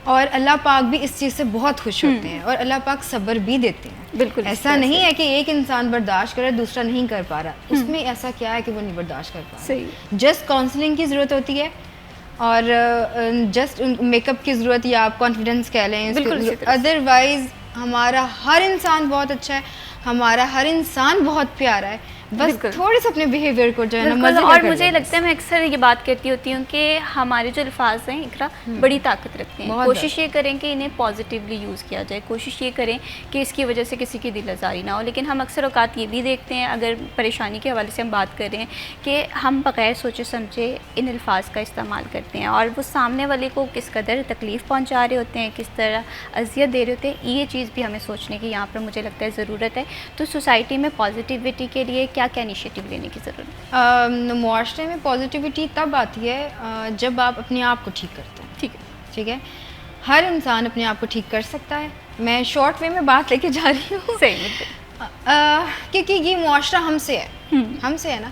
और अल्लाह पाक भी इस चीज़ से बहुत खुश होते हैं और अल्लाह पाक सब्र भी देते हैं। बिल्कुल ऐसा नहीं है कि एक इंसान बर्दाश्त करे दूसरा नहीं कर पा रहा, उसमें ऐसा क्या है कि वो नहीं बर्दाश्त कर पा रहा। सही। जस्ट काउंसलिंग की ज़रूरत होती है और जस्ट मेकअप की ज़रूरत, या आप कॉन्फिडेंस कह लें। अदरवाइज हमारा हर इंसान बहुत अच्छा है, हमारा हर इंसान बहुत प्यारा है, बस थोड़े से अपने बिहेवियर को जो है ना मज़े और मुझे लगता है मैं अक्सर ये बात कहती होती हूँ कि हमारे जो अल्फाज हैं इकरा बड़ी ताकत रखते हैं। कोशिश ये करें कि इन्हें पॉजिटिवली यूज़ किया जाए, कोशिश ये करें कि इसकी वजह से किसी की दिल आज़ारी ना हो। लेकिन हम अक्सर औकात ये भी देखते हैं, अगर परेशानी के हवाले से हम बात कर रहे हैं, कि हम बग़ैर सोचे समझे इन अल्फाज का इस्तेमाल करते हैं और वो सामने वाले को किस कदर तकलीफ़ पहुँचा रहे होते हैं, किस तरह अजियत दे रहे होते हैं। ये चीज़ भी हमें सोचने की यहाँ पर मुझे लगता है ज़रूरत है। तो सोसाइटी में पॉजिटिविटी के लिए क्या क्या इनिशिएटिव लेने की ज़रूरत है? मुआशरे में पॉजिटिविटी तब आती है जब आप अपने आप को ठीक करते हैं। ठीक है। हर इंसान अपने आप को ठीक कर सकता है। मैं शॉर्ट वे में बात लेके जा रही हूँ, क्योंकि ये मुआशरा हमसे है ना,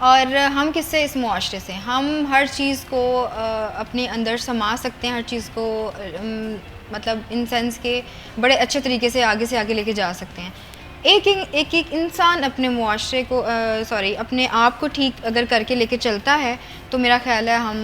और हम किससे, इस मुआशरे से। हम हर चीज़ को अपने अंदर समा सकते हैं, हर चीज़ को मतलब इन सेंस के बड़े अच्छे तरीके से आगे लेके जा सकते हैं। एक इंसान अपने मुआशरे को अपने आप को ठीक अगर करके लेके चलता है, तो मेरा ख्याल है हम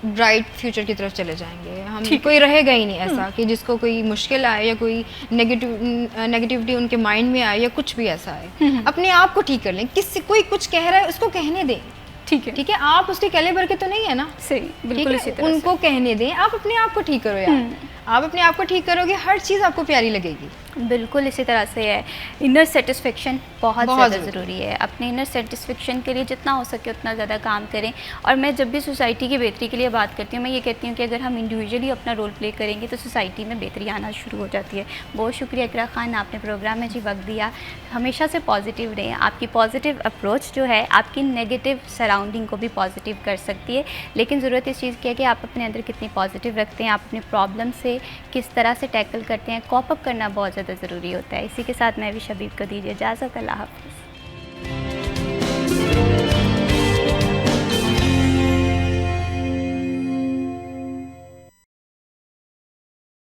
ब्राइट फ्यूचर की तरफ चले जाएंगे। हम कोई रहेगा ही नहीं ऐसा कि जिसको कोई मुश्किल आए या कोई नेगेटिविटी उनके माइंड में आए या कुछ भी ऐसा आए। अपने आप को ठीक कर लें। किसी कोई कुछ कह रहा है उसको कहने दें। ठीक है। आप उसके कैलिबर के तो नहीं है ना। सही, बिल्कुल इसी तरह उनको कहने दें। आप अपने आप को ठीक करो यार। आप अपने आप को ठीक करोगे, हर चीज़ आपको प्यारी लगेगी। बिल्कुल इसी तरह से है। इनर सेटिस्फेक्शन बहुत ज़्यादा ज़रूरी है। अपने इनर सेटिस्फेक्शन के लिए जितना हो सके उतना ज़्यादा काम करें। और मैं जब भी सोसाइटी की बेहतरी के लिए बात करती हूँ, मैं ये कहती हूँ कि अगर हम इंडिविजुअली अपना रोल प्ले करेंगे तो सोसाइटी में बेहतरी आना शुरू हो जाती है। बहुत शुक्रिया इकरा खान, आपने प्रोग्राम में जी वक्त दिया। हमेशा से पॉजिटिव रहें। आपकी पॉजिटिव अप्रोच जो है आपकी नेगेटिव सराउंडिंग को भी पॉजिटिव कर सकती है। लेकिन ज़रूरत इस चीज़ की है कि आप अपने अंदर कितनी पॉजिटिव रखते हैं, आप अपने प्रॉब्लम से किस तरह से टैकल करते हैं। कॉप अप करना बहुत ज़्यादा ज़रूरी होता है। इसी के साथ मैं भी शबीब को दीजिए इजाज़त। अल्लाह हाफ़िज़।